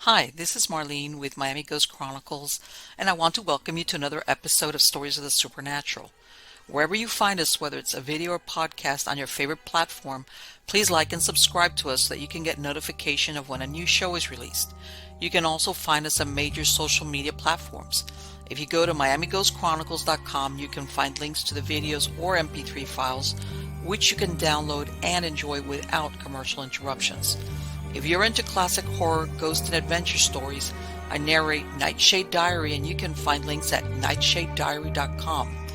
Hi, this is Marlene with Miami Ghost Chronicles, and I want to welcome you to another episode of Stories of the Supernatural. Wherever you find us, whether it's a video or podcast on your favorite platform, please like and subscribe to us so that you can get notification of when a new show is released. You can also find us on major social media platforms. If you go to miamighostchronicles.com, you can find links to the videos or MP3 files, which you can download and enjoy without commercial interruptions. If you're into classic horror, ghost, and adventure stories, I narrate Nightshade Diary, and you can find links at nightshadediary.com.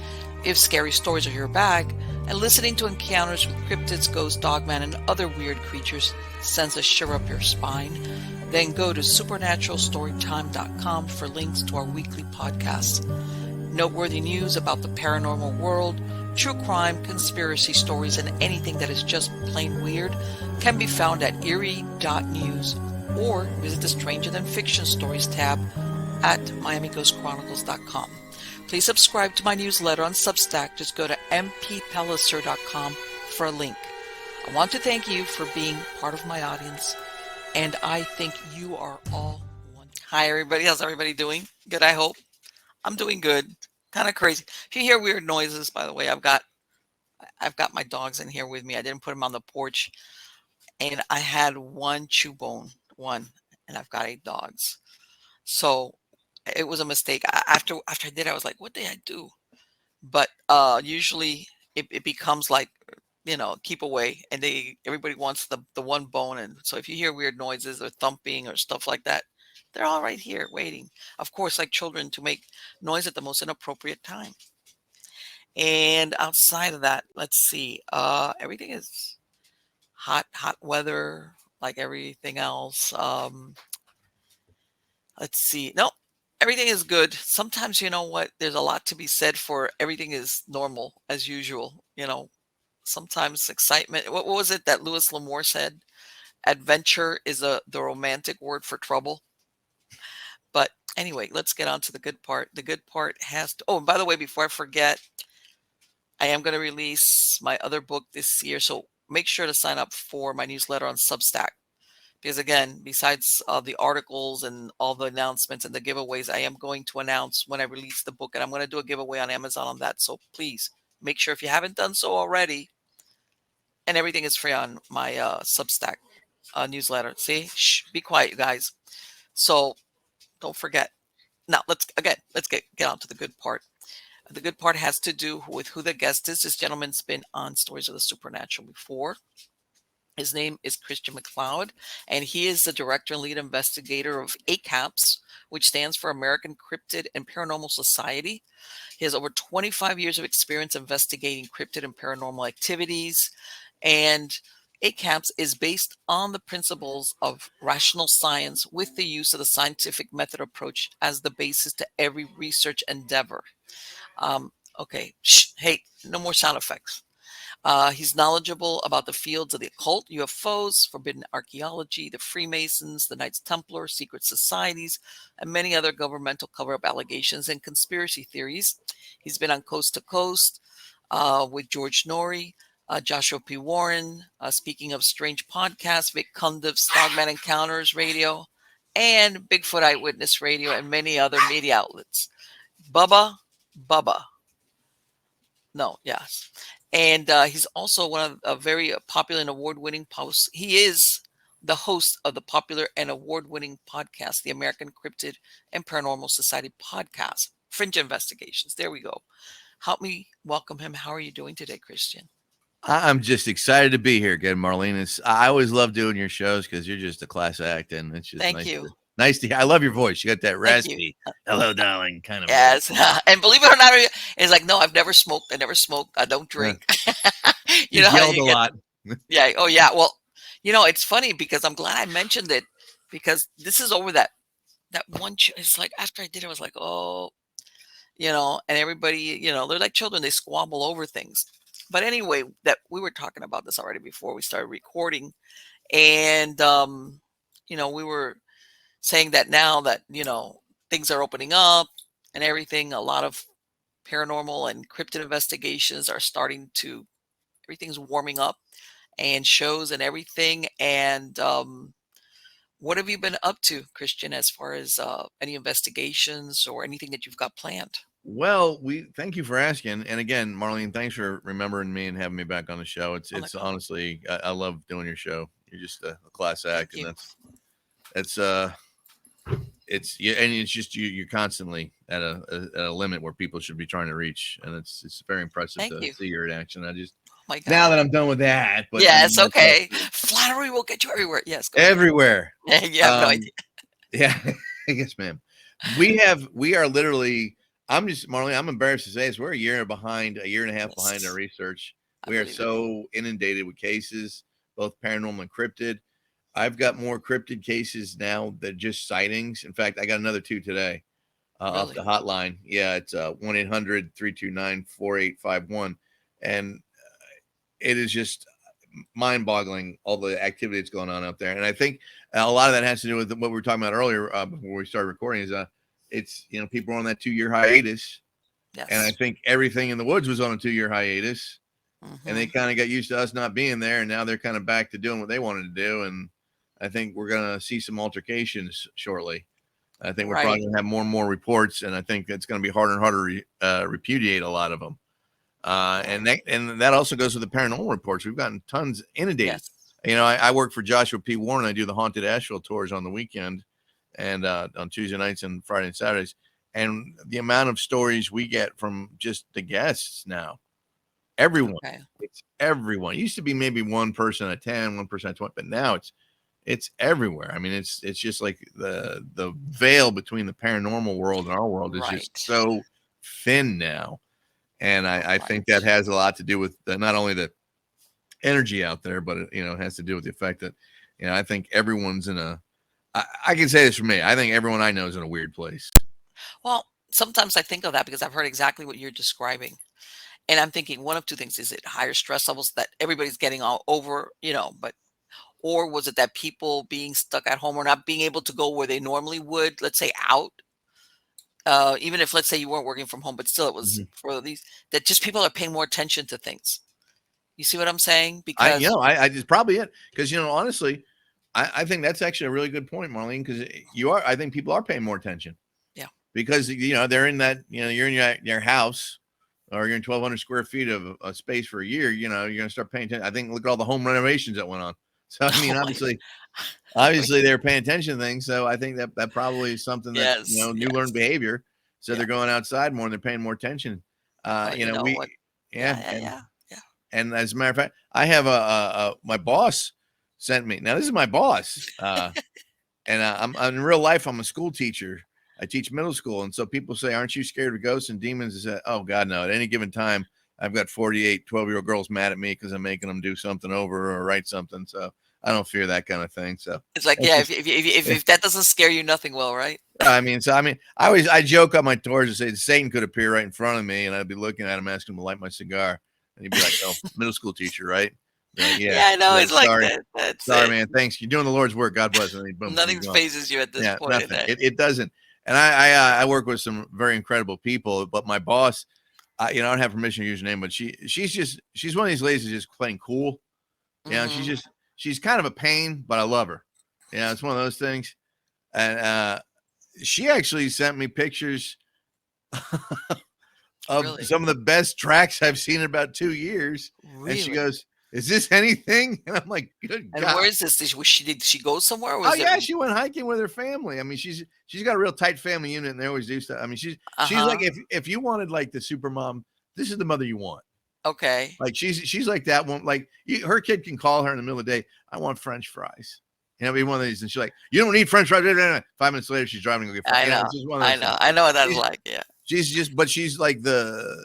If scary stories are your bag, and listening to encounters with cryptids, ghosts, dogman, and other weird creatures sends a shiver up your spine, then go to supernaturalstorytime.com for links to our weekly podcasts. Noteworthy news about the paranormal world, true crime, conspiracy stories, and anything that is just plain weird can be found at eerie.news or visit the Stranger Than Fiction Stories tab at miamighostchronicles.com. Please subscribe to my newsletter on Substack. Just go to mppellicer.com for a link. I want to thank you for being part of my audience, and I think you are all one. Hi, everybody. How's everybody doing? Good, I hope. I'm doing good. Kind of crazy. If you hear weird noises, by the way, I've got my dogs in here with me. I didn't put them on the porch, and I had one chew bone, and I've got 8 dogs. So it was a mistake. After I did, I was like, "What did I do?" But usually it becomes like, keep away, and everybody wants the one bone, and so if you hear weird noises or thumping or stuff like that, they're all right here waiting. Of course, like children, to make noise at the most inappropriate time. And outside of that, let's see. Everything is hot weather, like everything else. Let's see. No, everything is good. Sometimes, you know what? There's a lot to be said for everything is normal as usual. Sometimes excitement. What was it that Louis L'Amour said? Adventure is the romantic word for trouble. But anyway, let's get on to the good part. The good part has to. Oh, and by the way, before I forget, I am going to release my other book this year. So make sure to sign up for my newsletter on Substack. Because again, besides the articles and all the announcements and the giveaways, I am going to announce when I release the book, and I'm going to do a giveaway on Amazon on that. So please make sure, if you haven't done so already, and everything is free on my Substack newsletter. See, shh, be quiet, you guys. So don't forget. Now let's get on to the good part. The good part has to do with who the guest is. This gentleman's been on Stories of the Supernatural before. His name is Christian MacLeod, and he is the director and lead investigator of ACAPS, which stands for American Cryptid and Paranormal Society. He has over 25 years of experience investigating cryptid and paranormal activities, and ACAPS is based on the principles of rational science with the use of the scientific method approach as the basis to every research endeavor. Okay, shh, hey, no more sound effects. He's knowledgeable about the fields of the occult, UFOs, forbidden archaeology, the Freemasons, the Knights Templar, secret societies, and many other governmental cover-up allegations and conspiracy theories. He's been on Coast to Coast with George Norrie, Joshua P. Warren, speaking of strange podcasts, Vic Cundiff's Dogman Encounters Radio, and Bigfoot Eyewitness Radio, and many other media outlets. Bubba. No, yes. And he's also one of a very popular and award-winning posts. He is the host of the popular and award-winning podcast, the American Cryptid and Paranormal Society podcast, Fringe Investigations. There we go. Help me welcome him. How are you doing today, Christian? I'm just excited to be here again, Marlene. I always love doing your shows because you're just a class act, and it's just Thank you. nice to hear. I love your voice. You got that Thank you. raspy, hello, darling, kind of voice. Yes. And believe it or not, it's like, no, I've never smoked. I never smoke. I don't drink. You know Just how yelled you a get. lot. Yeah. Oh, yeah. Well, it's funny because I'm glad I mentioned it, because this is over that one. It's like after I did it, I was like, oh, and everybody, they're like children. They squabble over things. But anyway, that we were talking about this already before we started recording. And, we were saying that now that, things are opening up and everything, a lot of paranormal and cryptid investigations are everything's warming up, and shows and everything. And What have you been up to, Christian, as far as any investigations or anything that you've got planned? Well, we thank you for asking. And again, Marlene, thanks for remembering me and having me back on the show. It's Oh my it's God. honestly, I love doing your show. You're just a class act, Thank and you. that's it's yeah, and it's just you're constantly at a limit where people should be trying to reach, and it's very impressive Thank to you. see your reaction. I just Oh my now God. that I'm done with that, but I mean Yes. that's Okay. Flattery will get you everywhere. Yes. Go ahead. everywhere. You have no idea. Yeah, yes, ma'am. We are literally. I'm just Marlene. I'm embarrassed to say this. We're a year behind, a year and a half behind our Yes. research. I We are believe it. so inundated with cases, both paranormal and cryptid. I've got more cryptid cases now than just sightings. In fact, I got another two today off the Really. hotline. Yeah, it's 1-800-329-4851. And it is just mind-boggling all the activity that's going on out there. And I think a lot of that has to do with what we were talking about earlier before we started recording. Is it's people are on that 2 year hiatus, and I Yes. think everything in the woods was on a 2 year hiatus, and they Hmm. kind of got used to us not being there, and now they're kind of back to doing what they wanted to do. And I think we're gonna see some altercations shortly. I think we're Right. probably gonna have more and more reports, and I think it's going to be harder and harder to repudiate a lot of them. Oh, And that also goes with the paranormal reports. We've gotten tons inundated. yes. I work for Joshua P. Warren. I do the haunted Asheville tours on the weekend and on Tuesday nights and Friday and Saturdays. And the amount of stories we get from just the guests now, everyone, Okay. it's everyone. It used to be maybe one person at 10, 1% at 20, but now it's everywhere. I mean, it's just like the veil between the paranormal world and our world is just Right. so thin now. And I think that Right. has a lot to do with not only the energy out there, but it has to do with the fact that I think everyone's in a. I can say this for me. I think everyone I know is in a weird place. Well, sometimes I think of that because I've heard exactly what you're describing. And I'm thinking one of two things. Is it higher stress levels that everybody's getting all over, but or was it that people being stuck at home or not being able to go where they normally would, let's say out, even if let's say you weren't working from home, but still it was Mhm. for these that just people are paying more attention to things. You see what I'm saying? I Because I just probably it because honestly, I think that's actually a really good point, Marlene. Because I think people are paying more attention yeah, because they're in that you're in your house or you're in 1,200 square feet of a space for a year. You're going to start paying attention. I think look at all the home renovations that went on. So I mean, oh my, I mean, obviously they're paying attention to things. So I think that probably is something that's yes, new learned yes, behavior. So yeah. they're going outside more and they're paying more attention. But you know We what? yeah, Yeah, yeah, yeah, yeah. and as a matter of fact, I have my boss sent me. Now this is my boss, and I'm in real life. I'm a school teacher. I teach middle school, and so people say, "Aren't you scared of ghosts and demons?" I said, "Oh God, no! At any given time, I've got 48 12-year-old girls mad at me because I'm making them do something over or write something. So I don't fear that kind of thing. So It's like, it's yeah, just, if that doesn't scare you, nothing will, right? I joke on my tours and say Satan could appear right in front of me, and I'd be looking at him, asking him to light my cigar, and he'd be like, "Oh, middle school teacher, right?" Be like, "Yeah." Yeah, I know. Be like, It's like "Sorry, that. That's sorry, it. man. Thanks. You're doing the Lord's work. God bless." And then boom, he's Nothing gone. phases you at this Yeah, point in nothing. that. It doesn't. And I work with some very incredible people, but my boss, I don't have permission to use her name, but she's one of these ladies that's just plain cool. Hmm. She's kind of a pain, but I love her. It's one of those things. And she actually sent me pictures of Really, some of the best tracks I've seen in about 2 years. And she really. goes, "Is this anything?" And I'm like, "Good And God." where is this? Did she go somewhere? Or Oh was it? yeah, she went hiking with her family. I mean, she's got a real tight family unit, and they always do stuff. I mean, Uh she's like huh. if you wanted like the super mom, this is the mother you want. Okay. Like she's like that one. Like her kid can call her in the middle of the day. I want French fries. Be one of these, and she's like, "You don't need French fries." 5 minutes later, she's driving to go get fries. I know. It's just one of I those know. things. I know what that's She's like. Yeah. but she's like the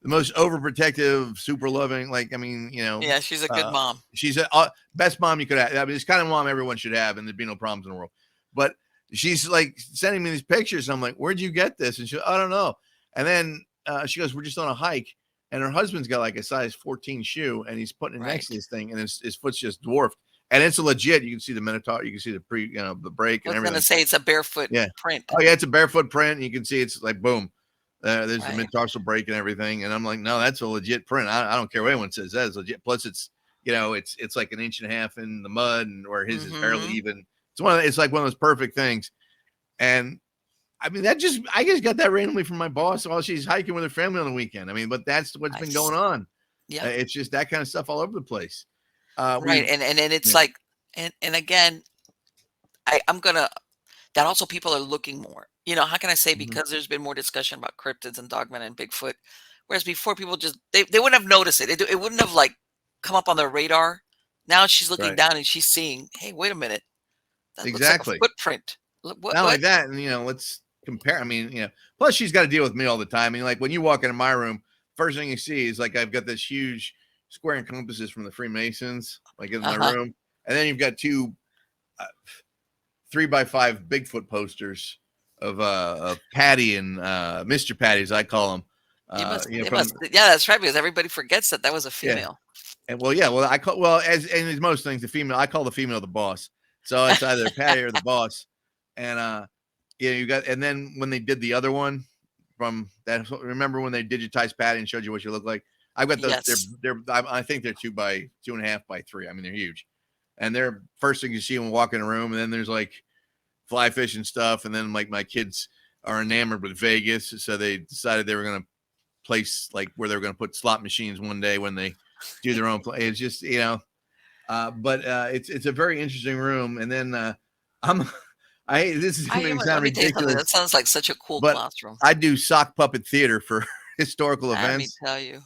most overprotective, super loving. Like, I mean, Yeah. She's a good mom. she's a best mom you could have. I mean, it's kind of mom everyone should have, and there'd be no problems in the world. But she's like sending me these pictures. And I'm like, "Where'd you get this?" And I don't know. And then she goes, "We're just on a hike." And her husband's got like a size 14 shoe, and he's putting it next to Right. this thing, and his foot's just dwarfed. And it's a legit. You can see the Minotaur, you can see the the break I and was gonna everything. say it's a barefoot Yeah. print. Oh yeah, it's a barefoot print. And you can see it's like boom. There's the Right. metatarsal break and everything, and I'm like, no, that's a legit print. I don't care what anyone says, that is legit. Plus, it's it's like an inch and a half in the mud, and where his is barely Mm-hmm. even. It's like one of those perfect things. And I mean, I just got that randomly from my boss while she's hiking with her family on the weekend. I mean, but that's what's been going on. Yeah. It's just that kind of stuff all over the place. Right. And it's Yeah. like, and again, I'm gonna that also people are looking more. How can I say, Mhm. because there's been more discussion about cryptids and dogmen and Bigfoot, whereas before people just they wouldn't have noticed it. It wouldn't have like come up on their radar. Now she's looking Right. down and she's seeing, hey, wait a minute, that looks like a Exactly. footprint. Look, what Not what? like that. And, let's compare. I mean, plus she's got to deal with me all the time. I mean, like when you walk into my room, first thing you see is like I've got this huge square and compasses from the Freemasons, like in my Uh-huh. room. And then you've got two uh, 3x5 Bigfoot posters of Patty and Mr. Patty, as I call him. They From must, yeah, that's right, because everybody forgets that that was a yeah. female. And well, I call as most things, the female, I call the female the boss. So it's either Patty or the boss. And yeah, you got, and then when they did the other one from that, remember when they digitized Patty and showed you what you look like? I've got those. Yes. I think they're 2.5 by 3. I mean, they're huge, and they're first thing you see when you walk in a room. And then there's like fly fishing stuff, and then like my kids are enamored with Vegas, so they decided they were going to place like where they were going to put slot machines one day when they do their own play. It's just but it's a very interesting room. And then I'm this is going to Let sound me tell you something. That ridiculous, sounds like such a cool but classroom. I do sock puppet theater for historical Let me events. tell you.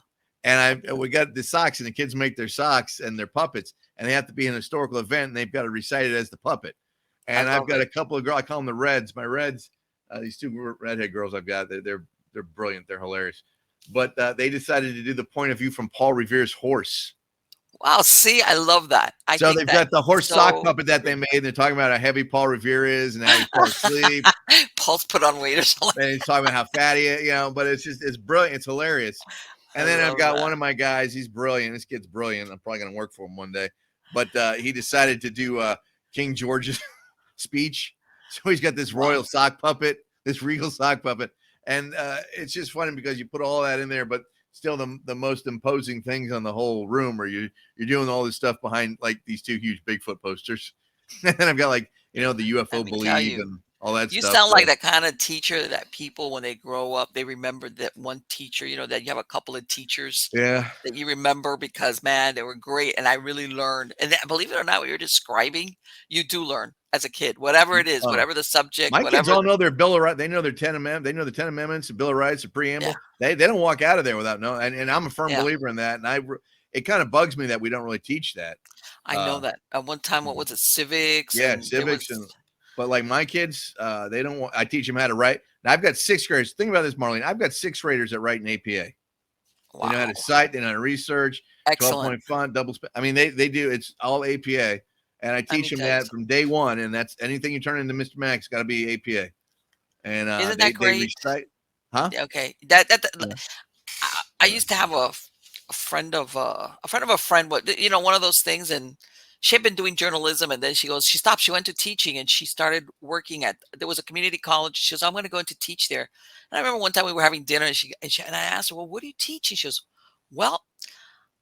And we got the socks, and the kids make their socks and their puppets, and they have to be an historical event, and they've got to recite it as the puppet. I And I've love got it. a couple of girls. I call them the Reds. My Reds, these two redhead girls I've got. They're brilliant. They're hilarious. But they decided to do the point of view from Paul Revere's horse. Wow, see, I love that. I So think they've that got the horse sock so puppet that they made. And they're talking about how heavy Paul Revere is and how he fell asleep. Paul's put on weight or something. And he's talking about how fatty, but it's brilliant. It's hilarious. I And then I've love got that. one of my guys. He's brilliant. This kid's brilliant. I'm probably going to work for him one day. But he decided to do King George's speech. So he's got this royal Wow. sock puppet, this regal sock puppet. And it's just funny because you put all that in there, but still the most imposing things on the whole room are you're doing all this stuff behind like these two huge Bigfoot posters. And I've got like, the Let UFO me tell believe you. and all that You stuff. sound like So that kind of teacher that people, when they grow up, they remember that one teacher, that you have a couple of teachers yeah. that you remember because, man, they were great. And I really learned. And believe it or not, what you're describing, you do learn as a kid, whatever it is, Oh, whatever the subject, my kids whatever. all know their Bill of Rights. They know their 10 Amendments. They know the 10 Amendments, the Bill of Rights, the Yeah. preamble. They don't walk out of there without knowing. And I'm a firm Yeah. believer in that. And it kind of bugs me that we don't really teach that. I know Uh, that. At one time, what was it? Civics. yeah, And there was, civics but like my kids, they don't want. I teach them how to write. And I've got sixth graders. Think about this, Marlene. I've got sixth graders that write in APA. They know how wow. to cite. They know how to research. Excellent. 12-point font, double. I mean, they do. It's all APA. And I Let teach me them tell you that from something. day one. And that's anything you turn into Mr. Max got to be APA. And Isn't that they great? recite. Huh? Yeah, okay. That Yeah. I used to have a friend of a friend of a friend, but one of those things. And she had been doing journalism, and then she stopped. She went to teaching, and she started working at, there was a community college. She goes, I'm going to go into teach there. And I remember one time we were having dinner, and I asked her, well, what do you teach? And she goes, well,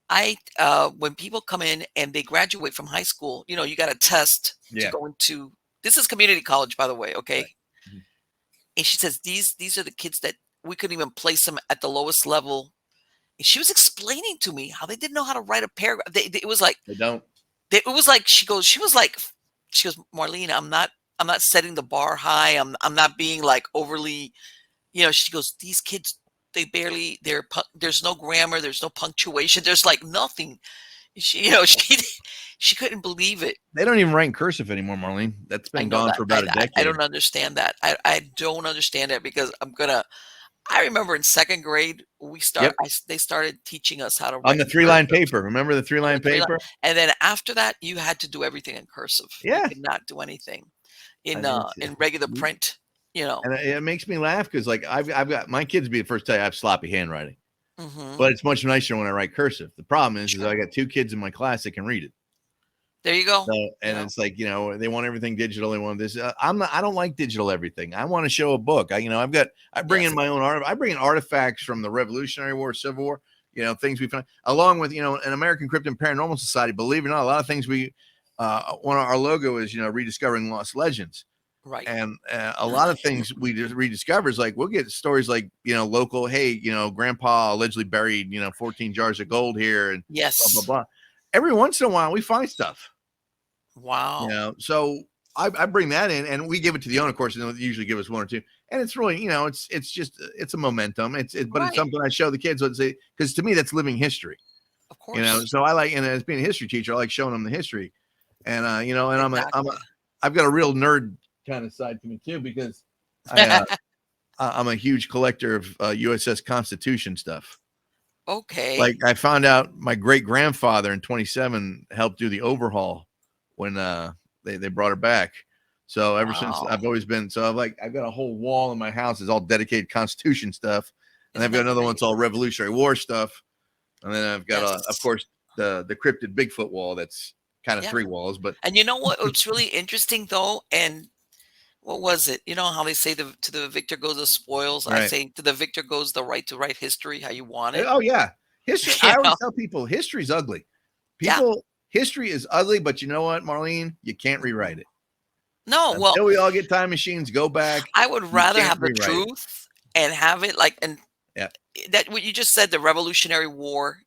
I when people come in and they graduate from high school, you got a test to Yeah. go into. This is community college, by the way, okay? Right. Mhm. And she says these are the kids that we couldn't even place them at the lowest level. And she was explaining to me how they didn't know how to write a paragraph. It was like They don't. it was like she goes, Marlene, I'm not setting the bar high. I'm not being like overly, she goes, these kids, there's no grammar, there's no punctuation, there's like nothing. She couldn't believe it. They don't even write in cursive anymore, Marlene. That's I been know gone that. for about a I decade. don't understand that. I don't understand it, because I remember in second grade Yep. they started teaching us how to On write the in 3-line cursive. paper. Remember the On 3-line the three line, paper? and then after that, you had to do everything in cursive. You Yeah. could not do anything I in mean, in regular print. and it makes me laugh because like I've got my kids be the first to tell you I have sloppy handwriting, Hmm. but it's much nicer when I write cursive. The problem is Sure. I got two kids in my class that can read it. There you go. So, and it's like, they want everything digital. They want this. I don't like digital everything. I want to show a book. I bring in Yes. my own art. I bring in artifacts from the Revolutionary War, Civil War, things we found, along with, an American Cryptid and Paranormal Society. Believe it or not, a lot of things one of our logo is, rediscovering lost legends. Right. And a lot of things we just rediscover is like, we'll get stories like, local, hey, grandpa allegedly buried, 14 jars of gold here and blah, blah, Yes. blah. Every once in a while we find stuff, Wow. so I bring that in and we give it to the owner, of course, and they'll usually give us one or two. And it's really, it's just, it's a momentum. But it's Right. something I show the kids, let's say, because to me, that's living history, Of course. so I like, and as being a history teacher, I like showing them the history. And, and Exactly. I've got a real nerd kind of side to me too, because I'm a huge collector of USS Constitution stuff. Okay. Like I found out my great grandfather in 27 helped do the overhaul when they brought her back. So ever since Wow. I've always been, so I've got a whole wall in my house is all dedicated Constitution stuff. And Isn't I've got that another one great? that's all Revolutionary War stuff. And then I've got of Yes. course the Cryptid Bigfoot wall that's kind of Yeah. 3 walls, but And you know what? What's really interesting though, and what was it? You know how they say to the victor goes the spoils? I right. say to the victor goes the right to write history how you want it. Oh yeah. History. You I know? always tell people history's ugly. Yeah. History is ugly, but you know what, Marlene? You can't rewrite Mhm. it. No, well, Until we all get time machines, go back. I would You rather can't have the rewrite it. truth and have it like and Yeah. that what you just said, the Revolutionary War,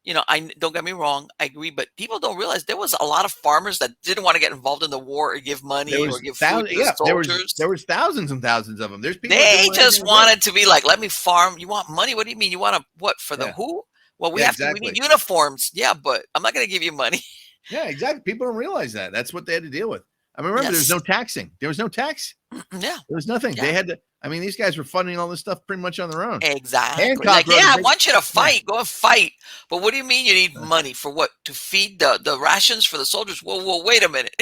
don't get me wrong, I agree, but people don't realize there was a lot of farmers that didn't want to get involved in the war or give There money or was give food thousands. to the Yeah, soldiers. there was thousands and thousands of them. There's people that didn't They want just anything to do with it. wanted to be like, let me farm. You want money? What do you mean? You want to what for the Yeah. who? Well, Yeah, we need exactly. uniforms. Yeah, but I'm not going to give you money. Yeah, exactly. People don't realize that. That's what they had to deal with. I mean, remember, there's Yes. no taxing. There was no tax. Yeah. There was nothing. They Yeah. had to. I mean, these guys were funding all this stuff pretty much on their own. Exactly. Hancock Like, wrote a yeah, I big. want you to Yeah. fight. Go and fight. But what do you mean you need money for what? To feed the rations for the soldiers? Whoa, wait a minute.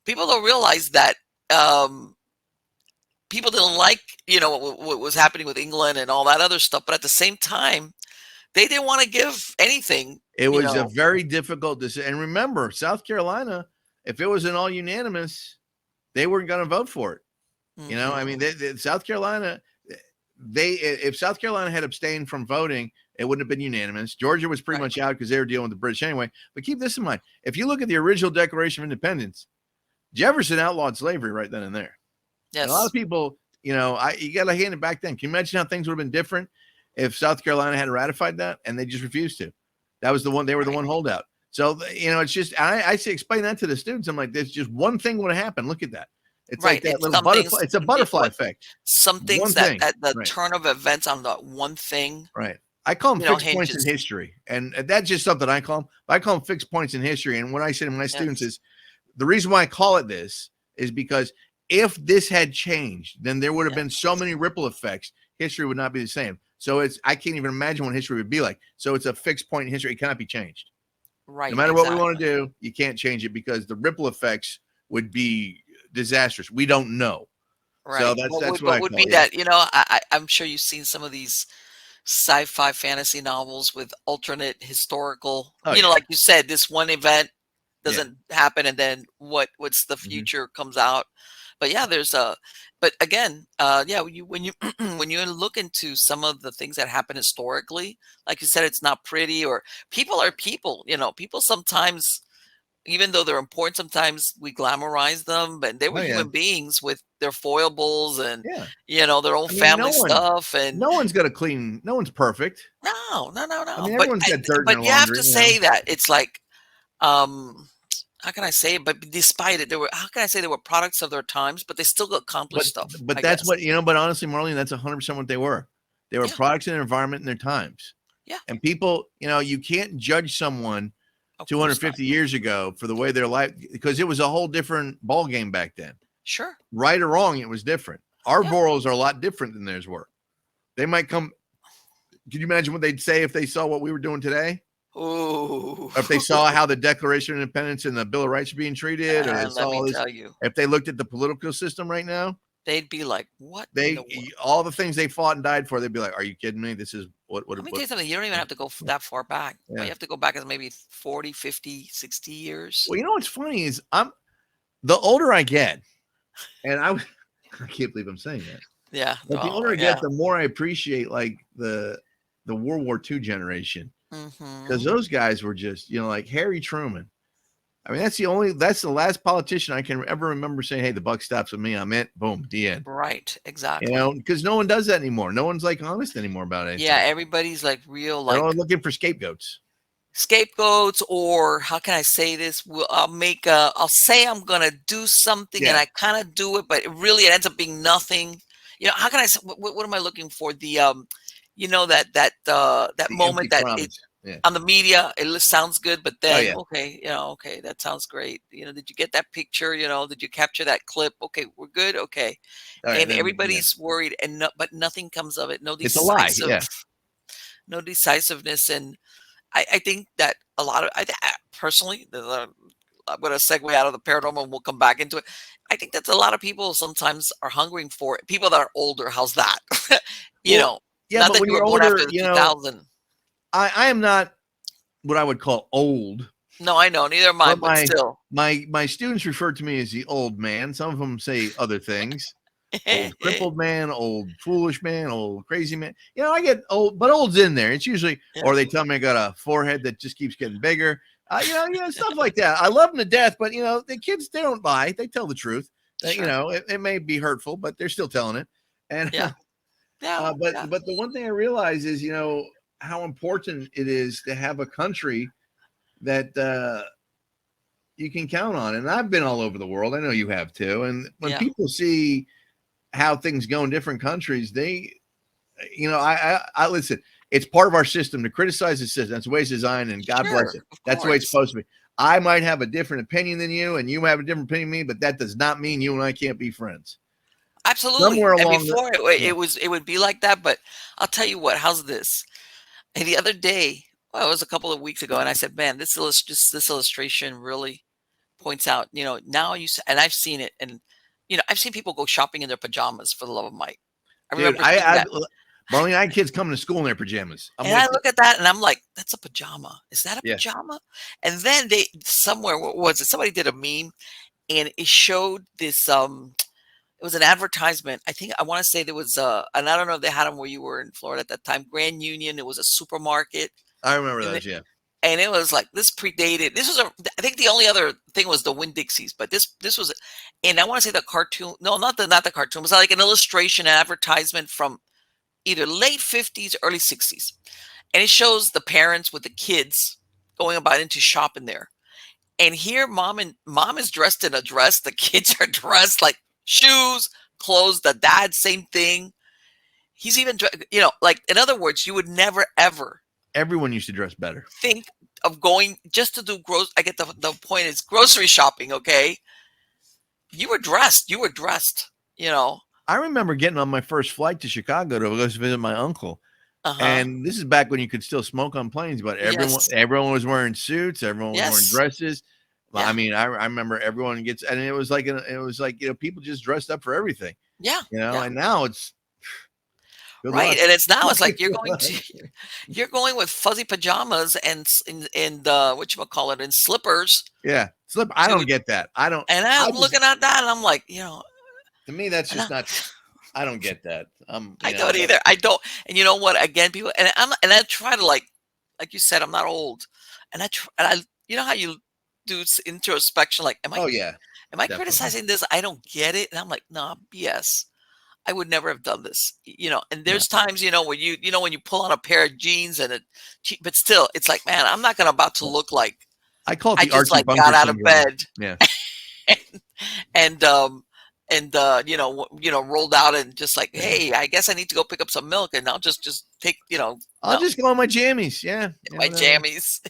People don't realize that people didn't like, what was happening with England and all that other stuff. But at the same time, they didn't want to give anything, It was a very difficult decision. And remember, South Carolina, if it was an all unanimous, they weren't going to vote for it. I mean, South Carolina, if South Carolina had abstained from voting, it wouldn't have been unanimous. Georgia was pretty Right. much out because they were dealing with the British anyway. But keep this in mind. If you look at the original Declaration of Independence, Jefferson outlawed slavery right then and there. And a lot Yes. of people, you got to hand it back then. Can you imagine how things would have been different if South Carolina had ratified that and they just refused to? That was the one, they were the Right. one holdout. So, it's just, I say, explain that to the students. I'm like, there's just one thing would have happened. Look at that. It's Right. like that It's little some butterfly. things, It's a butterfly effect. some One things that thing. at the Right. turn of events on the one thing, Right. I call them fixed points in hinges. history. And that's just something I call them. I call them fixed points in history. And what I say to my students is the reason why I call it this is because if this had changed, then there would have been so many ripple effects. History would not be the same. So I can't even imagine what history would be like. So it's a fixed point in history. It cannot be changed. Right. No matter what we want to do, you can't change it because the ripple effects would be disastrous. We don't know. Right. So that's what I would call be it. that, I'm sure you've seen some of these sci-fi fantasy novels with alternate historical, like you said, this one event doesn't happen and then what's the future comes out. But yeah, but again, when you when you look into some of the things that happen historically, like you said, it's not pretty, or people are people, people sometimes, even though they're important, sometimes we glamorize them, but they were human beings with their foibles and their own family stuff. And no one's got a clean, no one's perfect. no. I mean, everyone's got dirt in their But you have laundry. to say that it's like, how can I say it? But despite it, how can I say they were products of their times, but they still accomplished stuff. But that's what, but honestly, Marlene, that's 100% what they were. They were products of their environment and their times. Yeah. And people, you can't judge someone 250 years ago for the way their life, because it was a whole different ball game back then. Sure. Right or wrong, it was different. Our morals are a lot different than theirs were. They might come. Can you imagine what they'd say if they saw what we were doing today? Ooh. Or if they saw how the Declaration of Independence and the Bill of Rights are being treated, or let me tell you, if they looked at the political system right now, they'd be like, "What?" All the things they fought and died for, they'd be like, "Are you kidding me? This is what." Let me tell you something. You don't even have to go that far back. Yeah. You have to go back as maybe 40, 50, 60 years. Well, what's funny is the older I get, and I can't believe I'm saying that. Yeah. But the older I get, the more I appreciate like the World War II generation. Because those guys were just, like Harry Truman. I mean, that's the last politician I can ever remember saying, "Hey, the buck stops with me. I'm it. Boom, the end." Right, You exactly. know, because no one does that anymore. No one's like honest anymore about Yeah, anything. everybody's like real, They're all like looking for scapegoats. scapegoats, or how can I say this? I'll say I'm gonna do something and Yeah, I kind of do it, but it ends up being nothing. How can I say, what am I looking for? That the empty moment that it promise. Yeah. on the media, sounds good, but Oh then, yeah. okay, okay, that sounds great. Did you get that picture? Did you capture that clip? Okay, we're good. Okay. All right. And Then yeah, everybody's worried, but nothing comes of it. it's a lie. Yeah. No decisiveness. And I think that a lot of, personally, I'm going to segue out of the paranormal and we'll come back into it. I think that a lot of people sometimes are hungering for it. People that are older, how's that? you Well, know, yeah, Not but that when you were you're born older, after the 2000. I am not what I would call old, No, I know, neither am I, but but still. my students refer to me as the old man. Some of them say other things. Old crippled man, old foolish man, old crazy man. I get old, but old's in there. It's usually, Yeah, or they tell me I got a forehead that just keeps getting bigger. Stuff like that. I love them to death, but the kids, they don't lie. They tell the truth. sure. It may be hurtful, but they're still telling it. And Yeah, yeah, but yeah, the one thing I realize is how important it is to have a country that you can count on. And I've been all over the world. I know you have too. And when yeah. people see how things go in different countries, I listen. It's part of our system to criticize the system. That's the way it's designed, and God bless Sure, it. of That's the way it's course. supposed to be. I might have a different opinion than you, and you have a different opinion than me, but that does not mean you and I can't be friends. Absolutely. Somewhere And along the before yeah, it would be like that, but I'll tell you what, how's this? And the other day, well, it was a couple of weeks ago, and I said, "Man, this illustration really points out, now and I've seen it, and I've seen people go shopping in their pajamas, for the love of Mike. I dude. remember seeing that. Marlene, I had kids coming to school in their pajamas. I'm And I with you. look at that and I'm like, that's a pajama. Is that a Yeah, pajama? And then they somewhere, what was it? Somebody did a meme and it showed this it was an advertisement. I want to say there was and I don't know if they had them where you were in Florida at that time, Grand Union. It was a supermarket. I remember And those. Yeah, and it was like this predated. This was I think the only other thing was the Winn-Dixies, but this was, and I want to say the cartoon. No, not the cartoon. It was like an illustration advertisement from either late 50s, early 60s, and it shows the parents with the kids going about into shopping there. And here, mom is dressed in a dress. The kids are dressed like shoes, clothes. The dad, same thing. He's even, like in other words, you would never ever everyone used to dress better. think of going just to do I get the point is grocery shopping. Okay, you were dressed. You were dressed. I remember getting on my first flight to Chicago to go visit my uncle. Uh huh. And this is back when you could still smoke on planes, but Yes. everyone was wearing suits, everyone was wearing Yes. dresses. I Yeah. mean, I remember everyone gets, and it was like people just dressed up for everything, Yeah. Yeah. and now it's good Right. luck. And it's like Good luck. you're going with fuzzy pajamas and what you call it, in slippers Yeah, slip. I to don't get that. I don't. and I I'm just looking at that and I'm like, to me that's and just not. I don't get that. I don't either. I don't. And you know what? Again, people, and I try to, like you said, I'm not old, and you know how you do introspection, like, oh yeah, am I definitely. criticizing this? I don't get it, and I'm like, no, BS. I would never have done this, And No, there's times, when you pull on a pair of jeans but still, it's like, man, I'm not gonna about to look like I call it I the just Archie like got Bunker out of syndrome. bed Yeah, and rolled out and just like, yeah. hey, I guess I need to go pick up some milk, and I'll just take, I'll no, just go on my jammies. Yeah, my jammies,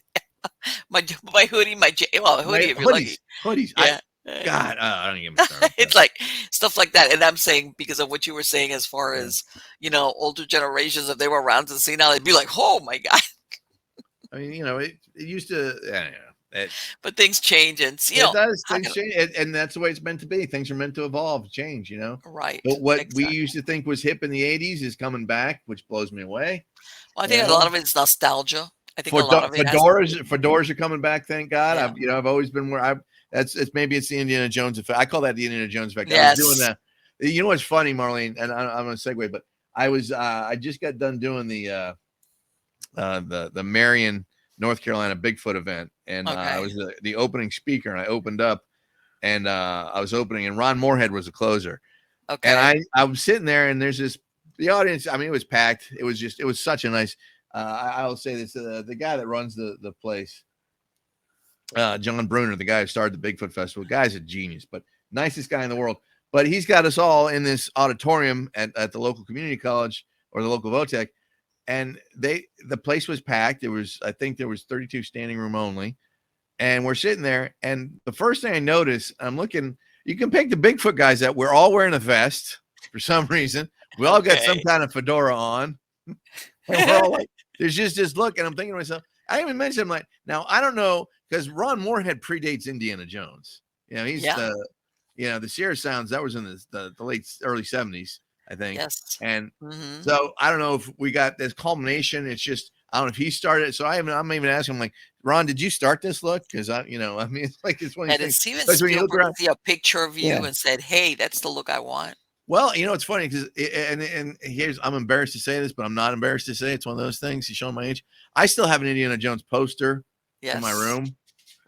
my hoodie, well, a my hoodie if you're lucky. hoodies. Yeah. God, I don't get me started. It's like stuff like that. And I'm saying, because of what you were saying, as far Yeah. as, older generations, if they were around to see now, they'd be like, oh my God. I mean, it used to. Yeah, But things change, and it does. how Things can change, and that's the way it's meant to be. Things are meant to evolve, change. right, But what we exactly. used to think was hip in the '80s is coming back, which blows me away. Well, I You think a know, lot of it's nostalgia. I think a lot of it has to do with, fedoras are coming back. Thank God. yeah. I've always been where I've. It's maybe it's the Indiana Jones effect. I call that the Indiana Jones effect. I was doing Yes. that. You know what's funny, Marlene, and I'm going to segue, but I just got done doing the Marion North Carolina Bigfoot event, and I Okay. was the opening speaker, and I opened up, and I was opening, and Ron Moorhead was the closer, and Okay. I was sitting there, and there's the audience. I mean, it was packed. It was such a nice. I will say this: the guy that runs the place, John Bruner, the guy who started the Bigfoot Festival, guy's a genius, but nicest guy in the world. But he's got us all in this auditorium at the local community college or the local VOTEC, and the place was packed. I think there was 32 standing room only, and we're sitting there. And the first thing I noticed, I'm looking. You can pick the Bigfoot guys that we're all wearing a vest for some reason. We all got some Okay. kind of fedora on, and we're all like, there's just this look, and I'm thinking to myself, I even mentioned, I'm like, now I don't know, because Ron Moorhead predates Indiana Jones. You know, he's Yeah. the Sierra Sounds, that was in the late early 70s, I think. Yes. And Hmm. so I don't know if we got this culmination. It's just, I don't know if he started it. So I'm even asking him, like, Ron, did you start this look? Because I mean, it's like it's one of these And did things. Steven Because when you look Spielberg around, see a picture of yeah. you and said, "Hey, that's the look I want"? Well, it's funny because and here's, I'm embarrassed to say this, but I'm not embarrassed to say it's one of those things. He's showing my age. I still have an Indiana Jones poster in my Yes. room,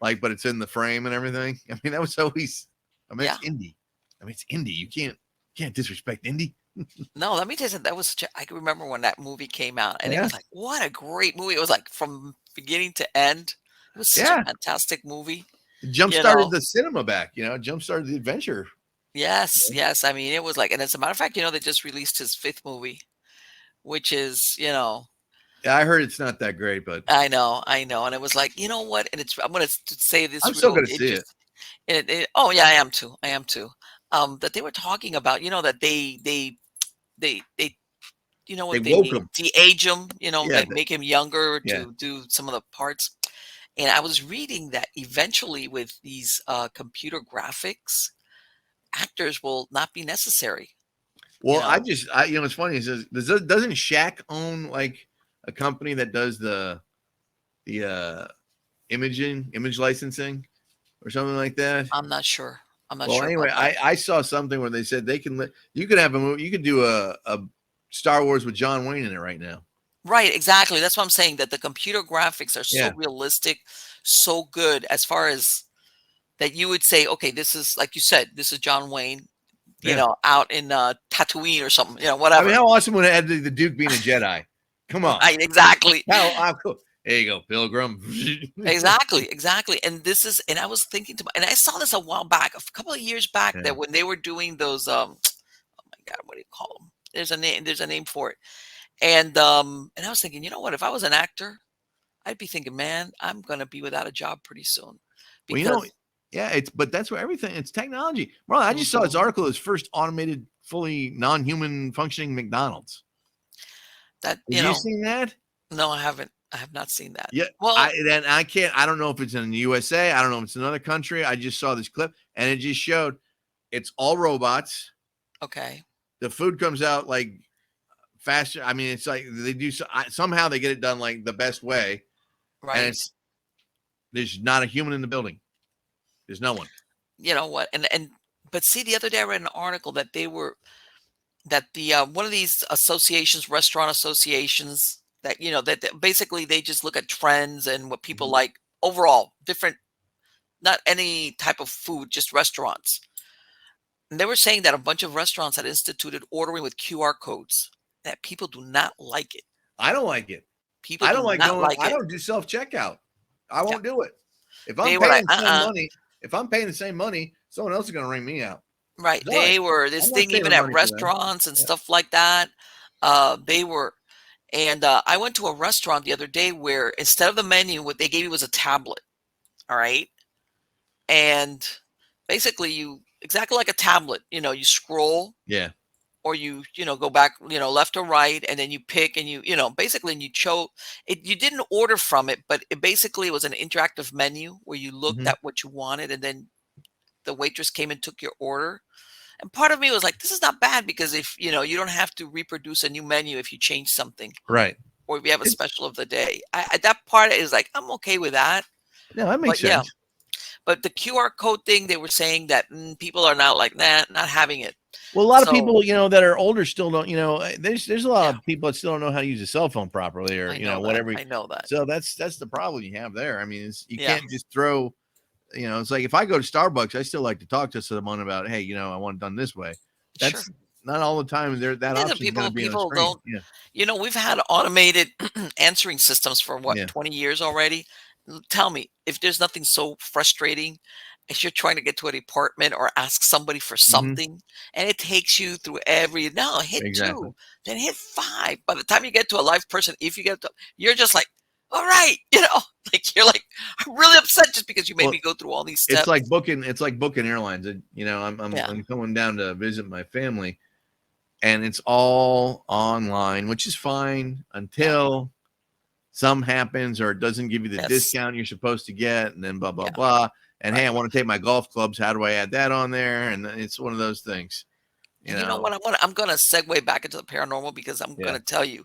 like, but it's in the frame and everything. I mean, that was always. I mean, Yeah. it's Indy. I mean, it's Indy. You can't disrespect Indy. No, let me tell you something. That was I can remember when that movie came out, and it Yeah, was like, what a great movie! It was like from beginning to end. It was such a yeah. fantastic movie. Jump You started know. the cinema back. Jump started the adventure. Yes. Yes. I mean, it was like, and as a matter of fact, they just released his fifth movie, which is, Yeah, I heard it's not that great, but I know, and it was like, you know what? And I'm going to say I'm this still real gonna see it. interesting. Oh yeah, I am too. I am too. That they were talking about, that they They what woke they him. de-age him, Yeah, like make him younger yeah. to do some of the parts. And I was reading that eventually with these computer graphics, actors will not be necessary. You Well, know, it's funny. It says, doesn't Shaq own like a company that does the image licensing or something like that? I'm not sure. I'm not Well, sure anyway, about that. I saw something where they said you could have a movie, you could do a Star Wars with John Wayne in it right now. Right, exactly. That's what I'm saying. That the computer graphics are so Yeah, realistic, so good as far as that you would say, okay, this is like you said, this is John Wayne, yeah. out in Tatooine or something, I mean, whatever. how awesome would it have the Duke being a Jedi? Come on, Right, exactly. how cool. There you go, Pilgrim. Exactly, exactly. And I was thinking and I saw this a while back, a couple of years back, Yeah. that when they were doing those, oh my God, what do you call them? There's a name for it. And I was thinking, you know what? If I was an actor, I'd be thinking, man, I'm gonna be without a job pretty soon Well, because yeah, but that's where everything, it's technology. Bro, I just saw this Mhm. article, this first automated, fully non-human functioning McDonald's. that, Have you seen that? no, I haven't. I have not seen that. Yeah, Well, I don't know if it's in the USA. I don't know if it's another country. I just saw this clip and it just showed it's all robots. okay, The food comes out like faster. I mean, it's like they do somehow they get it done like the best way, and right. there's not a human in the building. There's no one. You know what? But see, the other day I read an article that the one of these associations, restaurant associations, that basically they just look at trends and what people Mhm. like overall, different, not any type of food, just restaurants. And they were saying that a bunch of restaurants had instituted ordering with QR codes, that people do not like it. I don't like it. People I do don't like not going. like I it. don't do self checkout. I Yeah. won't do it. If I'm They were paying like, the same money, someone else is going to ring me out. right. Sorry, They were this I'm not thing even saving at money for that. restaurants and Yeah. stuff like that. They were, and I went to a restaurant the other day where instead of the menu, what they gave me was a tablet. All right. And basically exactly like a tablet, you scroll Yeah. or go back, left or right, and then you pick and basically, and you chose it. You didn't order from it, but it basically was an interactive menu where you looked Mhm. at what you wanted and then the waitress came and took your order. And part of me was like, this is not bad because if you don't have to reproduce a new menu if you change something Right. or if you have a It's special of the day. That part is like, I'm okay with that. No, that But makes yeah, sense. but the QR code thing, they were saying that people are not like, nah, not having it. Well, a lot of So people, that are older still don't, there's a lot yeah, of people that still don't know how to use a cell phone properly, or I know that. whatever. I know that. So that's the problem you have there. I mean, you Yeah, can't just throw, it's like if I go to Starbucks, I still like to talk to someone about, hey, I want it done this way. sure. That's not all the time. That Yeah, the option is going to be on the people screen. don't. Yeah, We've had automated answering systems for what, yeah, 20 years already. Tell me if there's nothing so frustrating if you're trying to get to a department or ask somebody for hmm, something and it takes you through every no, hit exactly. 2, then hit 5. By the time you get to a live person, if you get to, you're just like, all right, like you're like, I'm really upset just because you made Well, me go through all these it's steps. like booking. It's like booking airlines. And, Yeah, I'm coming down to visit my family, and it's all online, which is fine yeah, until some happens or it doesn't give you the yes, discount you're supposed to get, and then blah blah yeah, blah. And hey, right. I want to take my golf clubs. How do I add that on there? And it's one of those things, you And you know know. what? I'm gonna segue back into the paranormal because I'm Yeah. gonna tell you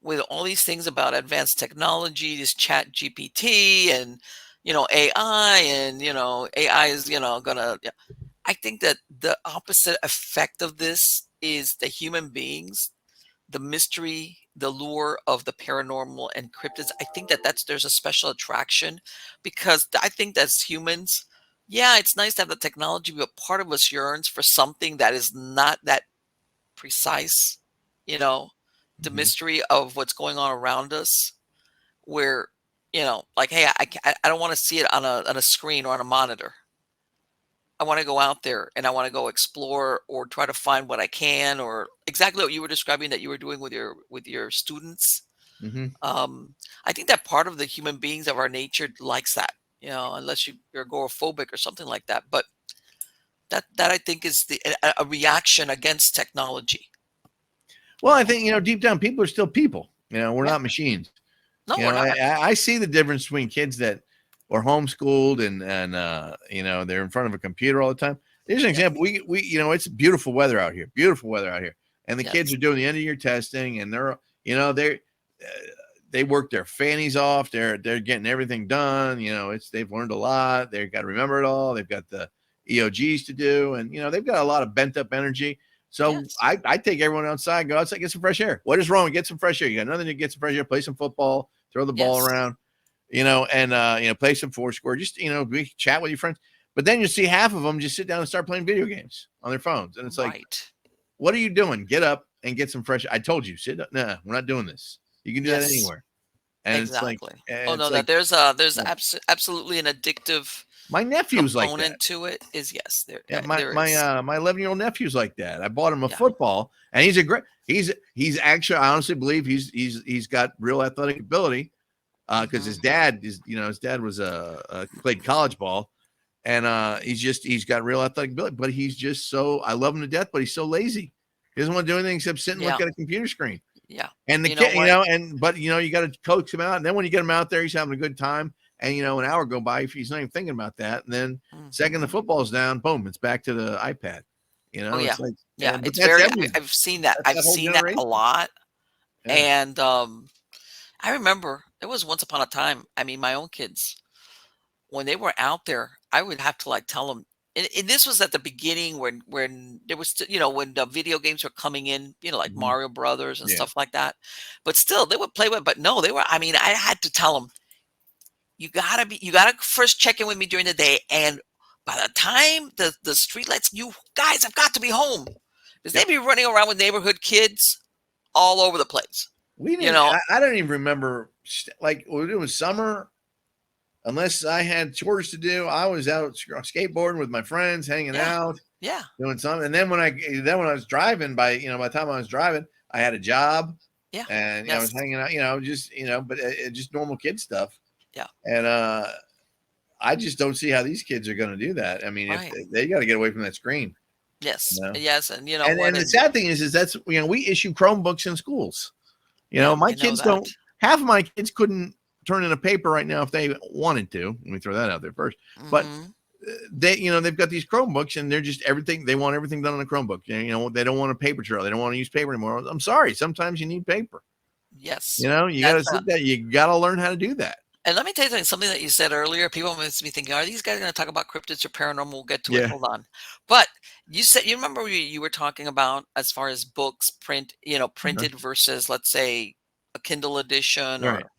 with all these things about advanced technology, this chat GPT and AI and AI is gonna yeah. I think that the opposite effect of this is the human beings, the mystery, the lure of the paranormal and cryptids. I think that there's a special attraction because I think as humans, yeah, it's nice to have the technology, but part of us yearns for something that is not that precise, you know, the Hmm. mystery of what's going on around us where, like, hey, I don't want to see it on a screen or on a monitor. I want to go out there and I want to go explore or try to find what I can, or exactly what you were describing that you were doing with your students. Hmm. Um, I think that part of the human beings of our nature likes that, unless you're agoraphobic or something like that. But that I think is a reaction against technology. Well, I think deep down, people are still people. We're Yeah. not machines. No, we're not. I see the difference between kids that are homeschooled and they're in front of a computer all the time. There's an Yeah. example. We it's beautiful weather out here. Beautiful weather out here, and the kids Yes. are doing the end of year testing, and they're they work their fannies off. They're getting everything done. They've learned a lot. They've got to remember it all. They've got the EOGs to do, and they've got a lot of bent up energy. So Yes. I take everyone outside, go outside, get some fresh air. What is wrong? Get some fresh air. You got nothing to get some fresh air. Play some football, throw the ball Yes. around, and play some foursquare. Just we chat with your friends. But then you see half of them just sit down and start playing video games on their phones, and it's like, Right. what are you doing? Get up and get some fresh. I told you, sit up. Nah, we're not doing this. You can do that Yes. anywhere. And Exactly. Oh no, it's that like there's yeah. absolutely an addictive My nephew's like that. component to it. Is yes, Yeah, there is. my 11-year-old nephew's like that. I bought him a Yeah. football, and he's a great. He's actually, I honestly believe he's got real athletic ability, because Hmm. his dad was played college ball, and he's got real athletic ability, but he's just so, I love him to death, but he's so lazy. He doesn't want to do anything except sit and look Yeah. at a computer screen. Yeah. And the You know kid, what? but you got to coax him out. And then when you get him out there, he's having a good time. And an hour go by, if he's not even thinking about that. And then second the Hmm. football's down, boom, it's back to the iPad. Oh yeah. It's like, Yeah. but It's that's very. everyone. I've seen that. That's I've that whole seen that a generation. lot. Yeah. And I remember there was once upon a time. I mean, my own kids when they were out there, I would have to like tell them. And this was at the beginning when there was when the video games were coming in, like Mhm. Mario Brothers and Yeah. stuff like that. But still, they would play with. But no, they were. I mean, I had to tell them you gotta first check in with me during the day, and by the time the street lights, you guys have got to be home because they'd Yep. be running around with neighborhood kids all over the place. We You didn't, know, I don't even remember, like, when it was summer, unless I had chores to do, I was out skateboarding with my friends, hanging yeah, out, yeah, doing something. And then when I was driving, by the time I was driving, I had a job, yeah, and I was yes, hanging out, just but just normal kid stuff. yeah, And I just don't see how these kids are going to do that. I mean, if right, they got to get away from that screen, yes, you know. yes, and you know And what, the and sad thing is that's we issue Chromebooks in schools. yeah, My I know kids that. don't. Half of my kids couldn't turn in a paper right now if they wanted to. Let me throw that out there first. But Hmm. they've got these Chromebooks, and they're just everything. They want everything done on a Chromebook. They don't want a paper trail. They don't want to use paper anymore. I'm sorry. Sometimes you need paper. Yes, You got to that's sit there. You got to learn how to do that. And let me tell you something that you said earlier. People must be thinking, are these guys going to talk about cryptids or paranormal? We'll get to it. Yeah. Hold on. But you said, you remember you were talking about as far as books, Uh-huh. printed versus, let's say, a Kindle edition, Right. or,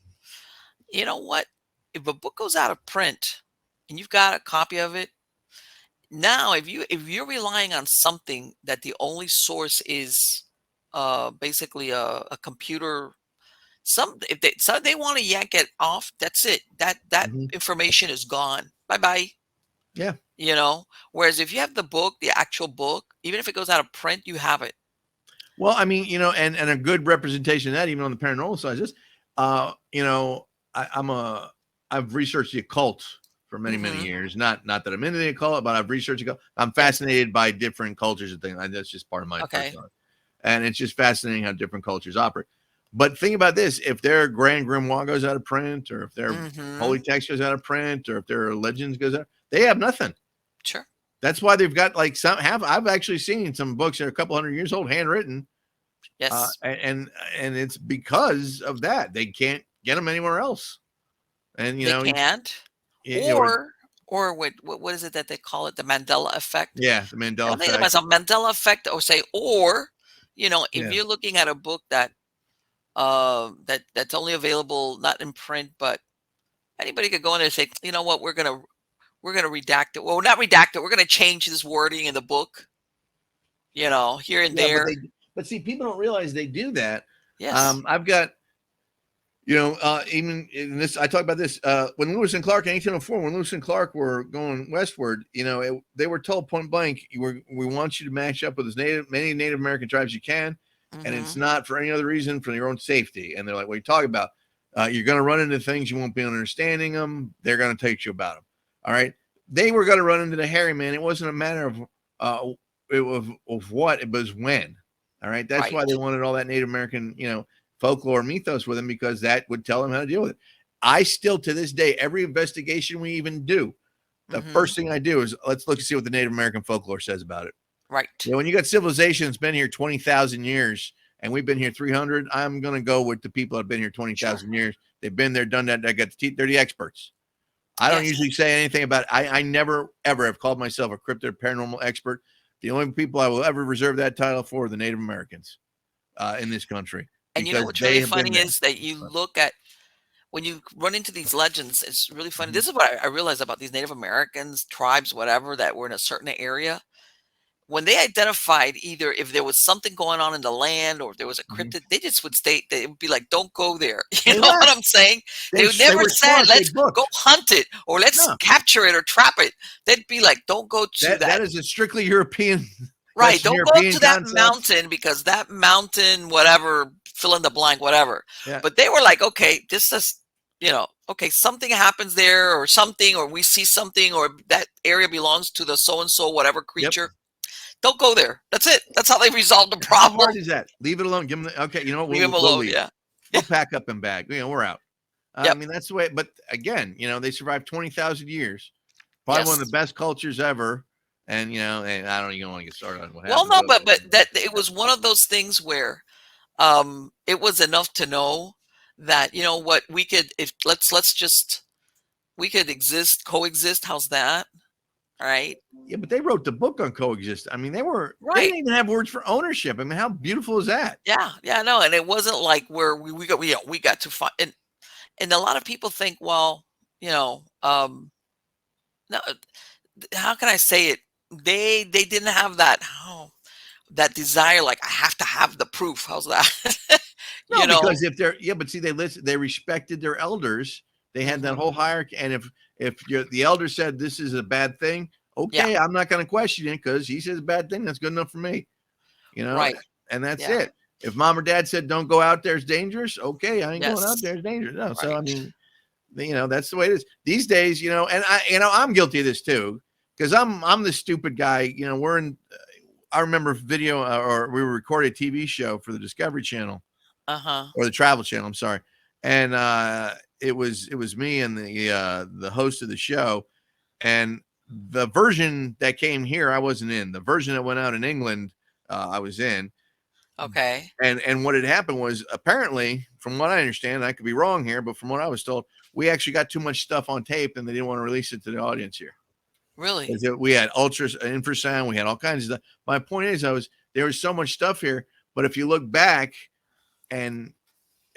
you know what? If a book goes out of print and you've got a copy of it, now if you're relying on something that the only source is basically a computer, if they want to yank it off, that's it. That Mhm. information is gone. Bye bye. Yeah. Whereas if you have the book, the actual book, even if it goes out of print, you have it. Well, I mean, and a good representation of that, even on the paranormal side, is just, you know, I've researched the occult for many, many Hmm. years. Not that I'm into the occult, but I've researched occult. I'm Yes. fascinated by different cultures and things. That's just part of my Okay. personality, and it's just fascinating how different cultures operate. But think about this: if their Grand Grimoire goes out of print, or if their holy Hmm. text goes out of print, or if their legends goes out, they have nothing. Sure. That's why they've got like I've actually seen some books that are a couple hundred years old, handwritten, Yes. and it's because of that. They can't get them anywhere else. And They can't. you know, Or what is it that they call it? The Mandela effect. yeah, the Mandela I'm thinking to effect. myself, Mandela effect, or say, or if Yeah, you're looking at a book that's only available not in print, but anybody could go in there and say, you know what, we're gonna redact it. Well, not redact it. We're gonna change this wording in the book, here and yeah, there. but see, people don't realize they do that. Yes. I've got even in this, I talk about this when Lewis and Clark in 1804, when Lewis and Clark were going westward, they were told point blank, we want you to match up with as many Native American tribes you can, and it's Hmm. not for any other reason, for your own safety. And they're like, what are you talking about? You're going to run into things you won't be understanding them. They're going to teach you about them. All right. They were going to run into the hairy man. It wasn't a matter of what, it was when. All right. That's why they Right. wanted all that Native American, folklore mythos with him, because that would tell him how to deal with it. I still, to this day, every investigation we even do, the Hmm. first thing I do is let's look and see what the Native American folklore says about it. Right. When you got civilization that's been here 20,000 years and we've been here 300, I'm going to go with the people that have been here Sure. 20,000 years. They've been there, done that. They got they're the experts. I don't usually Yes. say anything about it. I never, ever have called myself a cryptid paranormal expert. The only people I will ever reserve that title for are the Native Americans in this country, And you know because what's they really have been funny there. is that you look at when you run into these legends. It's really funny. Mhm. This is what I realized about these Native Americans, tribes, whatever, that were in a certain area. When they identified either if there was something going on in the land or if there was a Mhm. cryptid, they just would state, they would be like, "Don't go there." You They know what left. I'm saying? They would They never were said, smart. They "Let's go booked. hunt it," or "Let's No, capture it or trap it." They'd be like, "Don't go to that that." is a strictly European, Right. Western Don't go European to that concept. mountain because that mountain, whatever, fill in the blank, whatever. Yeah. But they were like, okay, this is, okay, something happens there or something, or we see something, or that area belongs to the so and so, whatever Yep. creature. Don't go there. That's it. That's how they resolved the How problem. hard is that? Leave it alone. Give them okay. You know what? Leave him We'll alone. leave. Yeah. We'll pack up and bag. We're out. I Yep. mean, that's the way. But again, they survived 20,000 years. Probably one of the Yes. best cultures ever. And and I don't even want to get started on what Well, happened no, to them. but that it was one of those things where it was enough to know that, what, we could, if let's just, we could coexist. How's that? All right. Yeah, but they wrote the book on coexist. I mean, they Right. didn't even have words for ownership. I mean, how beautiful is that? Yeah. Yeah. No. And it wasn't like where we got to find, and a lot of people think, well, no, how can I say it? They didn't have that desire. Like, I have to have the proof. How's that? No, you know. because if they're but see, they respected their elders. They had that whole Hmm. hierarchy, and if the elder said this is a bad thing, Yeah. okay, I'm not going to question it because he says a bad thing. That's good enough for me, you know, Right. and that's Yeah. it. If mom or dad said don't go out there, it's dangerous. Okay, I ain't going out Yes. there. It's dangerous. No, so I Right. mean, that's the way it is these days. And I'm guilty of this too because I'm the stupid guy. We're in. I remember video or we were recording a TV show for the Discovery Channel Uh-huh. or the Travel Channel. I'm sorry, and it was me and the host of the show, and the version that came here I wasn't in. The version that went out in England I was in, Okay. And what had happened was, apparently, from what I understand, I could be wrong here, but from what I was told, we actually got too much stuff on tape and they didn't want to release it to the audience here. Really? We had infrasound, we had all kinds of stuff. My point is, there was so much stuff here, but if you look back and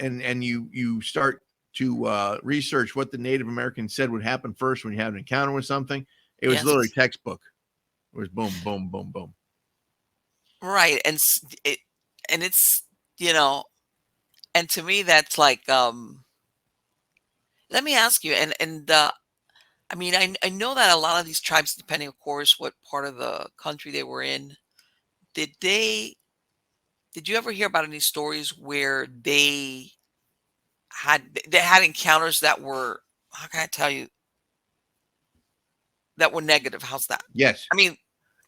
you start to research what the Native Americans said would happen first when you have an encounter with something, it was literally Yes. textbook. It was boom, boom, boom, boom. Right. And it's, you know, and to me that's like, let me ask you, I mean, I know that a lot of these tribes, depending, of course, what part of the country they were in, did they did you ever hear about any stories where they had encounters that were, how can I tell you, that were negative? How's that? Yes. I mean,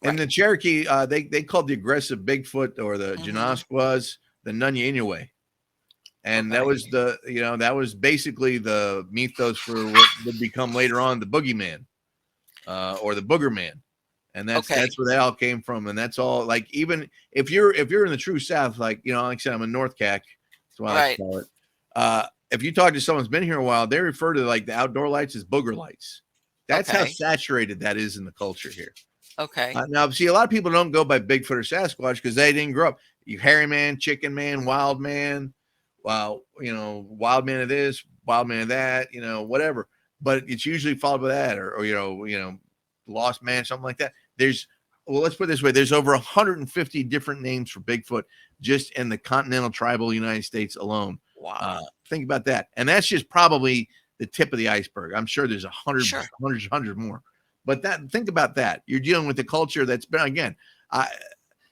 And right. the Cherokee, they called the aggressive Bigfoot or the Hmm. Janoskwas the Nunya Inouye. And that Okay. was that was basically the mythos for what would become later on the boogeyman, or the booger man. And Okay. that's where they all came from. And that's all, like, even if you're in the true South, like, like I said, I'm in North Cac, that's what I like to Right. call it. If you talk to someone who's been here a while, they refer to like the outdoor lights as booger lights. That's how Okay. saturated that is in the culture here. Okay. Now, see, a lot of people don't go by Bigfoot or Sasquatch because they didn't grow up. You hairy man, chicken man, wild man, wild man of this, wild man of that, whatever. But it's usually followed by that, or lost man, something like that. Let's put it this way: there's over 150 different names for Bigfoot just in the continental tribal United States alone. Wow. Think about that, and that's just probably the tip of the iceberg. I'm sure there's Sure. hundred more. But think about that. You're dealing with a culture that's been, again, I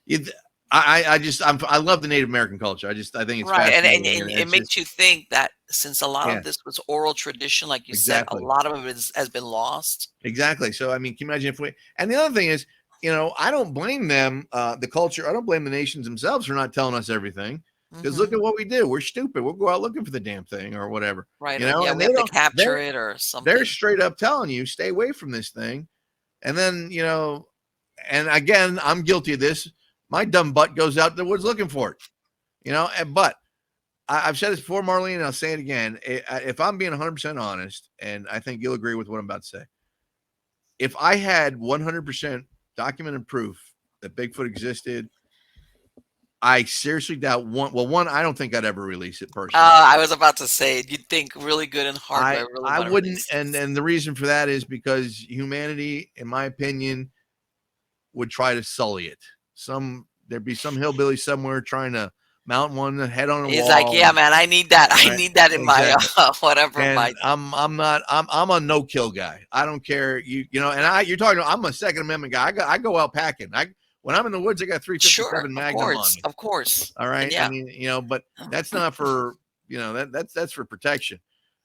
it, I love the Native American culture. I think it's Right. fascinating, And and it it's makes just, you think that since a lot yeah, of this was oral tradition, like you said, a exactly, lot of it has been lost. exactly. So I mean, can you imagine if we? And the other thing is, I don't blame them, the culture. I don't blame the nations themselves for not telling us everything. Because look Hmm. at what we do. We're stupid. We'll go out looking for the damn thing or whatever, Right. Or yeah, and we they have to don't. capture They're it or they're something. straight up telling you stay away from this thing. And then, and again, I'm guilty of this. My dumb butt goes out to the woods looking for it, but I've said this before, Marlene, and I'll say it again. If I'm being 100% honest, and I think you'll agree with what I'm about to say, if I had 100% documented proof that Bigfoot existed, I seriously doubt one, I don't think I'd ever release it personally. I was about to say, you'd think really good and hard. Do I really I want to wouldn't, release and this? the reason for that is because humanity, in my opinion, would try to sully it. There'd be some hillbilly somewhere trying to mount one head on a He's like, wall. yeah, man, I need that. I Right, need that in my exactly. whatever And my. I'm a no kill guy. I don't care, and you're talking. I'm a Second Amendment guy. I go out packing. When I'm in the woods, I got Sure, 357 of Magnum on course, me. of course, All and right. I yeah. mean, but that's not for, that's for protection.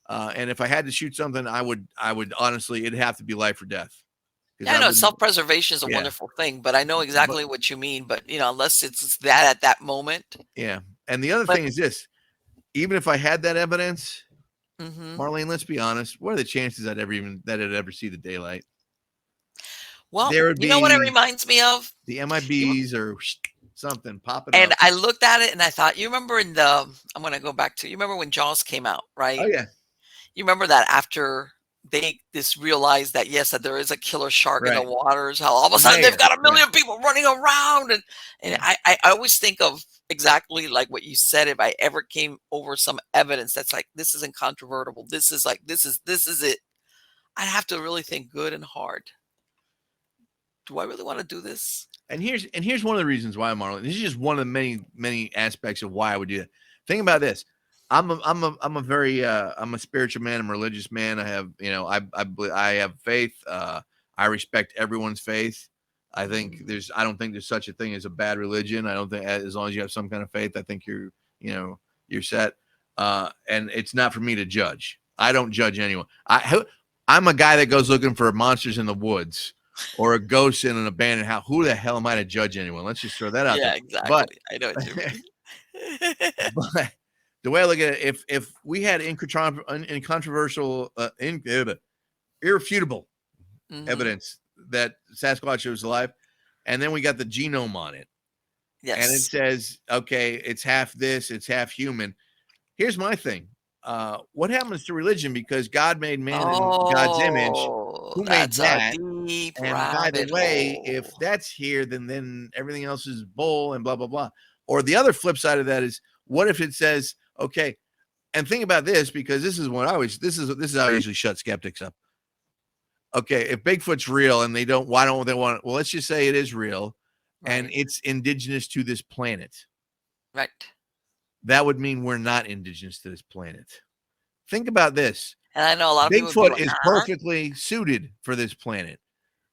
And if I had to shoot something, I would honestly, it'd have to be life or death because Yeah, I I know wouldn't. self-preservation is a Yeah. wonderful thing, but I know But exactly what you mean. But unless it's that at that moment. yeah. And the other But thing is this: even if I had that evidence, hmm. Marlene, let's be honest, what are the chances that it'd ever see the daylight? Well, There would you know what it be reminds me of? the You MIBs or something popping and up. I looked at it and I thought, you remember in the I'm gonna go back to you remember when Jaws came out, Oh right? yeah, You remember that after they this realized that yes, that there is a killer shark in the right. waters, how all of a The sudden they've mayor. got a Yeah, million people running around and yeah. I always think of exactly like what you said. If I ever came over some evidence that's like this is incontrovertible, this is like this is it, I'd have to really think good and hard. Do I really want to do this? And here's one of the reasons why, Marlon. This is just one of the many aspects of why I would do that. Think about this. I'm a spiritual man. I'm a religious man. I have I have faith. I respect everyone's faith. Mhm. I don't think there's such a thing as a bad religion. I don't think, as long as you have some kind of faith, I think you're set. And it's not for me to judge. I don't judge anyone. I'm a guy that goes looking for monsters in the woods or a ghost in an abandoned house. Who the hell am I to judge anyone? Let's just throw that out there. Yeah, But exactly. I know what you mean. but the way I look at it, if we had incontroversial, irrefutable Hmm. evidence that Sasquatch was alive, and then we got the genome on it, and it Yes. says, okay, it's half this, it's half human. Here's my thing. What happens to religion? Because God made man in God's image. Oh, Who made that's a that? deep And by the rabbit way, if hole. that's here, then everything else is bull and blah blah blah. Or the other flip side of that is, what if it says, okay, and think about this, because this is what I always this is how I usually shut skeptics up. Okay, if Bigfoot's real and they don't, why don't they want? Well, let's just say it is real, and Right. it's indigenous to this planet. Right. That would mean we're not indigenous to this planet. Think about this. And I know a lot of people would be Bigfoot like, is huh? perfectly suited for this planet.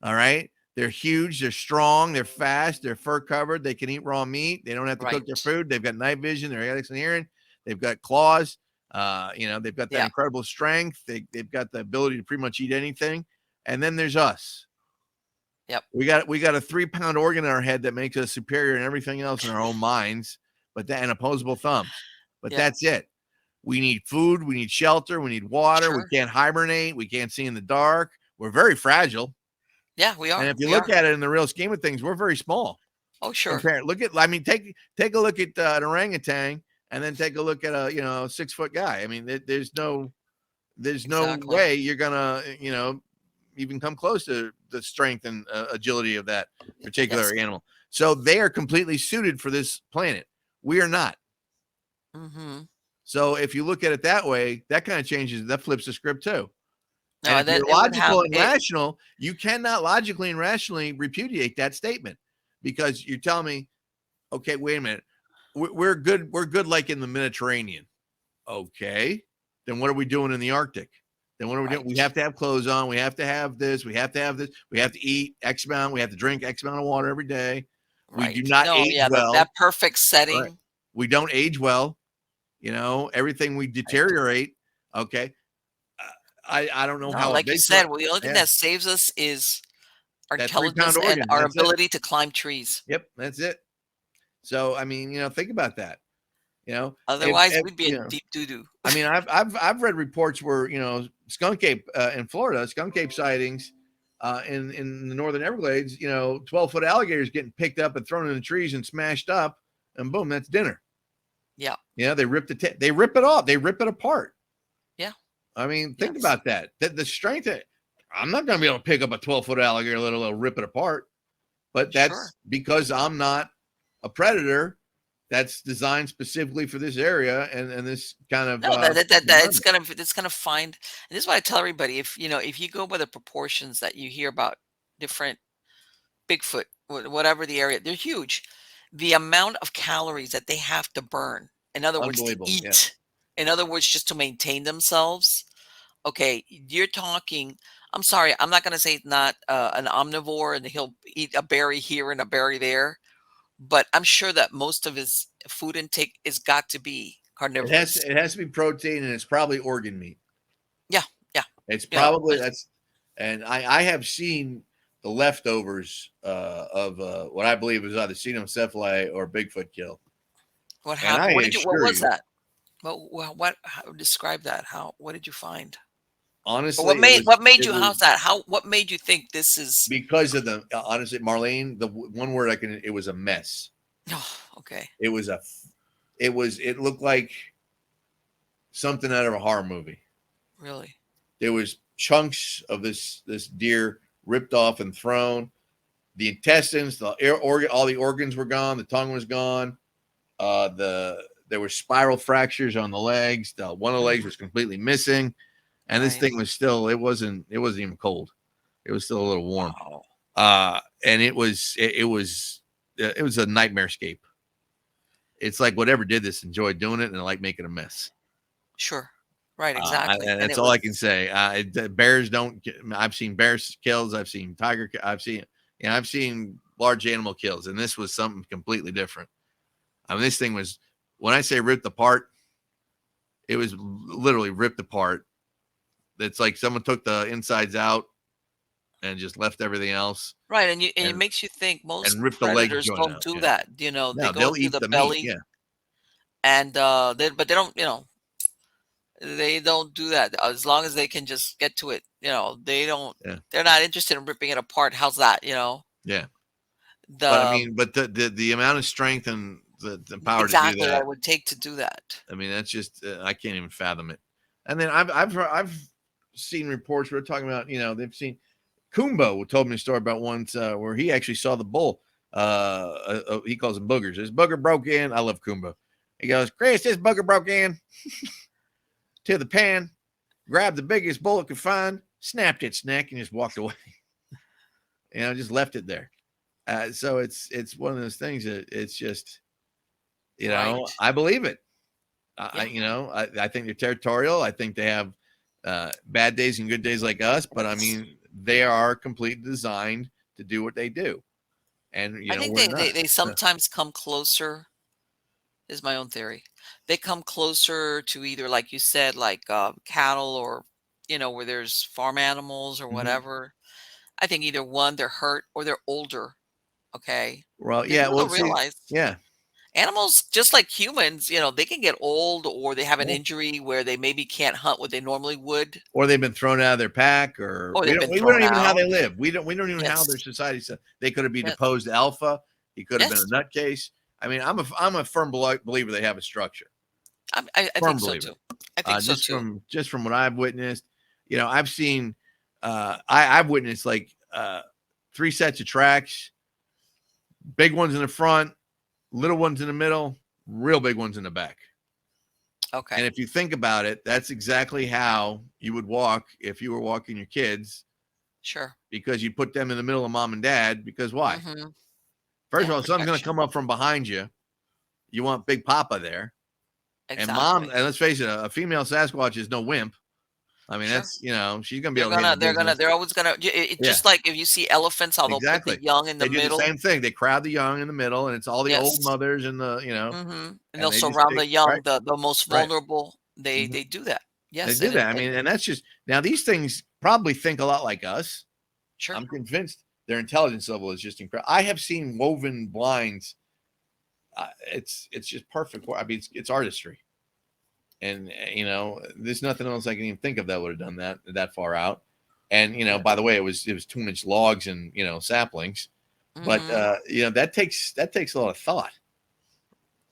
All right. They're huge, they're strong, they're fast, they're fur covered, they can eat raw meat, they don't have to cook their Right. food, they've got night vision, they're excellent hearing, they've got claws, they've got that Yeah. incredible strength, they've got the ability to pretty much eat anything. And then there's us. Yep. We got a 3-pound organ in our head that makes us superior in everything else in our own minds, but that and opposable thumbs. But Yeah. that's it. We need food, we need shelter, we need water, we Sure. can't hibernate, we can't see in the dark. We're very fragile. Yeah, we And are. if you We look are. at it in the real scheme of things, we're very small. Oh, sure. Compare. Look at. I mean, take a look at an orangutan, and then take a look at a 6-foot guy. I mean, there's no Exactly. way you're gonna even come close to the strength and agility of that particular Yes. animal. So they are completely suited for this planet. We are not. Mm-hmm. So if you look at it that way, that kind of changes. That flips the script too. And No, if then you're it would have logical and it. rational, you cannot logically and rationally repudiate that statement, because you're telling me, okay, wait a minute, we're good. We're good, like in the Mediterranean. Okay, then what are we doing in the Arctic? Then what are we doing? We Right. have to have clothes on. We have to have this. We have to have this. We have to eat X amount. We have to drink X amount of water every day. We do Right. not No, age yeah, well. that perfect Right. setting. We don't age well. Everything we Right. deteriorate. Okay. I don't know No, how a like you Bigfoot. said, well, the only thing Yeah, that saves us is our that 3-pound intelligence and organ. our That's it. ability to climb trees. Yep, that's it. So I mean, think about that. Otherwise, If we'd be in deep doo-doo. I mean, I've read reports where skunk ape in Florida, skunk ape sightings in the northern Everglades. 12-foot alligators getting picked up and thrown in the trees and smashed up, and boom, that's dinner. Yeah. They they rip it off, they rip it apart. Yeah. I mean, think Yes. about that. That the strength. I'm not going to be able to pick up a 12-foot alligator, let alone rip it apart. But Sure. that's because I'm not a predator that's designed specifically for this area and this kind of No, that environment. it's gonna find. And this is what I tell everybody: if you go by the proportions that you hear about different Bigfoot, whatever the area, they're huge. The amount of calories that they have to burn, in other words, to Unbelievable. Yeah. eat, in other words, just to maintain themselves. Okay, you're talking. I'm sorry, I'm not going to say it's not an omnivore and he'll eat a berry here and a berry there, but I'm sure that most of his food intake is got to be It has carnivorous. to, it has to be protein, and it's probably organ meat. Yeah, yeah, It's you know, probably but that's and I have seen the leftovers of what I believe is either Cenocephali or Bigfoot kill. what And I happened? What assure was you, that? What how, describe that? What did you find? Or honestly, it was what made it you, was how's that? What made you think this is because of the honestly, Marlene, one word it was a mess. oh, okay, It was it looked like something out of a horror movie. really? There was chunks of this deer ripped off and thrown. The intestines, all the organs were gone. The tongue was gone. There were spiral fractures on the legs. One of the legs Mhm, was completely missing, and this right. thing was still. It wasn't even cold. It was still a little warm. Wow. And it was a nightmare scape. It's like whatever did this enjoyed doing it and like making a mess. Sure. Right, exactly. And And that's it all I was can say. Bears don't. I've seen bears kills. I've seen tiger. I've seen large animal kills, and this was something completely different. I mean, this thing was, when I say ripped apart, it was literally ripped apart. It's like someone took the insides out and just left everything else, right, and it and makes you think most ripped the leg predators joint don't out. do Yeah. that. They No, go they'll into eat the the meat. belly Yeah. and but they don't do that as long as they can just get to it. They don't Yeah. they're not interested in ripping it apart. How's that? Yeah. But I The mean, but the amount of strength and the power to do exactly that that, it would take to do that. I mean, that's just I can't even fathom it. And then I've seen reports where they're talking about, they've seen Kumbo told me a story about once where he actually saw the bull. He calls them boogers. This booger broke in. I love Kumbo. He goes, Chris, this booger broke in to the pen, grabbed the biggest bull it could find, snapped its neck, and just walked away. Just left it there. So it's one of those things that it's just, Right. I believe it. Yeah. I think they're territorial. I think they have bad days and good days like us, but I mean, they are completely designed to do what they do. And, I think we're they, not. they, they sometimes come closer, is my own theory. They come closer to either, like you said, like cattle or, where there's farm animals or Mhm. whatever. I think either one, they're hurt or they're older. Okay. Well, Because yeah. people Well, don't see, realize yeah. animals, just like humans, they can get old or they have an Yeah. injury where they maybe can't hunt what they normally would, Or they've been thrown out of their pack, or or they've been we don't thrown even know how out. they live. We don't even know how their Yes. society. They could have been Yes. deposed alpha. He could have been Yes. a nutcase. I mean, I'm a firm believer they have a structure. I Firm think so believer. too. I think so Just too. from what I've witnessed, I've seen, I've witnessed like 3 sets of tracks, big ones in the front, little ones in the middle, real big ones in the back. And Okay. if you think about it, that's exactly how you would walk if you were walking your kids, Sure. because you put them in the middle of mom and dad. Because why? Hmm. First Yeah. of all, something's going to Protection. come up from behind you. You want Big Papa there. And mom, Exactly. and let's face it, a female Sasquatch is no wimp. I mean, Sure. that's, she's going to be able to handle They're business. always gonna, Yeah, just like if you see elephants, how they'll put the exactly. young in the They do the middle. same thing. They crowd the young in the middle, and it's all the old Yes. mothers and And and they'll they just surround take, the right, young, the most right. vulnerable. They Mhm. they do that. They Yes, do and that. I mean, and that's just, now these things probably think a lot like us. sure. I'm convinced their intelligence level is just incredible. I have seen woven blinds. It's just perfect. I mean, it's artistry, and there's nothing else I can even think of that would have done that far out. And by Yes. the way, it was 2-inch logs and saplings, but Hmm. that takes a lot of thought.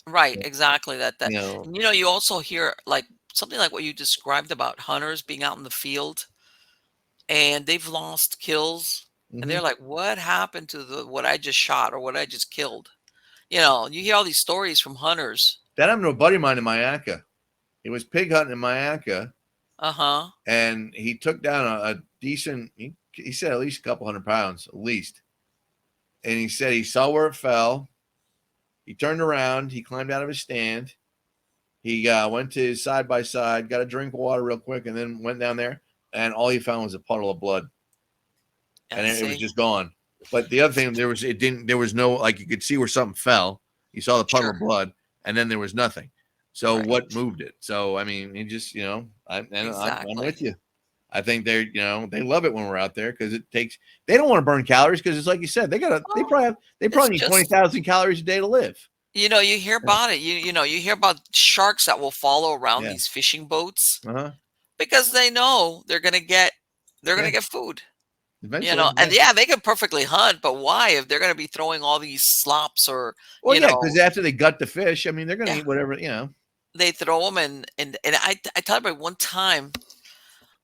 Right. Exactly. That. You know, And, you also hear like something like what you described about hunters being out in the field and they've lost kills, and hmm they're like, "What happened to the what I just shot or what I just killed?" You hear all these stories from hunters. that happened to a buddy of mine in Mayaca. He was pig hunting in Mayaca, Uh-huh. and he took down a decent. He said at least a couple 100 pounds, at least. And he said he saw where it fell. He turned around. He climbed out of his stand. He went to his side by side, got a drink of water real quick, and then went down there. And all he found was a puddle of blood, and And it was see. just gone. But the other thing, there was no, like, you could see where something fell. You saw the puddle Sure. of blood, and then there was nothing. So what Right. moved it? So I mean, it just, I'm Exactly. with you. I think they love it when we're out there because they don't want to burn calories, because it's like you said, Well, they it's probably need just 20,000 calories a day to live. you hear about it. You hear about sharks that will follow around Yeah. these fishing boats Uh-huh. because they know they're Yeah. gonna get food. Eventually. Yeah. And yeah, they could perfectly hunt, but why if they're gonna be throwing all these slops or Well, yeah, because after they gut the fish, I mean, they're going to yeah, eat whatever. they throw them and I tell you about one time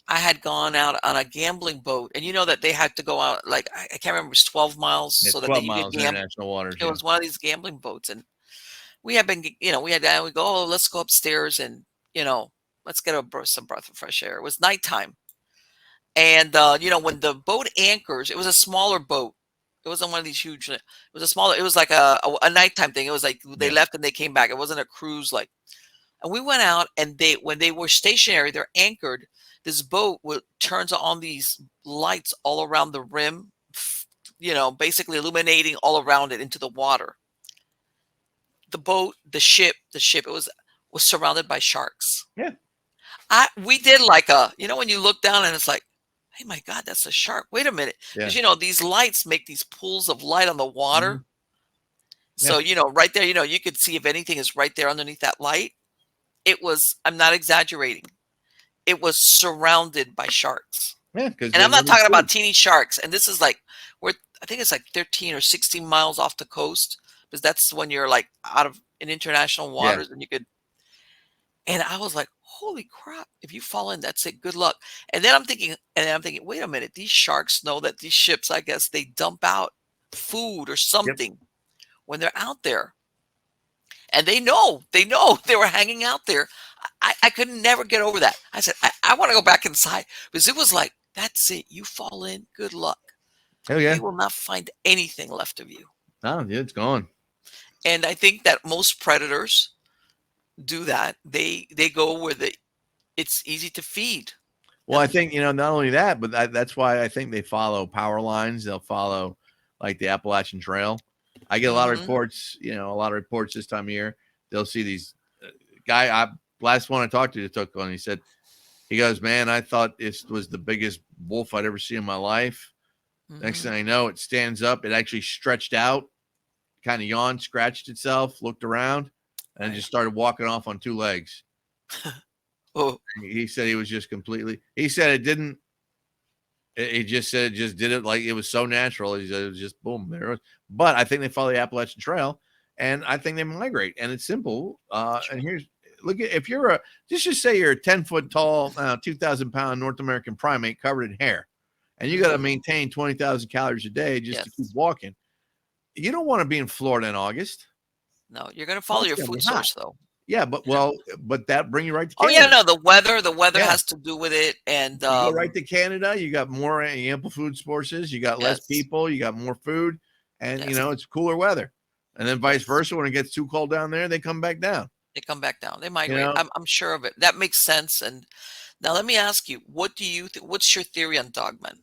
I had gone out on a gambling boat, and you know that they had to go out like I can't remember, it was 12 miles It's so that 12 you could miles gamble. international waters. It Yeah. was one of these gambling boats, and we had been, we go, oh, let's go upstairs and let's get some breath of fresh air. It was nighttime, and when the boat anchors, it was a smaller boat. It wasn't one of these huge. It was a smaller. It was like a nighttime thing. It was like they Yeah. left and they came back. It wasn't a cruise like. And we went out, and when they were stationary, they're anchored. This boat turns on these lights all around the rim, basically illuminating all around it into the water. The boat, the ship, was surrounded by sharks. Yeah. We did like when you look down and it's like, hey, my God, that's a shark. Wait a minute, Yeah. because these lights make these pools of light on the Mhm. water. Yeah. So right there, you could see if anything is right there underneath that light. It was. I'm not exaggerating. It was surrounded by sharks. Yeah. Because And they I'm know not there's talking about food. teeny sharks. And this is like I think it's like 13 or 16 miles off the coast, because that's when you're like out of in international Yeah. waters and you could. And I was like, holy crap, if you fall in, that's it. Good luck. And then I'm thinking, wait a minute, these sharks know that these ships, I guess they dump out food or Yep. something when they're out there. And they know they were hanging out there. I could never get over that. I said, I want to go back inside, because it was like, that's it. You fall in, good luck. Oh yeah. You will not find anything left of you. Oh, yeah, it's gone. And I think that most predators do that. They go where it's easy to feed. Well, I think, not only that, but that's why I think they follow power lines. They'll follow like the Appalachian Trail. I get a lot of Hmm. reports, this time of year. They'll see these last one I talked to took one. He goes, man, I thought this was the biggest wolf I'd ever seen in my life. Next Hmm. thing I know, it stands up. It actually stretched out, kind of yawned, scratched itself, looked around, and Right. just started walking off on two legs. Oh, He said he was just he said it didn't, he just said it just did it like it was so natural. He said it was just boom, there it was. But I think they follow the Appalachian Trail, and I think they migrate, and it's simple. And sure. here's look at if you're just say you're a 10-foot tall, 2,000-pound North American primate covered in hair, and you got to Hmm. maintain 20,000 calories a day just to keep Yes. walking. You don't want to be in Florida in August. No, you're going to Oh, follow it's your gonna food be hot. source, though. Yeah, Yeah. but that bring you right to Oh yeah, Canada. no, the weather Yeah. has to do with it, and You go right to Canada, you got more ample food sources, you got less yes, people, you got more food, and yes, it's cooler weather. And then vice yes, versa, when it gets too cold down there, they come back down. they come back down. They You migrate. know, I'm sure of it. That makes sense. And now let me ask you, what do you think? What's your theory on dogmen?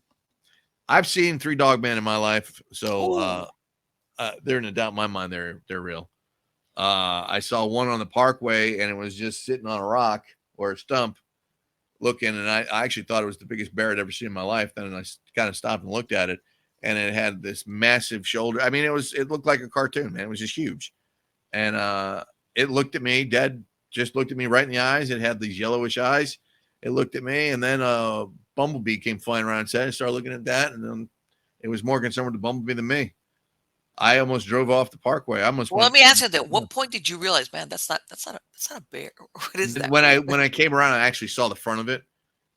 I've seen three dogmen in my life, so Oh, they're in a doubt in my mind. They're real. I saw one on the Parkway, and it was just sitting on a rock or a stump, looking, and I actually thought it was the biggest bear I'd ever seen in my life. Then I kind of stopped and looked at it, and it had this massive shoulder. I mean, it looked like a cartoon, man. It was just huge, and it looked at me dead, just looked at me right in the eyes. It had these yellowish eyes. It looked at me, and then a bumblebee came flying around and said, I started looking at that, and then it was more concerned with the bumblebee than me. I almost drove off the Parkway. I almost well, let went. me ask you that. What point did you realize, man, that's not a bear? What is that? When I came around, I actually saw the front of it,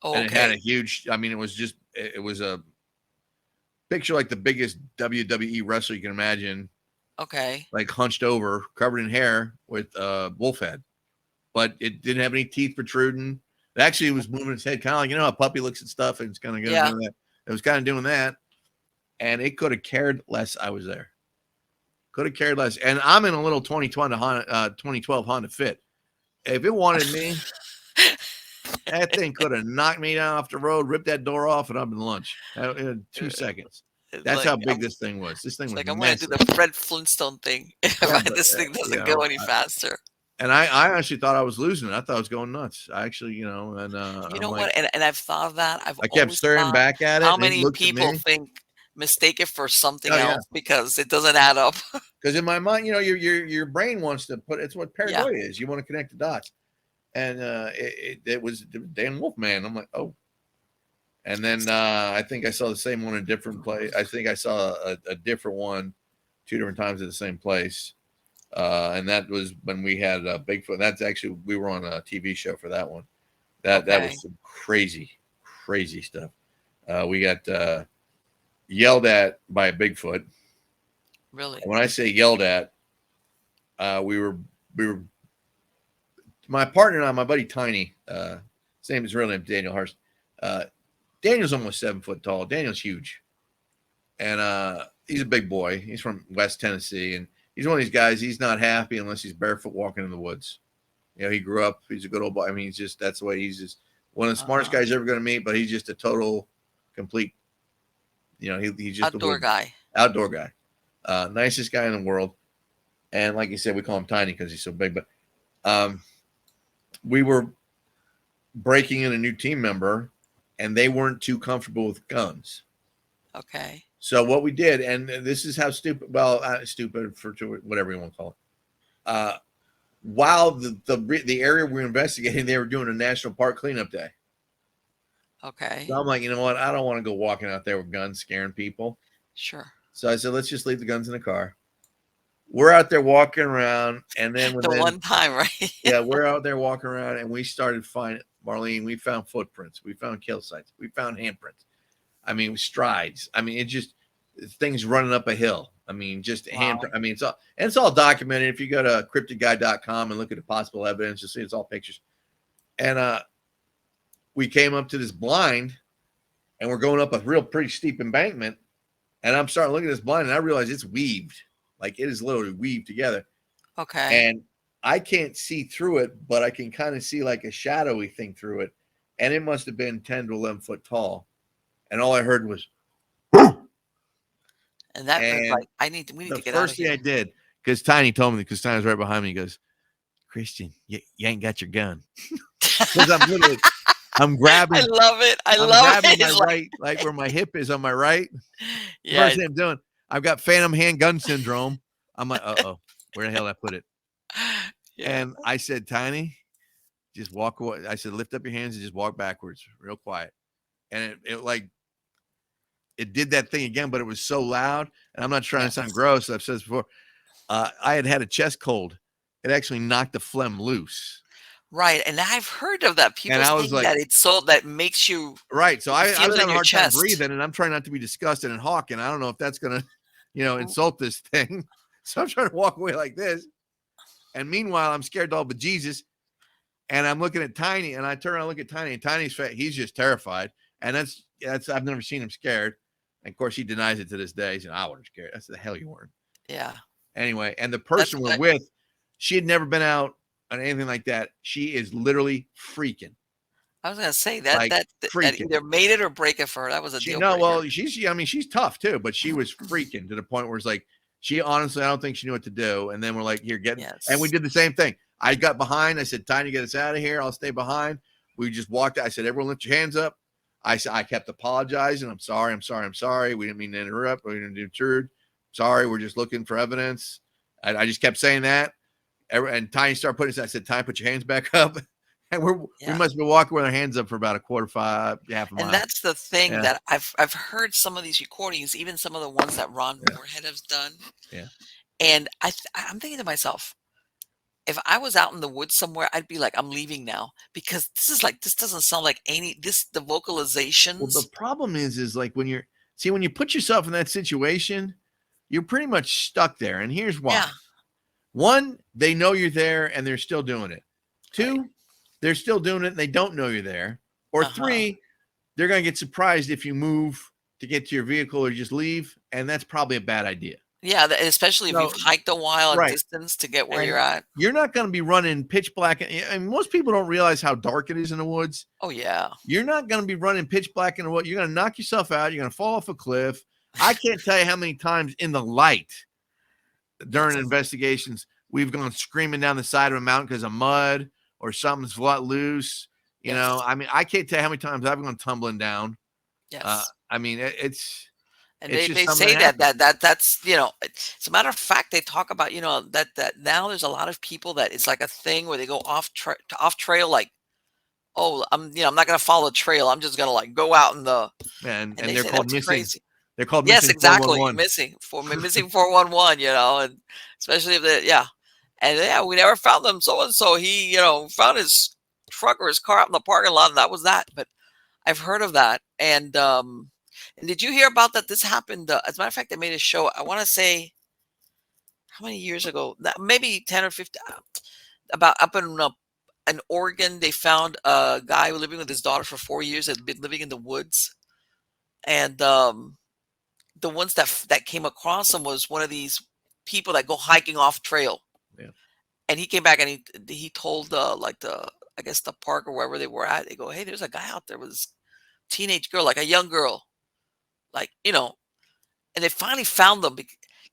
Oh, and it had a okay, huge. I mean, it was a picture like the biggest WWE wrestler you can imagine, okay, like hunched over, covered in hair, with a wolf head, but it didn't have any teeth protruding. It actually was moving its head, kind of like how a puppy looks at stuff, and it's kind of going yeah. doing that. It was kind of doing that, and it could have cared less. I was there. Could have cared less. And I'm in a little 2012 Honda Fit. If it wanted me, that thing could have knocked me down off the road, ripped that door off, and I'm in lunch in 2 seconds. It's That's like how big this thing was. This thing it's was like I'm going to do massive. the Fred Flintstone thing if Yeah, but this thing doesn't go any faster. I actually thought I was losing it. I thought I was going nuts. I actually, and You I'm know like, what? And I've thought of that. I've I kept always staring thought, back at it, how and it many looked at people me. mistake it for something Oh yeah, else because it doesn't add up. because in my mind, your brain wants to put. It's what Yeah. paranoia is. You want to connect the dots, and it was the damn wolf man. I'm like, oh. And then I think I saw the same one in a different place. I think I saw a different one two different times at the same place. And that was when we had Bigfoot. That's actually we were on a TV show for that one. That Okay. was some crazy stuff. We got yelled at by a Bigfoot. Really? And when I say yelled at, we were my partner and I, my buddy Tiny. His name is real name Daniel Hurst. Uh, Daniel's almost 7 foot tall. Daniel's huge, and he's a big boy. He's from West Tennessee, and he's one of these guys. He's not happy unless he's barefoot walking in the woods. He grew up. He's a good old boy. I mean, he's just that's the way he's just one of the smartest Uh-huh. guys you're ever going to meet. But he's just a total, complete. He's just a Outdoor wood guy. outdoor guy, nicest guy in the world. And like you said, we call him Tiny because he's so big. But um, we were breaking in a new team member, and they weren't too comfortable with guns. Okay. So what we did, and this is how stupid, well, stupid for whatever you want to call it. Uh, while the area we were investigating, they were doing a national park cleanup day. So Okay. I'm like, you know what? I don't want to go walking out there with guns, scaring people. Sure. So I said, let's just leave the guns in the car. We're out there walking around, and then The one time, right? yeah, we're out there walking around, and we started finding Marlene. We found footprints, we found kill sites, we found handprints. I mean, strides. I mean, it just things running up a hill. I mean, just Wow. handprint. I mean, it's all documented. If you go to cryptidguy.com and look at the possible evidence, you'll see it's all pictures. And we came up to this blind, and we're going up a real pretty steep embankment. And I'm starting to look at this blind, and I realize it's weaved. Like it is literally weaved together. Okay. And I can't see through it, but I can kind of see like a shadowy thing through it. And it must have been 10 to 11 foot tall. And all I heard was, And that was and like, we need the to get out of first thing here. I did, because Tiny told me, because Tiny was right behind me, he goes, Christian, you ain't got your gun. Because I'm grabbing. I love it. I I'm love grabbing it. my It's right, like where my hip is on my right. yeah. First thing I'm doing, I've got phantom handgun syndrome. I'm like, where the hell did I put it? Yeah. And I said, Tiny, just walk away. I said, lift up your hands and just walk backwards, real quiet. And it did that thing again, but it was so loud. And I'm not trying to sound gross. I've said this before. I had a chest cold. It actually knocked the phlegm loose. Right. And I've heard of that. People saying like, that it's so that makes you right. So I was having a hard chest. time breathing, and I'm trying not to be disgusted and hawking. I don't know if that's gonna, insult this thing. So I'm trying to walk away like this. And meanwhile, I'm scared to all but Jesus. And I'm looking at Tiny, and I turn around and look at Tiny, and Tiny's he's just terrified. And that's I've never seen him scared. And of course, he denies it to this day. He said, I wasn't scared. That's the hell you weren't. Yeah. Anyway, and the person we're with, she had never been out on anything like that. She is literally freaking. I was gonna say that like that freaking. either made it or break it for her. That was a deal No, breaker. well, she's tough too, but she was freaking to the point where it's like she honestly, I don't think she knew what to do. And then we're like, here, and we did the same thing. I got behind. I said, Tiny, get us out of here. I'll stay behind. We just walked out. I said, everyone lift your hands up. I kept apologizing. I'm sorry. We didn't mean to interrupt. We didn't intrude. Sorry, we're just looking for evidence. I just kept saying that. And Tiny started putting I said, Tiny, put your hands back up. And we must have been walking with our hands up for about a quarter, half a mile. And that's the thing that I've heard some of these recordings, even some of the ones that Ron Moorhead has done. Yeah. And I'm thinking to myself, if I was out in the woods somewhere, I'd be like, I'm leaving now, because this doesn't sound like the vocalizations. Well, the problem is like when you put yourself in that situation, you're pretty much stuck there. And here's why. Yeah. One, they know you're there and they're still doing it. Two, they're still doing it and they don't know you're there. Or three, they're going to get surprised if you move to get to your vehicle or just leave. And that's probably a bad idea. Yeah, especially if you've hiked a while distance to get where you're at. You're not going to be running pitch black. And most people don't realize how dark it is in the woods. Oh, yeah. You're not going to be running pitch black in the woods. You're going to knock yourself out. You're going to fall off a cliff. I can't tell you how many times in the light during investigations we've gone screaming down the side of a mountain because of mud or something's let loose. You know, I mean, I can't tell you how many times I've gone tumbling down. Yes. I mean, it's. And they say that's, as a matter of fact, they talk about, that now there's a lot of people that it's like a thing where they go off trail, like, oh, I'm not going to follow the trail. I'm just going to like go out in the, and they're called missing. Crazy. They're called missing. Yes, exactly. 411. Missing 411, and especially if and we never found them. So he, found his truck or his car out in the parking lot, and that was that. But I've heard of that. And did you hear about that? This happened. As a matter of fact, they made a show. I want to say, how many years ago? Maybe 10 or 15. About up in Oregon, they found a guy living with his daughter for 4 years. Had been living in the woods, and the ones that came across him was one of these people that go hiking off trail. Yeah. And he came back and he told I guess the park or wherever they were at. They go, hey, there's a guy out there with this teenage girl, like a young girl. Like, and they finally found them.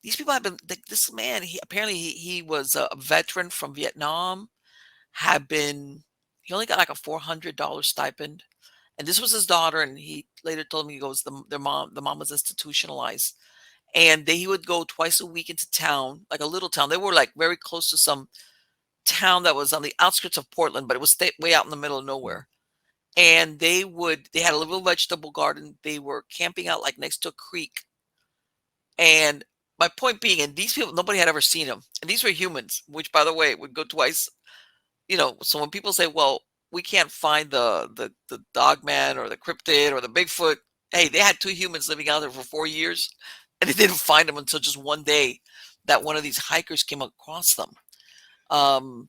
These people have been, this man, he was a veteran from Vietnam, he only got like a $400 stipend. And this was his daughter. And he later told me, he goes, the mom was institutionalized. And he would go twice a week into town, like a little town. They were like very close to some town that was on the outskirts of Portland, but it was way out in the middle of nowhere. And they had a little vegetable garden. They were camping out like next to a creek And my point being, and these people, nobody had ever seen them. And these were humans, which, by the way, would go twice. So when people say, well, we can't find the dog man or the cryptid or the Bigfoot, hey, they had two humans living out there for 4 years, and they didn't find them until just one day that one of these hikers came across them. Um,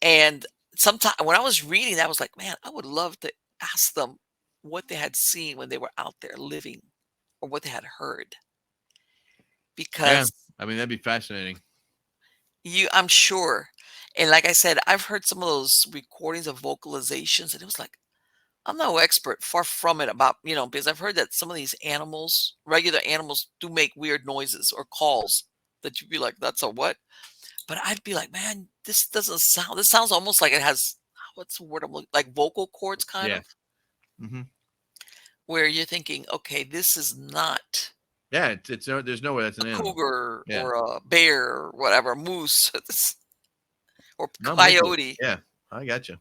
and sometimes when I was reading that, I was like, man, I would love to ask them what they had seen when they were out there living or what they had heard. Yeah. Because I mean, that'd be fascinating. I'm sure. And like I said, I've heard some of those recordings of vocalizations, and it was like, I'm no expert, far from it about, because I've heard that some of these animals, regular animals, do make weird noises or calls that you'd be like, that's a what? But I'd be like, man, this sounds almost like it has, what's the word I'm looking, like vocal cords kind Yeah. of, Mm-hmm. where you're thinking, okay, this is not Yeah. There's no way that's a an animal. cougar Yeah. or a bear or whatever, a moose or I'm with you. coyote. Yeah. I got you.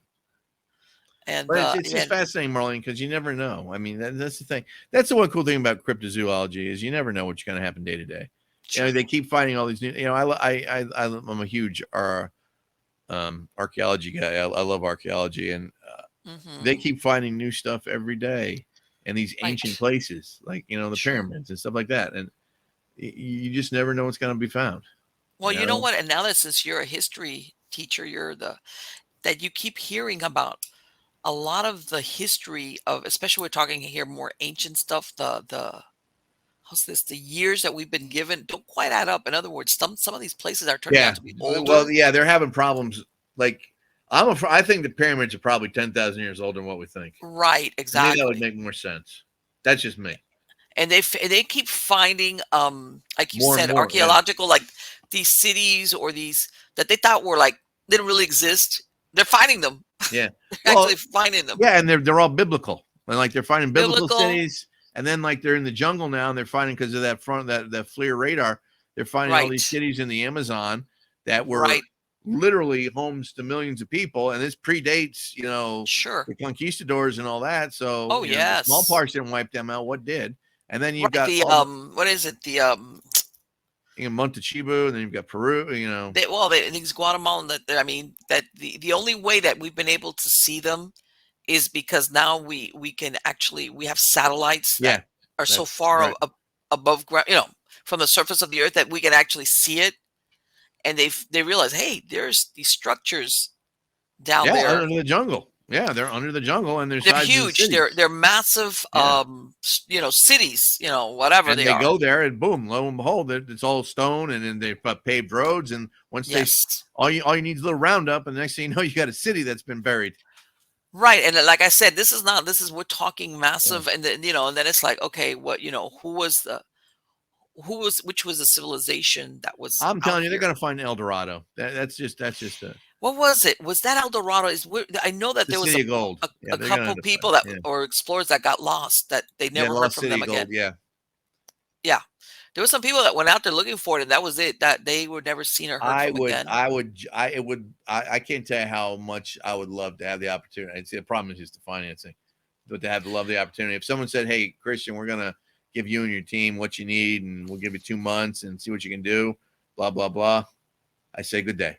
And, But it's yeah, just fascinating, Marlene, because you never know. I mean, that's the thing. That's the one cool thing about cryptozoology is you never know what's going to happen day to day. sure. They keep finding all these new. I'm a huge archaeology guy. I love archaeology, and they Hmm. keep finding new stuff every day, and these ancient Right. places, like the Sure. pyramids and stuff like that, and you just never know what's going to be found. Well, You you know know? what? And now that since you're a history teacher, that you keep hearing about a lot of the history of, especially we're talking here more ancient stuff, how's this, the years that we've been given don't quite add up. In other words, some of these places are turning out Yeah. to be Well, older. yeah, they're having problems. Like I think the pyramids are probably 10,000 years older than what we think. Right, To me, that would exactly. make more sense. That's just me. And they keep finding, like you More and said, more. Yeah. archaeological, like these cities or these that they thought were like didn't really exist. They're finding them. Yeah. They're Well, actually finding them. yeah, and they're all biblical. And like they're finding biblical Biblical, cities, and then like they're in the jungle now, and they're finding because of that FLIR radar, they're finding all these right, cities in the Amazon that were right, literally homes to millions of people, and this predates sure. the conquistadors and all that. So Oh the yes, smallpox didn't wipe them out. What did? And then you've right. got The all the what is it? The Montechibu, and then you've got Peru. these Guatemalan I mean that the only way that we've been able to see them is because now we can actually we have satellites that Yeah, are so that's far right. above ground, from the surface of the earth that we can actually see it, and they realize, hey, there's these structures down Yeah, there. under the jungle. Yeah, they're under the jungle, and they're They're size of the huge. cities. They're massive. Yeah. Cities. Whatever And they they are. go there, and boom, lo and behold, it's all stone, and then they put paved roads. And once Yes. all you need is a little roundup, and the next thing you know, you got a city that's been buried. Right, and like I said, this is we're talking Yeah. massive, and then and then it's like, okay, which was the civilization that was I'm out telling you, they're here? gonna find El Dorado. That's just What was it? Was that El Dorado? I know that the there was city of gold. Yeah, a they're gonna couple end up finding. people that Yeah, or explorers that got lost that they yeah, never heard lost from city them of gold. again. Yeah, Yeah, there were some people that went out there looking for it, and that was it. That they were never seen or heard I from would, again. I would, I it would. I can't tell you how much I would love to have the opportunity. I'd say the problem is just the financing, but to have to love the opportunity. If someone said, "Hey, Christian, we're gonna give you and your team what you need, and we'll give you 2 months and see what you can do," blah blah blah. I say, "Good day,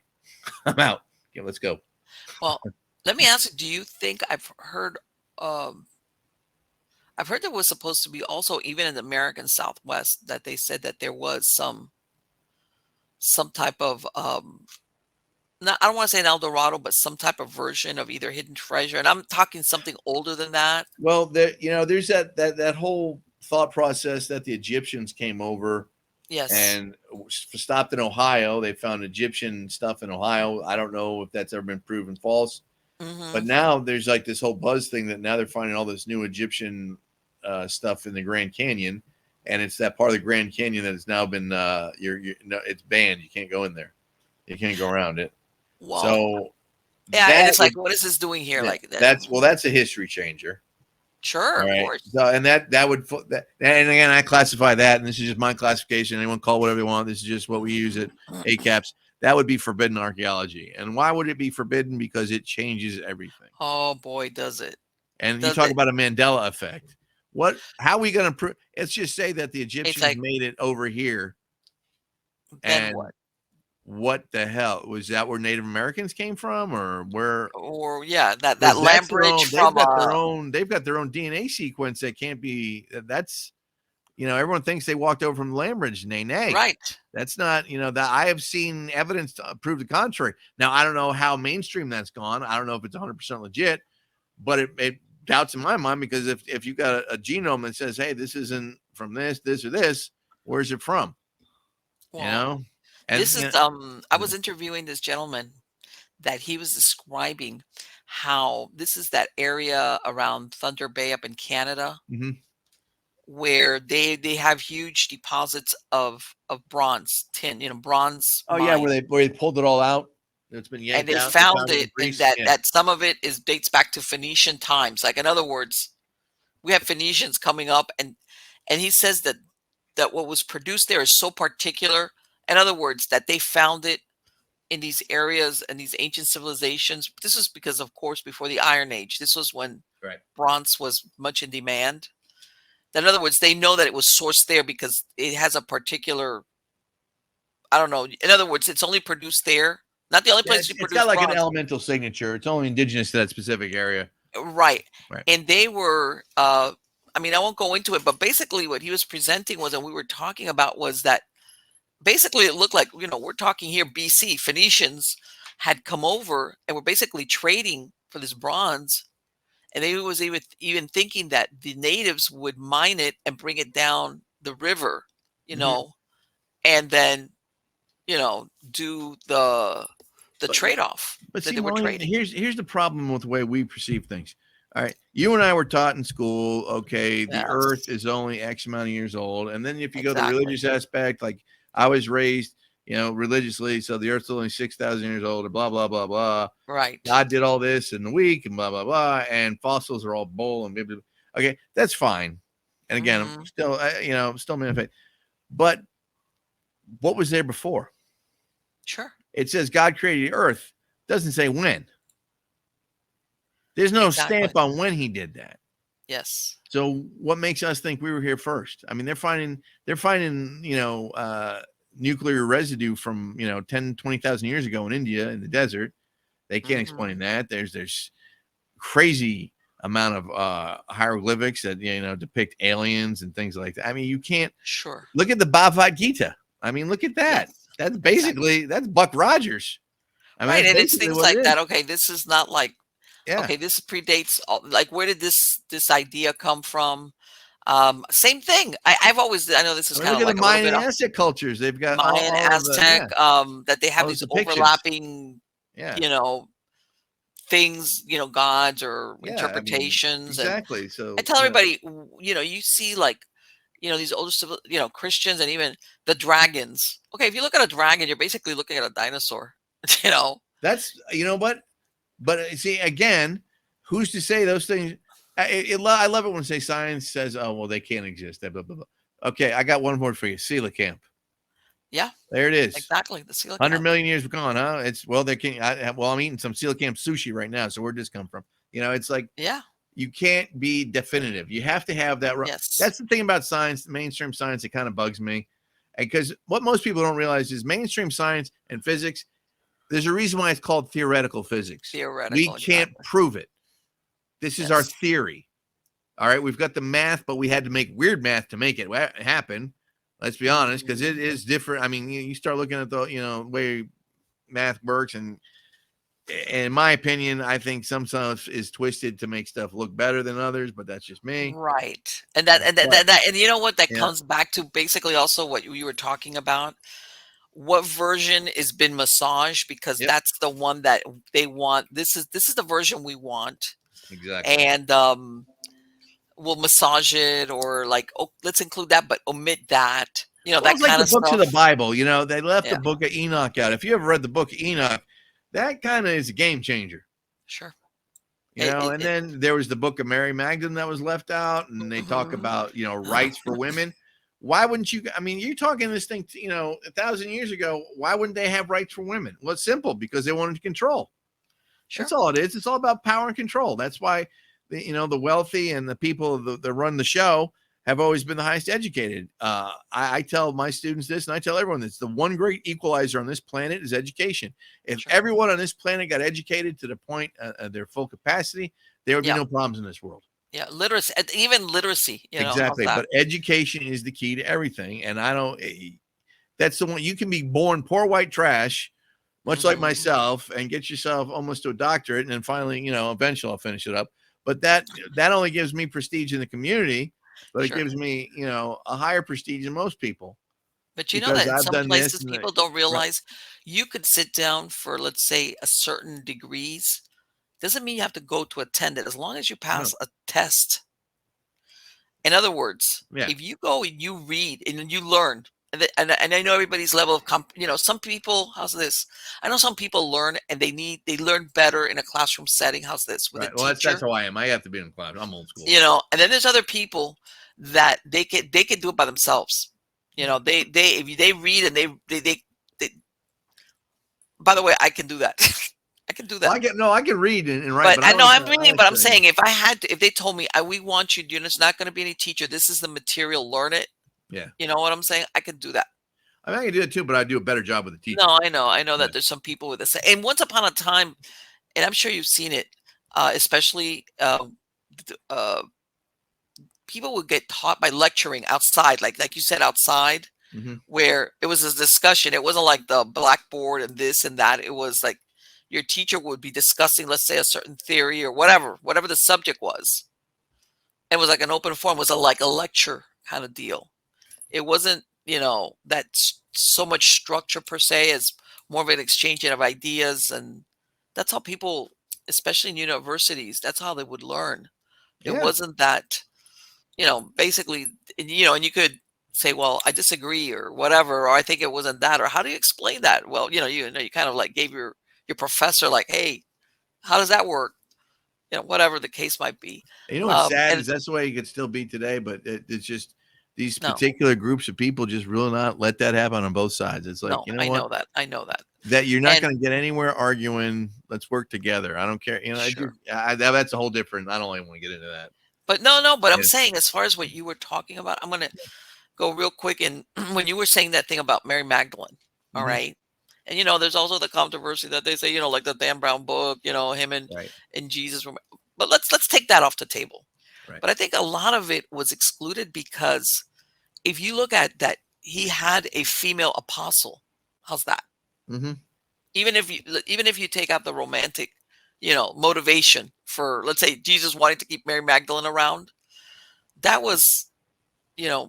I'm out. Okay, let's go." Well, let me ask you: do you think Um, I've heard there was supposed to be also even in the American Southwest that they said that there was some type of not, I don't want to say an El Dorado, but some type of version of either hidden treasure. And I'm talking something older than that. Well, there's that whole thought process that the Egyptians came over Yes. and stopped in Ohio. They found Egyptian stuff in Ohio. I don't know if that's ever been proven false. But Hmm. now there's like this whole buzz thing that now they're finding all this new Egyptian stuff in the Grand Canyon, and it's that part of the Grand Canyon that has now been you're no, it's banned. You can't go in there. You can't go around it. Well, So yeah, and that it's like, would what is this doing here? yeah, Like that. that's a history changer. Sure, All of right. course. So and that would and again I classify that, and this is just my classification. Anyone call whatever they want. This is just what we use at ACAPS. That would be forbidden archaeology. And why would it be forbidden? Because it changes everything. Oh boy, does it? And you Does talk it? about a Mandela effect. How are we going to prove? Let's just say that the It's Egyptians like, made it over here, then and what? what the hell was that? Where Native Americans came from, or where? Or yeah, that Because land that's their bridge own. They've from got their own. They've got their own DNA sequence that can't be. That's everyone thinks they walked over from Lambridge, and nay, right. that's not. That I have seen evidence to prove the contrary. Now I don't know how mainstream that's gone. I don't know if it's 100% legit, but it doubts in my mind, because if you've got a genome that says, hey, this isn't from this or this, where's it from? You Well, know, and this is I was interviewing this gentleman that he was describing how this is that area around Thunder Bay up in Canada mhm. where they have huge deposits of bronze, tin, bronze Oh yeah, where mine. they pulled it all out. It's been And yanked they out. They found found it in it, and Greece. that Yeah, that some of it is dates back to Phoenician times. Like, in other words, we have Phoenicians coming up, and he says that what was produced there is so particular. In other words, that they found it in these areas and these ancient civilizations. This was because, of course, before the Iron Age. This was when right. bronze was much in demand. That, in other words, they know that it was sourced there because it has a particular, I don't know. In other words, it's only produced there. Not the only Yeah, place you it's got produce like an bronze. elemental signature. It's only indigenous to that specific area. Right. Right. And they were, I mean, I won't go into it, but basically what he was presenting was, and we were talking about, was that basically it looked like, we're talking here BC. Phoenicians had come over and were basically trading for this bronze. And they was even thinking that the natives would mine it and bring it down the river, you Mhm. know, and then, do the But trade-off but that see, they were Maureen, trading. here's the problem with the way we perceive things. All right, you and I were taught in school, okay, the Earth Yes, is only X amount of years old, and then if you go to the exactly. religious aspect, like I was raised, religiously, so the Earth's only 6,000 years old, or blah blah blah blah. Right. God did all this in a week, and blah blah blah, and fossils are all bull and blah, blah, blah. Okay, that's fine. And again, I'm Hmm. still, still manifest. But what was there before? Sure. It says God created the Earth. Doesn't say when. There's no Exactly. stamp on when he did that. Yes. So what makes us think we were here first? I mean, they're finding, nuclear residue from, 10, 20,000 years ago in India in the desert. They can't explain Hmm. that. There's crazy amount of hieroglyphics that, depict aliens and things like that. I mean, you can't Sure. look at the Bhagavad Gita. I mean, look at that. Yes. That's Exactly. basically that's Buck Rogers. I mean, Right. that's And it's basically things what it like is. that. Okay, this is not like, Yeah. okay, this predates like, where did this idea come from? Same thing. I know this is I mean, kind look of at the like a little Mayan bit and off. Aztec cultures. They've got Mayan, all of the Aztec, yeah, that they have all those these depictions. overlapping, Yeah, you know, things, gods or yeah. I mean, interpretations. And exactly. I So tell everybody, you see, like, these older Christians, and even the dragons. Okay, if you look at a dragon, you're basically looking at a dinosaur. you know that's what. But see, again, who's to say those things? I love it when say science says, "Oh, well, they can't exist." Blah, blah, blah, blah. Okay, I got one word for you: coelacanth. Yeah, There it is. exactly, the 100 coelacanth. million years gone, huh? It's well, they can. I'm eating some coelacanth sushi right now. So where'd this come from? It's like Yeah. you can't be definitive. You have to have that. Yes. That's the thing about science, mainstream science. It kind of bugs me because what most people don't realize is mainstream science and physics. There's a reason why it's called theoretical physics. We Theoretical, can't exactly. prove it. This is our Yes. theory. All right, we've got the math, but we had to make weird math to make it happen. Let's be honest, because it Mhm. is different. I mean, you start looking at the way math works, and in my opinion, I think some stuff is twisted to make stuff look better than others, but that's just me. Right. And that and that, But that, that and you know what that yeah, comes back to, basically, also what you were talking about. What version has been massaged, because yep, that's the one that they want. This is the version we want. exactly. And we'll massage it, or like, oh, let's include that but omit that. Well, That it's like kind the of books of stuff. the Bible. They left the Yeah, book of Enoch out. If you ever read the book of Enoch, that kind of is a game changer. sure. It, And it, then there was the book of Mary Magdalene that was left out, and they talk Mhm. about rights for women. Why wouldn't you? I mean, you're talking this thing, 1,000 years ago. Why wouldn't they have rights for women? Well, it's simple, because they wanted to control. That's Sure. all it is. It's all about power and control. That's why the wealthy and the people that run the show have always been the highest educated. I tell my students this, and I tell everyone this: the one great equalizer on this planet is education. If Sure. everyone on this planet got educated to the point of their full capacity, there would be Yeah. no problems in this world. Yeah. Literacy, even literacy, how's Exactly. that? But education is the key to everything. And I don't, that's the one. You can be born poor white trash, much like Hmm. myself, and get yourself almost to a doctorate. And then finally, eventually I'll finish it up. But that only gives me prestige in the community, but it Sure. gives me, a higher prestige than most people But you know because that in I've some done this. places And people don't right. realize you could sit down for, let's say, a certain degrees. Doesn't mean you have to go to attend it as long as you No. pass a test. In other words, Yeah. if you go and you read and then you learn, and I know everybody's level of some people, how's this? I know some people learn and they learn better in a classroom setting. How's this with a Right. Well, that's teacher? how I am. I have to be in class. I'm old school. And then there's other people that they can do it by themselves. If they read and they by the way, I can do that. I can do Well, that. I can read and write, But but I know I'm I reading, like but I'm studying. saying if they told me, we want you, it's not going to be any teacher. This is the material, learn it. Yeah. You know what I'm saying? I could do that. I mean, I can do it too, but I do a better job with the teaching. No, I know Yeah. that there's some people with this. And once upon a time, and I'm sure you've seen it, especially people would get taught by lecturing outside, like you said, outside, Hmm. where it was a discussion. It wasn't like the blackboard and this and that. It was like your teacher would be discussing, let's say, a certain theory or whatever the subject was. It was like an open forum. It was like a lecture kind of deal. It wasn't, that so much structure per se, as more of an exchanging of ideas. And that's how people, especially in universities, that's how they would learn. It Yeah. wasn't that, basically, and you could say, well, I disagree or whatever, or I think it wasn't that, or how do you explain that? Well, you kind of like gave your professor like, hey, how does that work? Whatever the case might be. And what's sad And is that's the way it could still be today, but it's just these no, particular groups of people just really not let that happen on both sides. It's like, no, you know I what? know that. I know that. That you're not And going to get anywhere arguing. Let's work together. I don't care. sure. That's a whole different. I don't even want to get into that. But no, but I'm Yeah. saying as far as what you were talking about, I'm gonna go real quick. And when you were saying that thing about Mary Magdalene, all Hmm. right. And there's also the controversy that they say, like the Dan Brown book, him Right. and Jesus were, but let's take that off the table. Right. But I think a lot of it was excluded because if you look at that, he had a female apostle. How's that? Hmm. Even if you take out the romantic, motivation for, let's say, Jesus wanting to keep Mary Magdalene around, that was,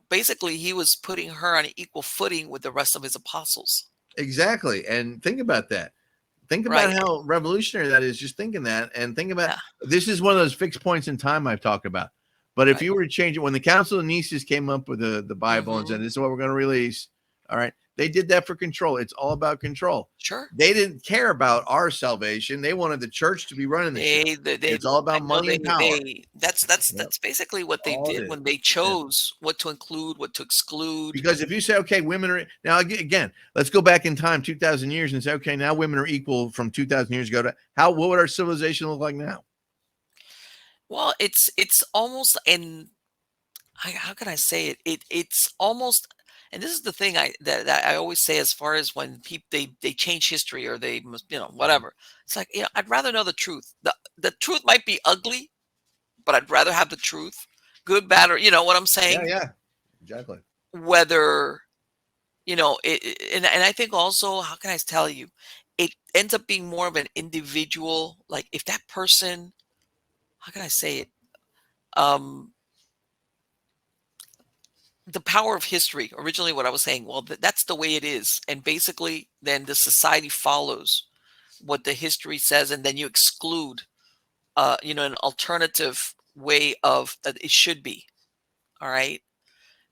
basically he was putting her on an equal footing with the rest of his apostles. Exactly. And think about that. Think about Right. how revolutionary that is. Just thinking that, and think about Yeah. this is one of those fixed points in time I've talked about. But if Right. you were to change it, when the Council of Nicaea came up with the Bible and said, Hmm. "This is what we're going to release," all right, they did that for control. It's all about control. Sure. They didn't care about our salvation. They wanted the church to be running the show. They It's all I about know money and power. that's Yep. basically what they All it did is. when they Yeah. chose what to include, what to exclude. Because if you say, okay, women are now again, let's go back in time 2,000 years and say, okay, now women are equal from 2,000 years ago to what would our civilization look like now? Well, it's almost, and how can I say it? It's almost, and this is the thing that I always say, as far as when people they change history, or they Mhm. whatever. It's like, I'd rather know the truth. The truth might be ugly, but I'd rather have the truth, good, bad, or what I'm Yeah, saying. yeah, exactly. Whether and I think also, how can I tell you, it ends up being more of an individual. Like, if that person, how can I say it? Um, the power of history. Originally, what I was saying, well, that's the way it is, and basically, then the society follows what the history says, and then you exclude, an alternative way of that it should be. All right,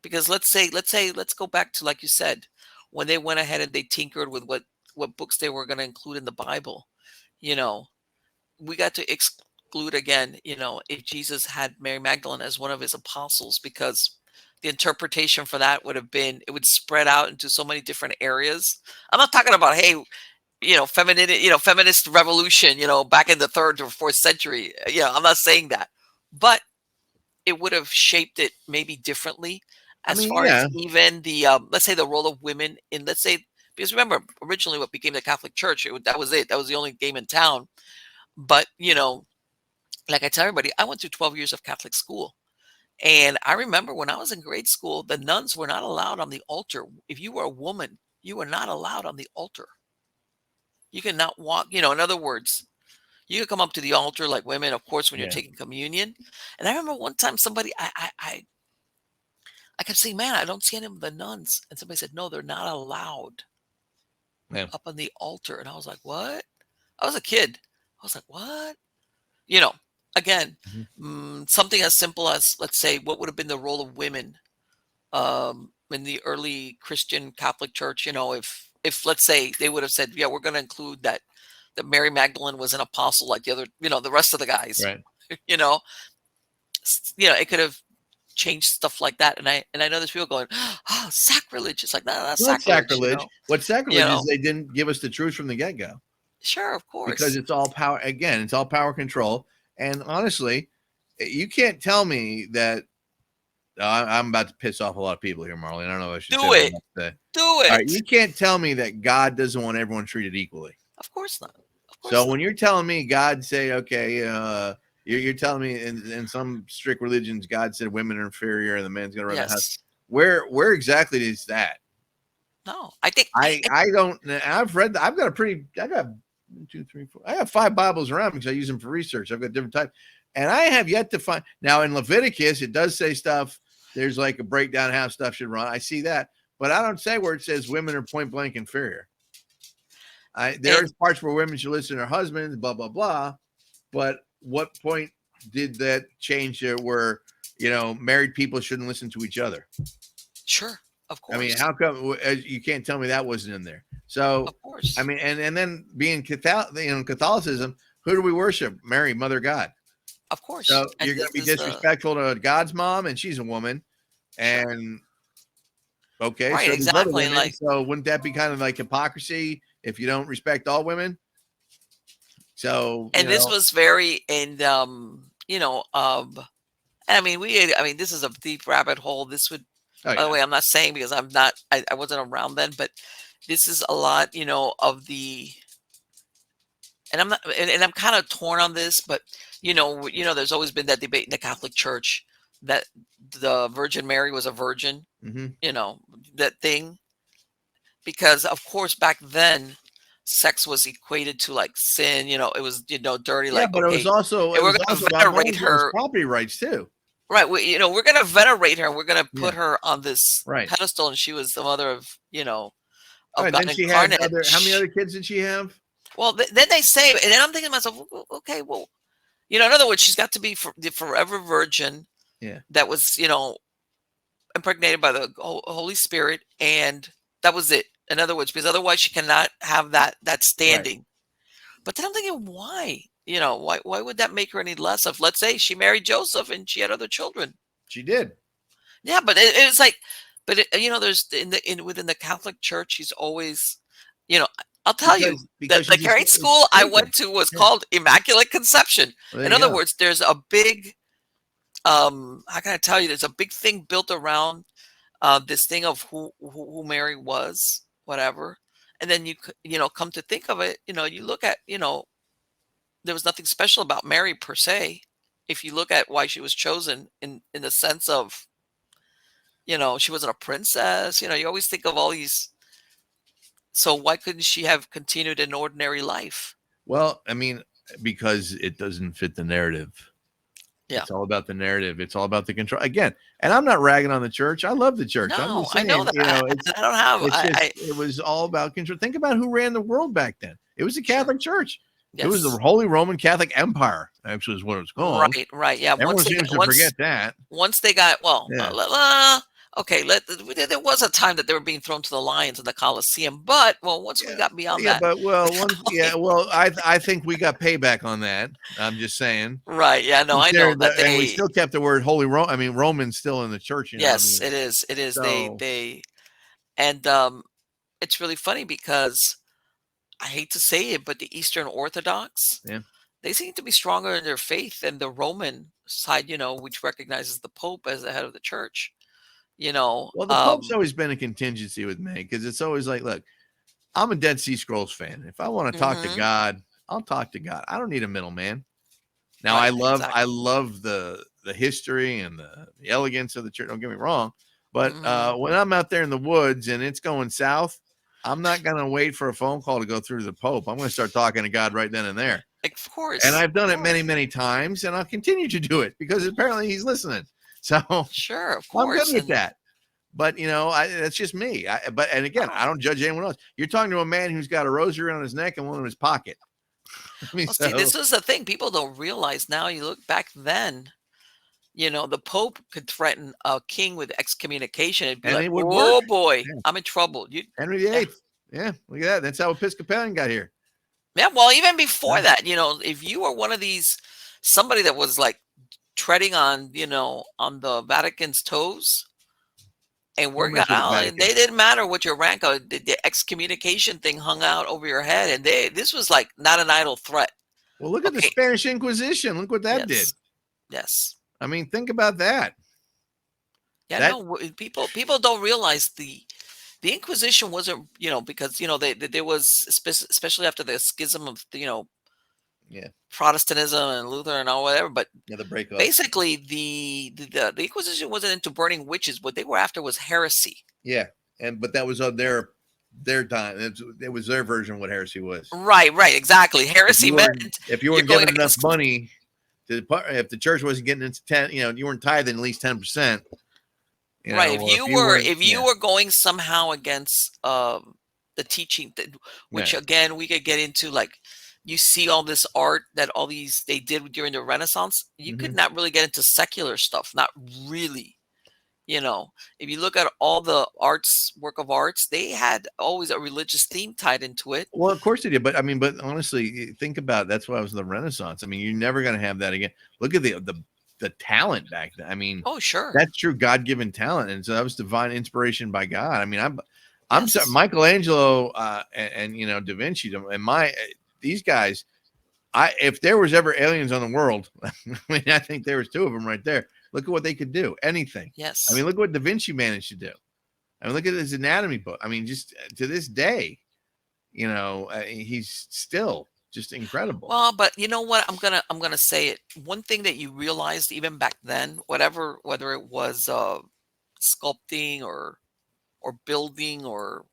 because let's go back to, like you said, when they went ahead and they tinkered with what books they were going to include in the Bible. You know, we got to exclude again, if Jesus had Mary Magdalene as one of his apostles, because the interpretation for that would have been, it would spread out into so many different areas. I'm not talking about, hey, feminine, feminist revolution, back in the third or fourth century. I'm not saying that. but it would have shaped it maybe differently I as mean, far as yeah, even the, let's say, the role of women in, let's say, because remember, originally what became the Catholic Church, that was it. That was the only game in town. But, like I tell everybody, I went through 12 years of Catholic school. And I remember when I was in grade school, the nuns were not allowed on the altar. If you were a woman, you were not allowed on the altar. You could not walk, in other words, you could come up to the altar like women, of course, when you're yeah, taking communion. And I remember one time somebody, I kept saying, man, I don't see any of the nuns. And somebody said, no, they're not allowed yeah. up on the altar. And I was like, what? I was a kid. I was like, what? You know, again, Mhm. something as simple as, let's say, what would have been the role of women in the early Christian Catholic Church? If let's say they would have said, yeah, we're going to include that Mary Magdalene was an apostle like the other, the rest of the guys. Right. you know, it could have changed stuff like that. And I know there's people going, oh, sacrilege. It's like, no, that's Well, it's sacrilege. sacrilege. What's You sacrilege is know, they didn't give us the truth from the get go sure, of because course. it's all power. Again, it's all power control. And honestly, you can't tell me that I'm about to piss off a lot of people here, Marley. I don't know if I should say Do what I'm it. about to say. Do All right, it. you can't tell me that God doesn't want everyone treated equally. Of course not. Of So course when not. you're telling me God say, okay, you're telling me in some strict religions, God said women are inferior and the man's going to run the house. Yes. Where exactly is that? No. I think I don't. I've read. I got 1, 2, 3, 4. I have 5 Bibles around because I use them for research. I've got different types, and I have yet to find. Now in Leviticus, it does say stuff. There's like a breakdown of how stuff should run. I see that, but I don't say where it says women are point blank inferior. There is and parts where women should listen to their husbands, blah blah blah. But what point did that change there where married people shouldn't listen to each other? sure, of I mean, course. how come you can't tell me that wasn't in there? So, Of I course. mean, and then being Catholicism, who do we worship? Mary, Mother God. Of course. So And you're going to this be is the disrespectful to God's mom, and she's a woman, sure. and okay, Right, so these other exactly. women. Like So wouldn't that be kind of like hypocrisy if you don't respect all women? So and this was very and I mean this is a deep rabbit hole. This would, oh by the yeah, way, I'm not saying because I wasn't around then, but this is a lot, of the and I'm not and I'm kind of torn on this, but there's always been that debate in the Catholic Church that the Virgin Mary was a virgin, mm-hmm. you know, that thing. Because of course back then sex was equated to like sin, it was, dirty, Yeah, like, but it was okay, also and it we're was going also to about venerate Muslims' her. property rights too. Right. We're going to venerate her and we're going to Yeah, put her on this right. pedestal. And she was the mother of, All of right, God then she had incarnate. other. How many other kids did she have? Well, then they say, and then I'm thinking to myself, okay, well, in other words, she's got to be the forever virgin Yeah, that was, impregnated by the Holy Spirit. And that was it. In other words, because otherwise she cannot have that right. standing. But then I'm thinking, why? Why would that make her any less of, let's say she married Joseph and she had other children? She did. Yeah, but it's like, but there's within the Catholic Church, he's always, I'll tell you Because that the she's caring it's school I sacred. went to was Yeah. called Immaculate Conception. Well, there In you other go. words, there's a big, how can I tell you? There's a big thing built around this thing of who Mary was, whatever. And then come to think of it, you look at, there was nothing special about Mary per se. If you look at why she was chosen in the sense of, she wasn't a princess, you always think of all these. So why couldn't she have continued an ordinary life? Well, I mean, because it doesn't fit the narrative. Yeah. It's all about the narrative. It's all about the control. Again, and I'm not ragging on the church. I love the church. I'm No, just I know saying, that. I don't have. it's just it was all about control. Think about who ran the world back then. It was the Sure. Catholic Church. It was the Yes. Holy Roman Catholic Empire. Actually, is what it was called. Right. Right. Yeah. Everyone seems to forget that. Once they got, well, Yeah. okay, there was a time that they were being thrown to the lions in the Coliseum, but once we Yeah. got beyond Yeah, that, but I think we got payback on that. I'm just saying. right? Yeah, no, I know Considering that that, and we still kept the word Holy Rome. I mean, Roman's still in the church. I yes, mean, it is. It is. so And it's really funny because I hate to say it, but the Eastern Orthodox, yeah. they seem to be stronger in their faith than the Roman side, which recognizes the Pope as the head of the church. You know, Well, the Pope's always been a contingency with me because it's always like, look, I'm a Dead Sea Scrolls fan. If I want to talk to mhm, God, I'll talk to God. I don't need a middleman. Now, right, I exactly. love the history and the elegance of the church. Don't get me wrong, but Mhm. when I'm out there in the woods and it's going south, I'm not going to wait for a phone call to go through to the Pope. I'm going to start talking to God right then and there. Of And course, I've of done it many, course. many times, and I'll continue to do it because apparently He's listening. So Sure, of I'm good course, with and that. But that's just me. And again, oh, I don't judge anyone else. You're talking to a man who's got a rosary on his neck and one in his pocket. I mean, well, see, so this is the thing people don't realize now. You look back then, the Pope could threaten a king with excommunication. It'd be and like, it would work. "Oh boy, Yeah. I'm in trouble." Henry the Yeah, Eighth. Yeah, look at that. That's how Episcopalian got here. yeah. Well, even Yeah. before that, if you were one of these somebody that was like treading on, on the Vatican's toes, and Don't word mess got with the out, and Vatican. they didn't matter what your rank. The excommunication thing hung out over your head, and this was like not an idle threat. Well, look at the Okay. Spanish Inquisition. Look what that did. Yes. Yes. I mean, think about that. Yeah. That No. People don't realize the Inquisition wasn't, because there was especially after the schism of yeah, Protestantism and Luther and all whatever. But yeah, the breakup. basically, the Inquisition wasn't into burning witches. What they were after was heresy. Yeah, but that was on their time. It was their version of what heresy was. Right. Right. Exactly. Heresy meant If you you're weren't going giving enough against. money if the church wasn't getting into 10, you weren't tithing at least 10%. Right. Or if you weren't, If you yeah, were going somehow against the teaching, which yeah. again we could get into, like you see all this art that all these they did during the Renaissance, you could Mm-hmm. not really get into secular stuff. Not really. If you look at all the work of arts, they had always a religious theme tied into it. Well, of course they did, but I mean, but honestly, think about it. That's why I was in the Renaissance. I mean, you're never going to have that again. Look at the talent back then. I mean, Oh, sure. that's true God given talent, and so that was divine inspiration by God. I mean, I'm sorry, Yes. Michelangelo and Da Vinci and these guys. If there was ever aliens on the world, I mean, I think there was two of them right there. Look at what they could do. Anything. I mean, Yes. look what Da Vinci managed to do. I mean, look at his anatomy book. I mean, just to this day, he's still just incredible. Well, but you know what? I'm gonna say it. One thing that you realized even back then, whether it was sculpting or building, or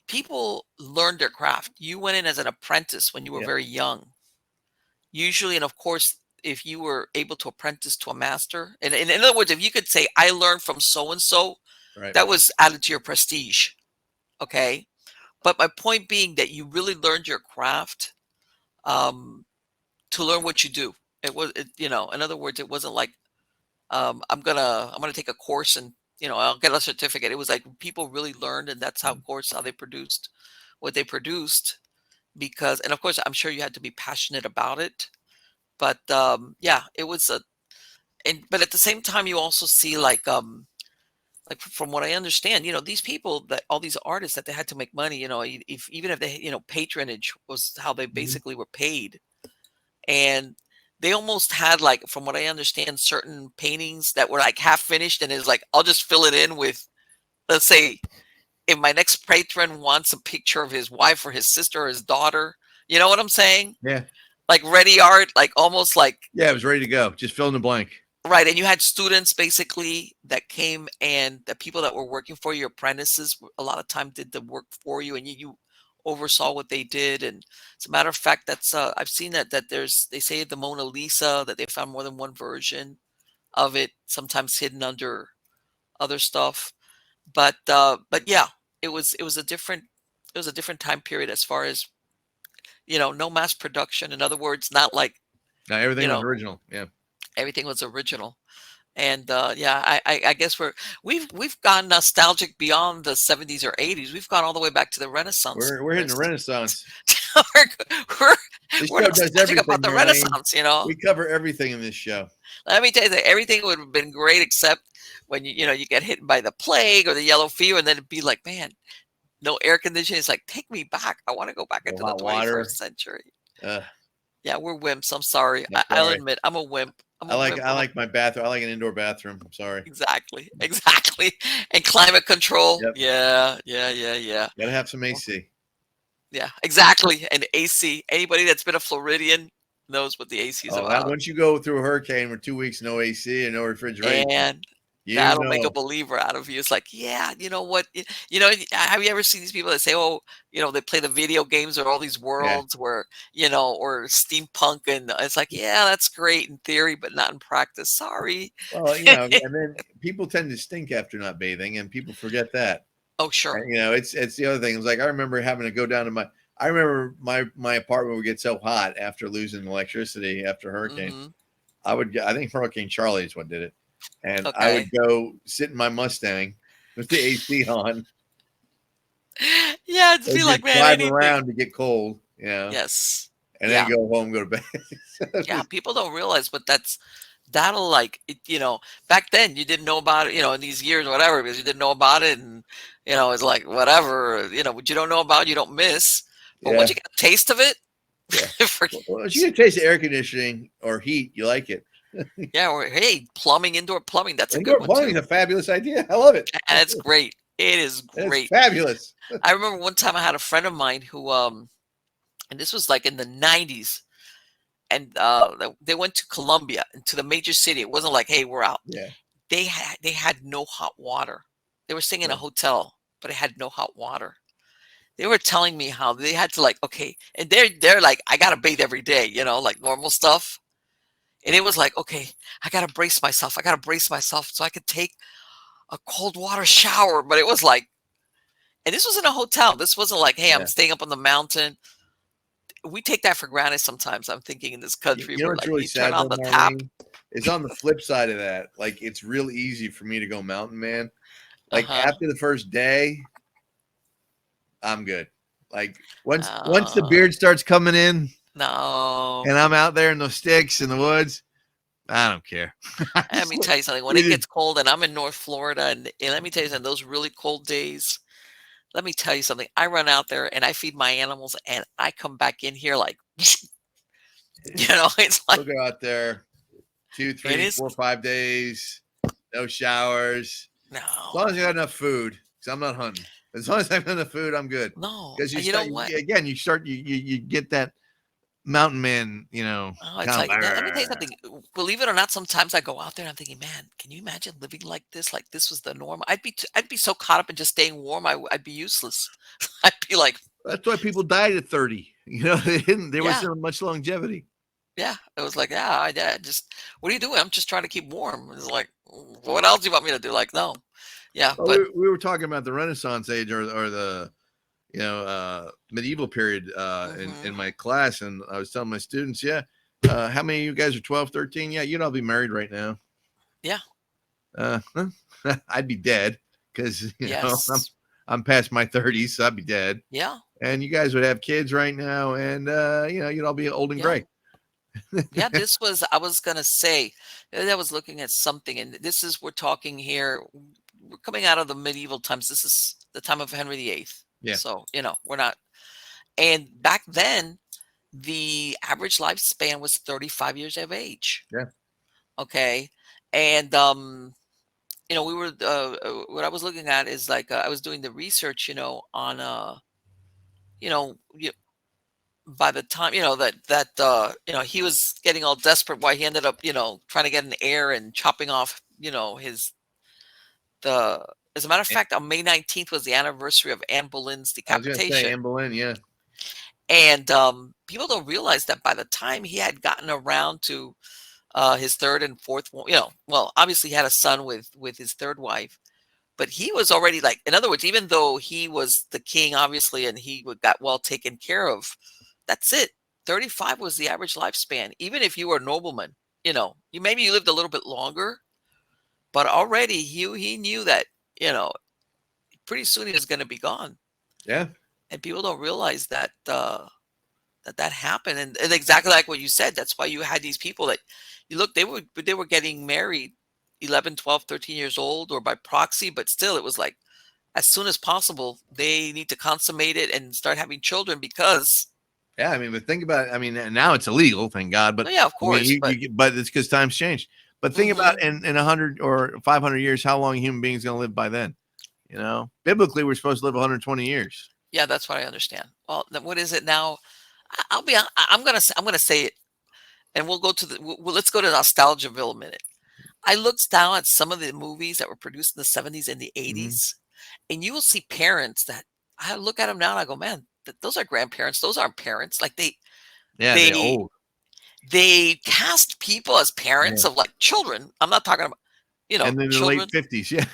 people learned their craft. You went in as an apprentice when you were Yeah. very young, usually, and of course, if you were able to apprentice to a master, and in other words, if you could say, "I learned from so and so," Right. that was added to your prestige. Okay, but my point being that you really learned your craft. Um, to learn what you do. In other words, it wasn't like I'm gonna take a course and I'll get a certificate. It was like people really learned, and that's how, of course, how they produced what they produced. Because, and of course, I'm sure you had to be passionate about it. But yeah, it was but at the same time, you also see like from what I understand, these people that all these artists that they had to make money. Even if they patronage was how they Mhm. basically were paid. And they almost had, like, from what I understand, certain paintings that were like half finished, and it's like, I'll just fill it in with, let's say, if my next patron wants a picture of his wife or his sister or his daughter, you know what I'm saying? Yeah. Like ready art, like almost like, Yeah. It was ready to go. Just fill in the blank. right. And you had students basically that came, and the people that were working for you, your apprentices, a lot of time did the work for you, and you oversaw what they did. And as a matter of fact, that's I've seen that they say the Mona Lisa, that they found more than one version of it, sometimes hidden under other stuff. But yeah, it was a different time period, as far as no mass production. In other words, not like Now you everything was know original. Yeah. everything was original. And yeah, I guess we've gone nostalgic beyond the 70s or 80s. We've gone all the way back to the Renaissance, We're hitting the Chris. Renaissance. we're, we're This we're show does nostalgic about everything, the Marlene. Renaissance. We cover everything in this show. Let me tell you that everything would have been great, except when you get hit by the plague or the yellow fever, and then it'd be like, man, no air conditioning. It's like, take me back. I want to go back No into the hot 21st water. century. Uh, Yeah, we're wimps. I'm sorry. I'm I'll sorry. admit I'm a wimp. I'm I a like wimp. I like my bathroom. I like an indoor bathroom. I'm sorry. Exactly. Exactly. And climate control. Yep. Yeah. Yeah. Yeah. Yeah. Gotta have some Oh, AC. yeah. Exactly. And AC. Anybody that's been a Floridian knows what the AC is Oh, that about. once you go through a hurricane with 2 weeks no AC and no refrigeration, And you that'll make a know. believer out of you. It's like, yeah, you know what? You know, have you ever seen these people that say, oh, they play the video games or all these Yeah. worlds where, or steampunk, and it's like, yeah, that's great in theory, but not in practice. Sorry. Well, and then people tend to stink after not bathing, and people forget that. Oh, sure. And, it's the other thing. It's like I remember having to go down to I remember my apartment would get so hot after losing electricity after a hurricane. Hmm. I think Hurricane Charlie is what did it, and I would Okay. go sit in my Mustang with the AC on Yeah, it'd be and like, just man, drive anything. around to get cold, Yes. and then Yeah. go home, go to bed. Yeah. People don't realize, but that'll like, back then you didn't know about it, in these years, or whatever, because you didn't know about it. And, it's like, whatever, what you don't know about, you don't miss. But once Yeah, you get a taste of it, yeah. forget. Well, if you get a taste of air conditioning or heat, you like it. Yeah. Or, hey, plumbing, indoor plumbing. That's a good Indoor one plumbing is too. a fabulous idea. I love it. And it's great. It is It's great. fabulous. I remember one time I had a friend of mine who, and this was like in the 90s, and they went to Colombia, to the major city. It wasn't like, hey, we're out. Yeah. They had no hot water. They were staying in a Yeah. hotel, but it had no hot water. They were telling me how they had to, like, okay, and they're like, I gotta bathe every day, like normal stuff. And it was like, okay, I gotta brace myself. I gotta brace myself so I could take a cold water shower. But it was like, and this was in a hotel. This wasn't like, hey, I'm Yeah. staying up on the mountain. We take that for granted sometimes. I'm thinking in this country You know where, what's like, really you turn sad though, on the tap. Marlene, is on the flip side of that. Like it's real easy for me to go mountain man. Like Uh-huh. after the first day, I'm good. Like once the Uh, beard starts coming in no. and I'm out there in those sticks in the woods, I don't care. I Let just me tell you something. When it it gets cold, and I'm in North Florida, and let me tell you something, those really cold days, let me tell you something. I run out there and I feed my animals, and I come back in here like, it's like, we'll go out there two, it 3, is 4, 5 days, no showers. As long no, as I got enough food, because I'm not hunting. As long as I have enough food, I'm good. no. Because you And you know start what? again, you get that mountain man, Oh, it's kind like, let me tell you of. something. Believe it or not, sometimes I go out there and I'm thinking, man, can you imagine living like this? Like this was the norm. I'd be so caught up in just staying warm. I'd be useless. I'd be like, That's why people died at 30. They didn't. There yeah, wasn't much longevity. yeah. It was like, yeah, just, what are you doing? I'm just trying to keep warm. It's like, what else do you want me to do? Like, no. Yeah, Well, but we were talking about the Renaissance age or the medieval period in mhm, my class, and I was telling my students, yeah, how many of you guys are 12, 13? Yeah, you'd all be married right now. yeah, Huh? I'd be dead because yes, I'm past my 30s, so I'd be dead. yeah, And you guys would have kids right now, and you'd all be old and yeah. gray. Yeah, I was gonna say, I was looking at something, and this is, we're talking here, we're coming out of the medieval times. This is the time of Henry VIII. Yeah, So, we're not, and back then, the average lifespan was 35 years of age. yeah. Okay. And, we were, what I was looking at is like, I was doing the research, on, you know, y- by the time, he was getting all desperate, why he ended up, trying to get an heir and chopping off, his, the, as a matter of And fact, on May 19th was the anniversary of Anne Boleyn's I was gonna say decapitation. Anne Boleyn, yeah, And people don't realize that by the time he had gotten around to his third and fourth, well, obviously he had a son with his third wife, but he was already, like, in other words, even though he was the king, obviously, and got well taken care of, that's it. 35 was the average lifespan. Even if you were a nobleman, you lived a little bit longer, but already he knew that, you know, pretty soon he was going to be gone. yeah. And people don't realize that that happened. And exactly like what you said, that's why you had these people that, you look, they were getting married 11, 12, 13 years old, or by proxy, but still it was like, as soon as possible they need to consummate it and start having children, because Yeah, I mean, but think about it. I mean, now it's illegal, thank God. But Oh, yeah, of I mean, course, but but it's because times changed. But think about mhm. in 100 or 500 years, how long human beings going to live by then? You know, biblically, we're supposed to live 120 years. Yeah, that's what I understand. Well, then what is it now? I'll be I'm gonna say it, and we'll go to the let's go to Nostalgiaville a minute. I looked down at some of the movies that were produced in the 70s and the Mhm. 80s, and you will see parents that I look at them now and I go, "Man, those are grandparents. Those aren't parents." Like Yeah, they're they old. they cast people as Yeah, parents of like children. I'm not talking about, and then the late children. 50s. Yeah.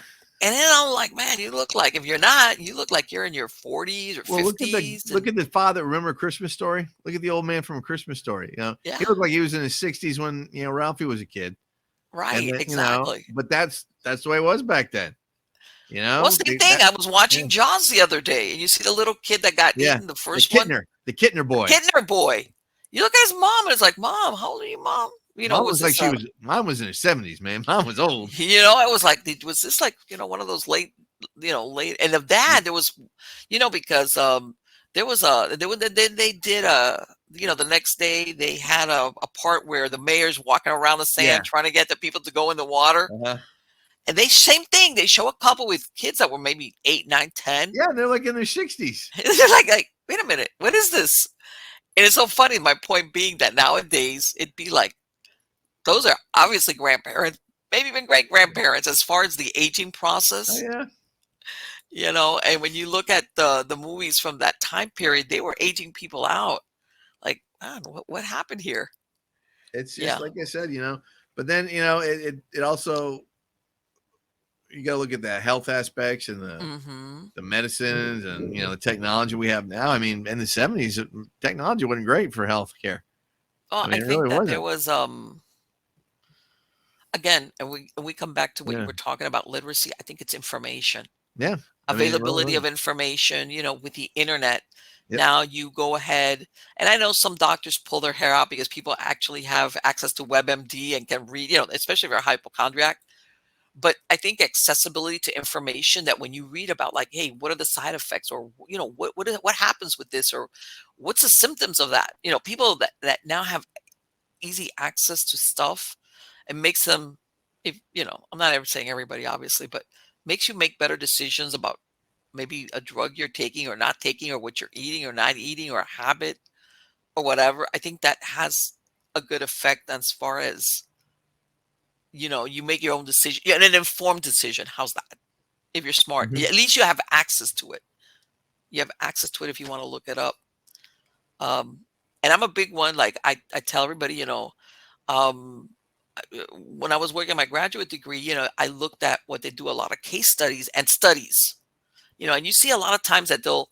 And then I'm like, "Man, you look like if you're not, you look like you're in your 40s or Well, 50s." look And at the father. Remember A Christmas Story? Look at the old man from A Christmas Story. You know, he yeah, looked like he was in his 60s when Ralphie was a kid. And right, then exactly. but that's the way it was back then. Well, same thing. That I was yeah, watching Jaws the other day, and you see the little kid that got yeah. eaten, the first one, The Kittner the boy. Kidner boy. You look at his mom, and it's like, "Mom, how old are you, mom?" Was this Mom was in her 70s, man. Mom was old. I was like, was this like, one of those late, late, and of that, there was, because, there was they did the next day they had a part where the mayor's walking around the Yeah. sand trying to get the people to go in the water. Uh-huh. And same thing. They show a couple with kids that were maybe 8, 9, 10. Yeah, they're like in their 60s. They're like, wait a minute, what is this? And it's so funny. My point being that nowadays it'd be like, those are obviously grandparents, maybe even great grandparents as far as the aging Oh process. yeah. And when you look at the movies from that time period, they were aging people out. Like, man, what happened here? It's just Yeah. like I said, but then, it also you got to look at the health aspects and Hmm. the medicines and the technology we have now. I mean, in the 70s, technology wasn't great for healthcare. Well, I I mean, it think really that there wasn't. was again, and we come back to what you Yeah. were talking about literacy. I think it's information, Yeah. I mean, it really availability of wasn't. information, with the internet. Yep. Now you go ahead, and I know some doctors pull their hair out because people actually have access to WebMD and can read, especially if you're a hypochondriac. But I think accessibility to information, that when you read about like, hey, what are the side effects, or what happens with this, or what's the symptoms of that? People that now have easy access to stuff, it makes them, if I'm not ever saying everybody obviously, but makes you make better decisions about maybe a drug you're taking or not taking, or what you're eating or not eating, or a habit or whatever. I think that has a good effect as far as, you make your own decision, yeah, and an informed decision. How's that? If you're smart, Mhm. at least you have access to it. You have access to it if you want to look it up. Um, and I'm a big one. Like I tell everybody, um, when I was working my graduate degree, I looked at what they do, a lot of case studies and studies. And you see a lot of times that they'll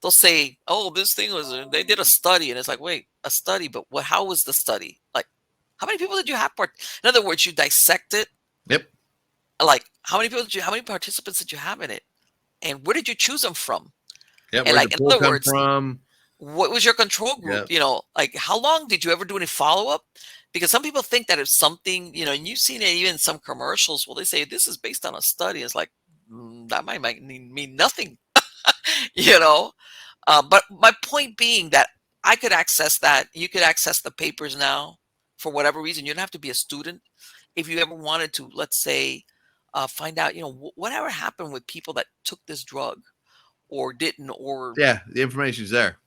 say, "Oh, this thing was they did a study," and it's like, "Wait, a study? But what? How was the study? Like, how many people did you have In other words, you dissect it. Yep. Like, how many participants did you have in it, and where did you choose them from? Yep. And Where'd like, the in pool other come words, from? what was your control group? Yep. Like, how long did you ever do any follow up? Because some people think that if something, and you've seen it even in some commercials, well, they say this is based on a study. It's like, that might mean nothing, you know. But my point being that I could access that. You could access the papers now for whatever reason. You don't have to be a student. If you ever wanted to, let's say, find out, whatever happened with people that took this drug or didn't, or Yeah. The information's there.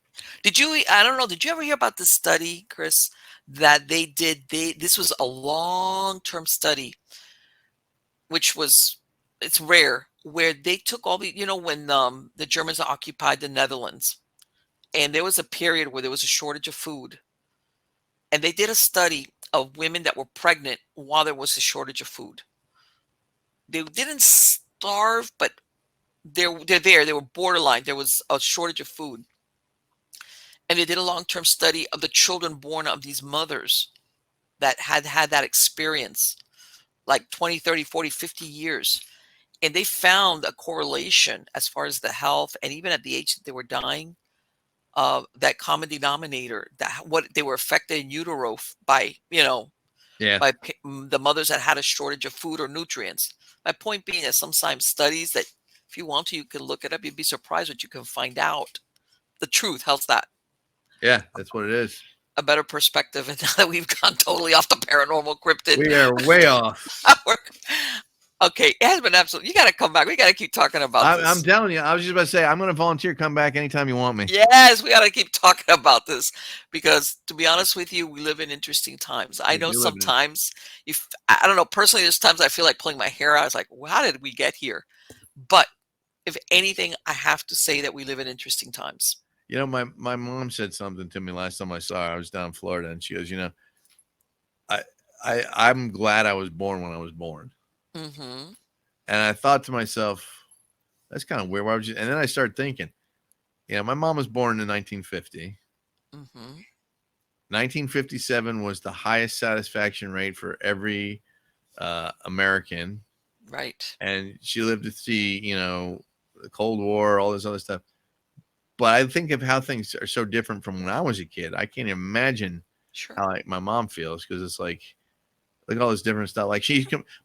I don't know, did you ever hear about this study, Chris, that they did? This was a long-term study, which was, it's rare, where they took all when the Germans occupied the Netherlands, and there was a period where there was a shortage of food, and they did a study of women that were pregnant while there was a shortage of food. They didn't starve, but they're there. They were borderline. There was a shortage of food. And they did a long-term study of the children born of these mothers that had that experience, like 20, 30, 40, 50 years. And they found a correlation as far as the health, and even at the age that they were dying, that common denominator, that what they were affected in utero by, Yeah. by the mothers that had a shortage of food or nutrients. My point being that sometimes studies that, if you want to, you can look it up. You'd be surprised what you can find out. The truth. How's that? Yeah, that's what it is. a better perspective. And now that we've gone totally off the paranormal cryptid, We are way off. okay, it has been absolute. You got to come back. We got to keep talking about I'm this. telling you, I was just about to say, I'm going to volunteer. Come back anytime you want me. Yes, we got to keep talking about this because, to be honest with you, we live in interesting times. I We know do live in it. sometimes, if I don't know personally, there's times I feel like pulling my hair out. It's like, well, how did we get here? But if anything, I have to say that we live in interesting times. You know, my mom said something to me last time I saw her. I was down in Florida, and she goes, I, I'm glad I was born when I was born. Mm-hmm. And I thought to myself, that's kind of weird. Why would you? And then I started thinking, my mom was born in 1950. Mm-hmm. 1957 was the highest satisfaction rate for every American, Right. and she lived to see, the Cold War, all this other stuff. But I think of how things are so different from when I was a kid. I can't imagine Sure. how like my mom feels because it's like all this different stuff. Like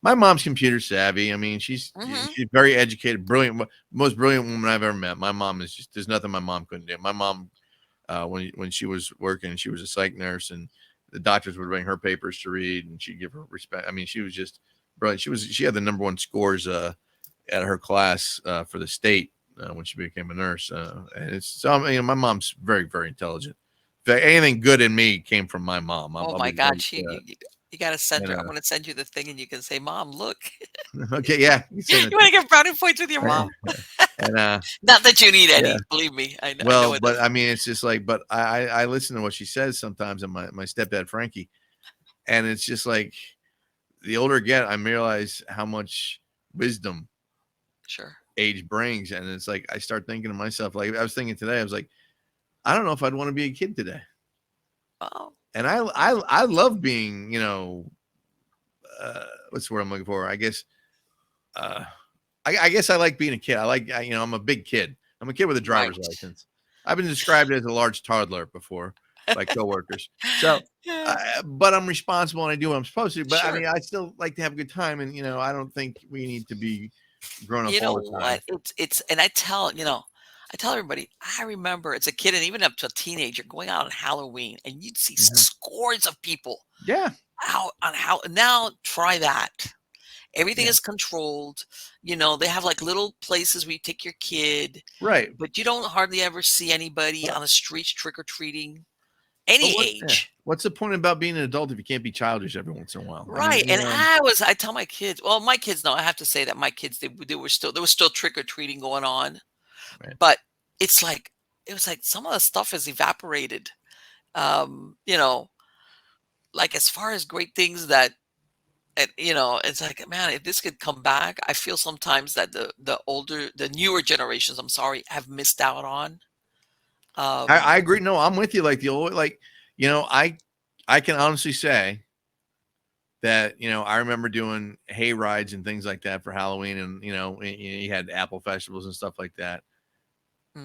my mom's computer savvy. I mean, she's Mm-hmm. very educated, brilliant, most brilliant woman I've ever met. My mom is just there's nothing my mom couldn't do. My mom, when she was working, she was a psych nurse, and the doctors would bring her papers to read, and she'd give her respect. I mean, she was just brilliant. She had the number one scores at her class for the state when she became a nurse. And it's so my mom's very very intelligent. In fact, anything good in me came from my mom. Oh I'll my be the God, first to say that. you got to send And her. I'm going to send you the thing, and you can say, "Mom, look." okay, yeah, you send You it want to get brownie points with your to mom? and Not that you need yeah. any. Believe me, I Well, know it but doesn't. I mean, it's just like, but I listen to what she says sometimes, and my stepdad Frankie, and it's just like the older I get, I realize how much wisdom Sure. age brings, and it's like I start thinking to myself, like I was thinking today, I was like, I don't know if I'd want to be a kid today, Oh, and I love being, what's the word I'm looking for? Uh, I guess I like being a kid. I'm a big kid. I'm a kid with a driver's right. license. I've been described as a large toddler before by coworkers. So, Yeah, but I'm responsible and I do what I'm supposed to. But I sure. mean, I still like to have a good time, and I don't think we need to be grown up You all know the time. what? And I tell everybody, I remember as a kid and even up to a teenager going out on Halloween and you'd see Mhm. scores of people Yeah, out on how now try that. Everything yeah, is controlled. They have like little places where you take your kid, right. but you don't hardly ever see anybody But on the streets trick or treating, but any yeah. age. What's the point about being an adult if you can't be childish every once in a while? I mean, Right. And I tell my kids, well, my kids, no, I have to say that my kids, there was still trick or treating going on, right. but it's like, it was like some of the stuff has evaporated. Um, you know, like as far as great things that, it's like, man, if this could come back, I feel sometimes that the newer generations, I'm sorry, have missed out on. I Um, agree. No, I'm with you. Like the old, like you know, I can honestly say that I remember doing hay rides and things like that for Halloween, and you had apple festivals and stuff like that.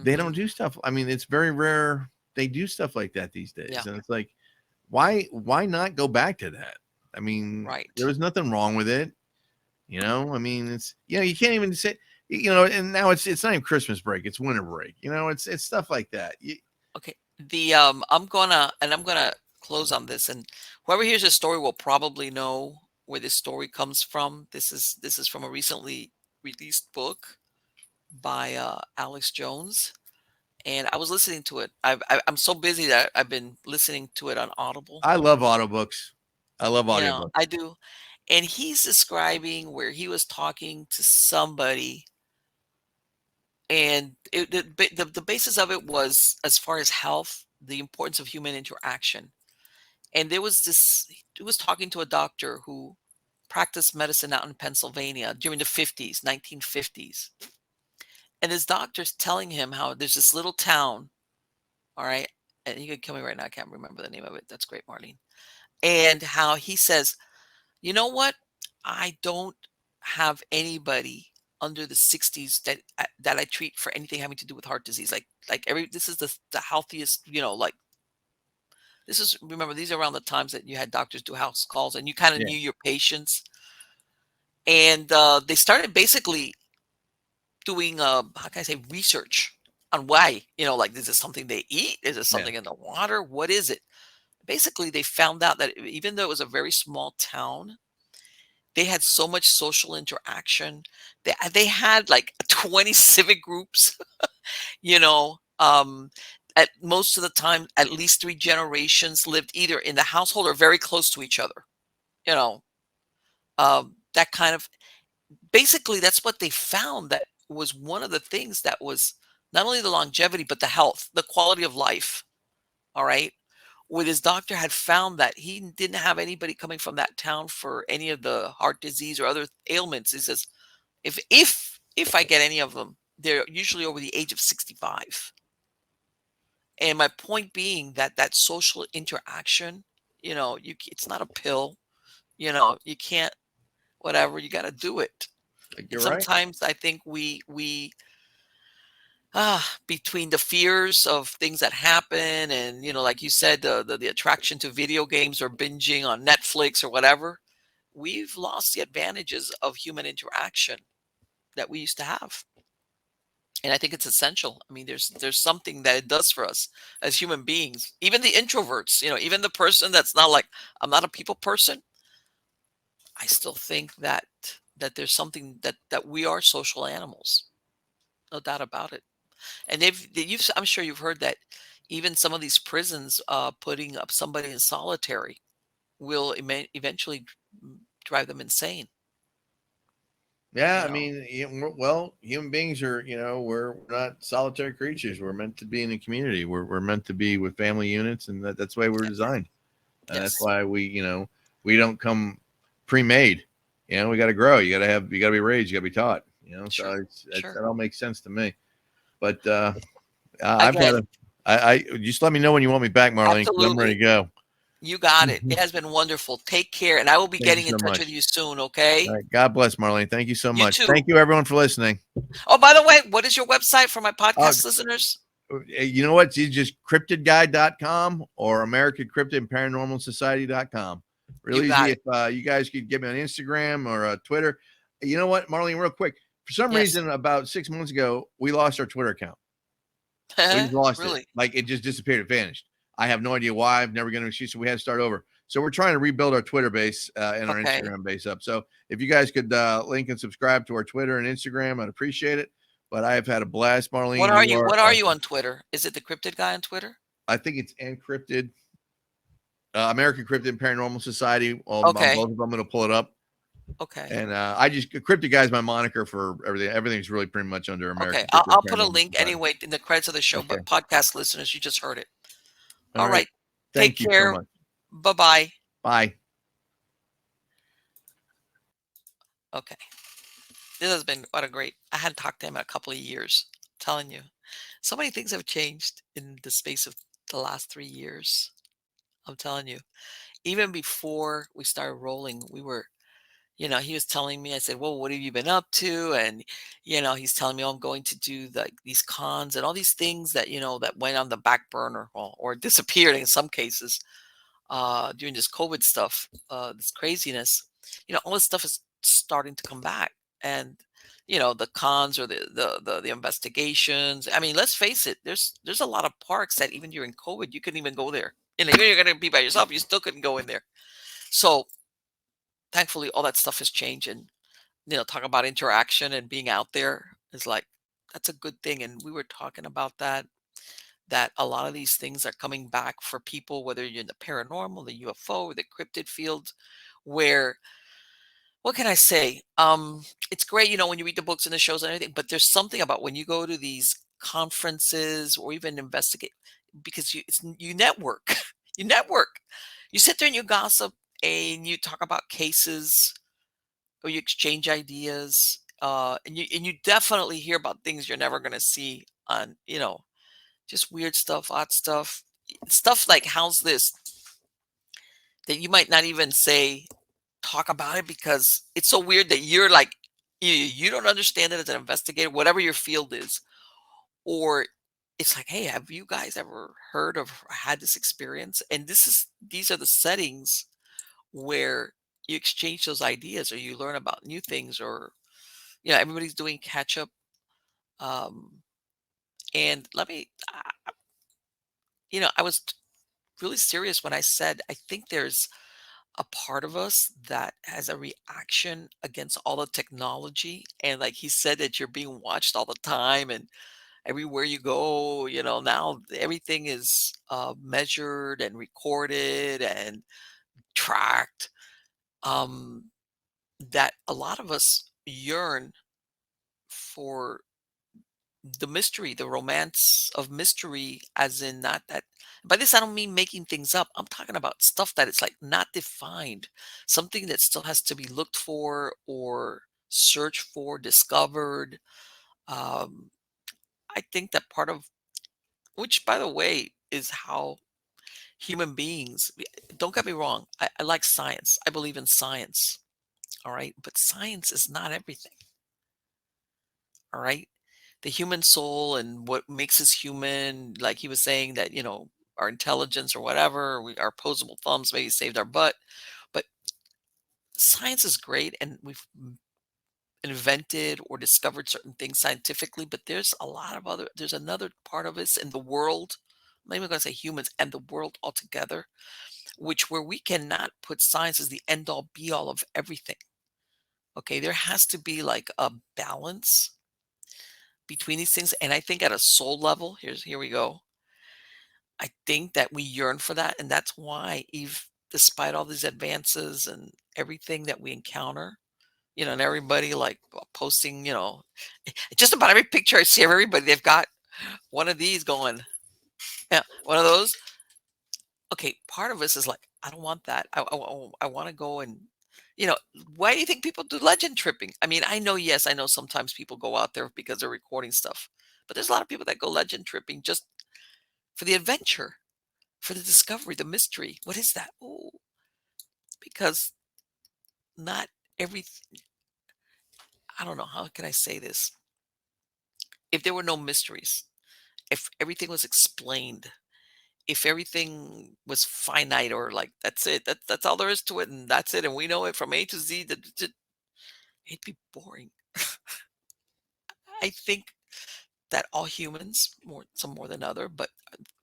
They don't mhm, do stuff. I mean, it's very rare they do stuff like that these yeah, days, and it's like, why not go back to that? I mean, right. there was nothing wrong with it. I mean, it's you can't even say and now it's not even Christmas break; it's winter break. It's stuff like that. Okay. I'm gonna close on this, and whoever hears this story will probably know where this story comes from. This is from a recently released book by Alex Jones, and I was listening to it. I'm so busy that I've been listening to it on Audible. I love audiobooks. I love I audiobooks. do, and he's describing where he was talking to somebody, and the basis of it was as far as health, the importance of human interaction. And there was this, he was talking to a doctor who practiced medicine out in Pennsylvania during the 50s, 1950s. And his doctor's telling him how there's this little town, all right? And you can kill me right now, I can't remember the name of it. That's great, Marlene. And how he says, you know what? I don't have anybody under the 60s that I treat for anything having to do with heart disease. This is the healthiest, like this is, remember, these are around the times that you had doctors do house calls and you kind of Yeah. knew your patients. And they started basically doing, how can I say, research. on why, like, is it something they eat? Is it Yeah. something in the water? What is it? Basically, they found out that even though it was a very small town, they had so much social interaction. They had like 20 civic groups, you know. At most of the time, at least 3 generations lived either in the household or very close to each other, you know. That kind of basically that's what they found that was one of the things that was not only the longevity, but the health, the quality of life. All right. With his doctor had found that he didn't have anybody coming from that town for any of the heart disease or other ailments. He says, if I get any of them, they're usually over the age of 65. And my point being that that social interaction, it's not a pill, you can't whatever, you got to do it. And You're right. sometimes I think we between the fears of things that happen and, like you said, the attraction to video games or binging on Netflix or whatever, we've lost the advantages of human interaction that we used to have. And I think it's essential. I mean, there's something that it does for us as human beings. Even the introverts, even the person that's not like, I'm not a people person. I still think that there's something that we are social animals. No doubt about it. And I'm sure you've heard that even some of these prisons putting up somebody in solitary will eventually drive them insane. Yeah, You I know. mean, well, human beings are, we're not solitary creatures. We're meant to be in a community. We're meant to be with family units, and that's the way we're Yes. designed. And that's Yes. why we don't come pre-made. We got to grow. You got to be raised. You got to be taught. So Sure. that Sure. all makes sense to me. But I've got Again, to. I just let me know when you want me back, Marlene, 'cause I'm ready absolutely. to go. You got it. It has been wonderful. Take care, and I will be Thank you getting in so touch with much. you soon. All Okay. right. God bless, Marlene. Thank you so You much. too. Thank you, everyone, for listening. Oh, by the way, what is your website for my Uh, podcast listeners? you know what? It's just cryptidguide.com or American Cryptid and Paranormal Society.com. You Real got easy. it. If you guys could get me on Instagram or Twitter. You know what, Marlene, real quick. For some Yes. reason, about 6 months ago, we lost our Twitter account. We just lost it. Really? Like it just disappeared. It vanished. I have no idea why. I've never got an excuse. So we had to start over. So we're trying to rebuild our Twitter base and our Okay. Instagram base up. So if you guys could link and subscribe to our Twitter and Instagram, I'd appreciate it. But I have had a blast, What Marlene. are You you? are What are you awesome. on Twitter? Is it the Cryptid guy on Twitter? I think it's encrypted. American Cryptid and Paranormal Society. On Okay. both of them, I'm going to pull it up. Okay. And I just Cryptid Guy is my moniker for everything. Everything's really pretty much under Okay. American I'll, Cryptid and I'll put a Paranormal link Society. anyway in the credits of the show, Okay. but podcast listeners, you just heard it. All All right. right. Take Thank you so care. much. Bye bye. Bye. Okay. This has been what a great. I hadn't talked to him in a couple of years. I'm telling you, so many things have changed in the space of the last 3 years. I'm telling you, even before we started rolling, he was telling me, I said, well, what have you been up to? And, he's telling me, oh, I'm going to do these cons and all these things that, that went on the back burner or disappeared in some cases during this COVID stuff, this craziness. All this stuff is starting to come back. And, the cons or the investigations. I mean, let's face it, there's a lot of parks that even during COVID, you couldn't even go there. Even you're going to be by yourself, you still couldn't go in there. So thankfully, all that stuff has changed. And talk about interaction and being out there is like that's a good thing. And we were talking about that a lot of these things are coming back for people, whether you're in the paranormal, the UFO, or the cryptid field, where what can I say? It's great, when you read the books and the shows and everything, but there's something about when you go to these conferences or even investigate because you network, you network, you sit there and you gossip and you talk about cases or you exchange ideas, and you definitely hear about things you're never going to see on, just weird stuff, odd stuff, stuff like how's this that you might not even say talk about it because it's so weird that you're like you don't understand it as an investigator, whatever your field is, or it's like, hey, have you guys ever heard of had this experience? And these are the settings where you exchange those ideas or you learn about new things or everybody's doing catch up. Um, And I was really serious when I said I think there's a part of us that has a reaction against all the technology. And like he said, that you're being watched all the time and everywhere you go, now everything is measured and recorded and tracked. Um, that a lot of us yearn for the mystery, the romance of mystery, as in not that. By this, I don't mean making things up. I'm talking about stuff that it's like not defined, something that still has to be looked for or searched for, discovered. Um, I think that part of which, by the way, is how human beings. Don't get me wrong. I like science. I believe in science. All right, but science is not everything. All right, the human soul and what makes us human, like he was saying that, our intelligence or whatever, our opposable thumbs maybe saved our butt. But science is great and we've invented or discovered certain things scientifically, but there's another part of us in the world. I'm not even going to say humans and the world altogether, which where we cannot put science as the end all be all of everything. Okay, there has to be like a balance between these things. And I think at a soul level, here we go. I think that we yearn for that. And that's why, despite all these advances and everything that we encounter, and everybody like posting, just about every picture I see of everybody, they've got one of these going, yeah, one of those. Okay, part of us is like, I don't want that. I want to go and, you know, why do you think people do legend tripping? I mean, I know, yes, I know sometimes people go out there because they're recording stuff, but there's a lot of people that go legend tripping just for the adventure, for the discovery, the mystery. What is that? Oh, because not every, I don't know, how can I say this? If there were no mysteries, if everything was explained, if everything was finite or like that's it, that's all there is to it, and that's it, and we know it from A to Z, it'd be boring. I think that all humans, some more than other, but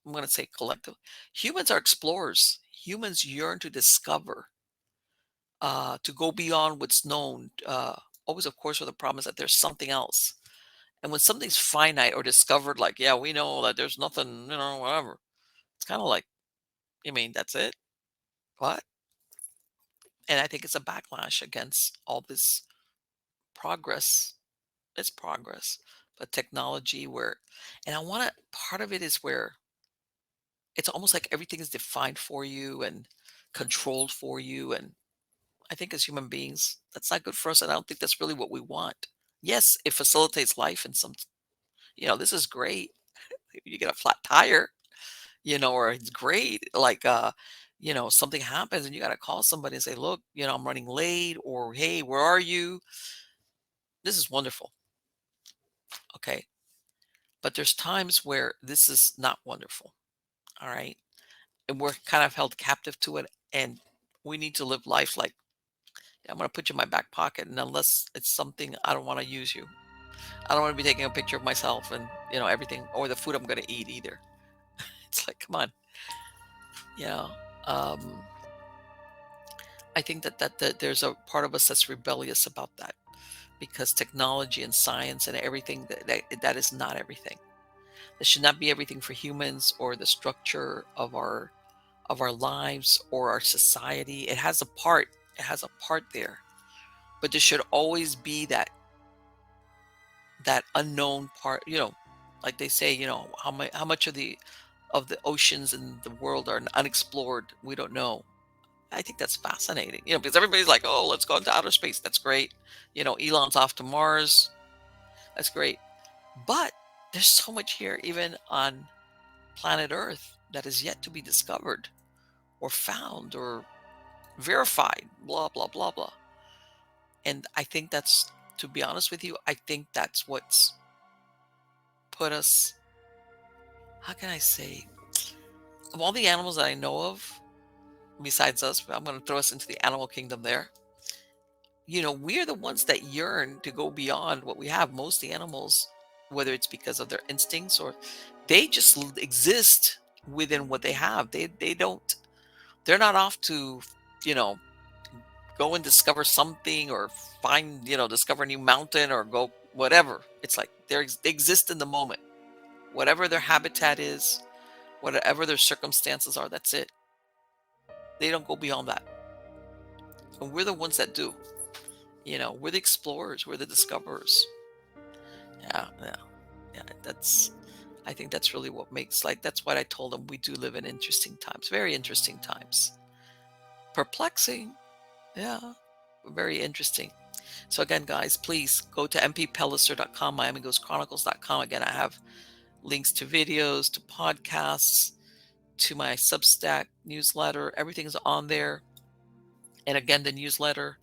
I'm going to say collective, humans are explorers. Humans yearn to discover, to go beyond what's known. Always, of course, with the promise that there's something else. And when something's finite or discovered, like, yeah, we know that there's nothing, whatever. It's kind of like, you mean that's it? What? And I think it's a backlash against all this progress. It's progress, but technology where, and I want to, part of it is where it's almost like everything is defined for you and controlled for you. And I think as human beings, that's not good for us. And I don't think that's really what we want. Yes, it facilitates life and some, this is great. You get a flat tire, or it's great. Like, something happens and you got to call somebody and say, look, I'm running late, or hey, where are you? This is wonderful. Okay. But there's times where this is not wonderful. All right. And we're kind of held captive to it. And we need to live life like, I'm going to put you in my back pocket. And unless it's something, I don't want to use you. I don't want to be taking a picture of myself and, everything, or the food I'm going to eat either. It's like, come on. You know, um, I think that there's a part of us that's rebellious about that, because technology and science and everything, that is not everything. That should not be everything for humans or the structure of our lives or our society. It has a part. It has a part there, but there should always be that unknown part. Like they say, how much of the oceans in the world are unexplored. We don't know. I think that's fascinating. Because everybody's like, oh, let's go into outer space. That's great. Elon's off to Mars. That's great. But there's so much here, even on planet Earth, that is yet to be discovered or found or verified, blah, blah, blah, blah. And I think to be honest with you, I think that's what's put us, how can I say, of all the animals that I know of, besides us, I'm going to throw us into the animal kingdom there. We're the ones that yearn to go beyond what we have. Most animals, whether it's because of their instincts or they just exist within what they have. They don't, they're not off to, you know, go and discover something or find, discover a new mountain or go whatever. It's like they exist in the moment. Whatever their habitat is, whatever their circumstances are, that's it. They don't go beyond that. And we're the ones that do. We're the explorers, we're the discoverers. Yeah, yeah, yeah. I think that's really what makes, like, that's what I told them. We do live in interesting times, very interesting times. Perplexing, yeah, very interesting. So again, guys, please go to mppellicer.com, miamighostchronicles.com. Again, I have links to videos, to podcasts, to my Substack newsletter. Everything's on there. And again, the newsletter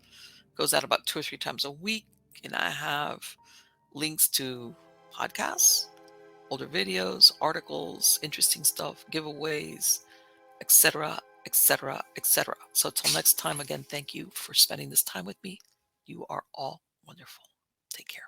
goes out about 2 or 3 times a week. And I have links to podcasts, older videos, articles, interesting stuff, giveaways, etc., etc., etc. So till next time, again, thank you for spending this time with me. You are all wonderful. Take care.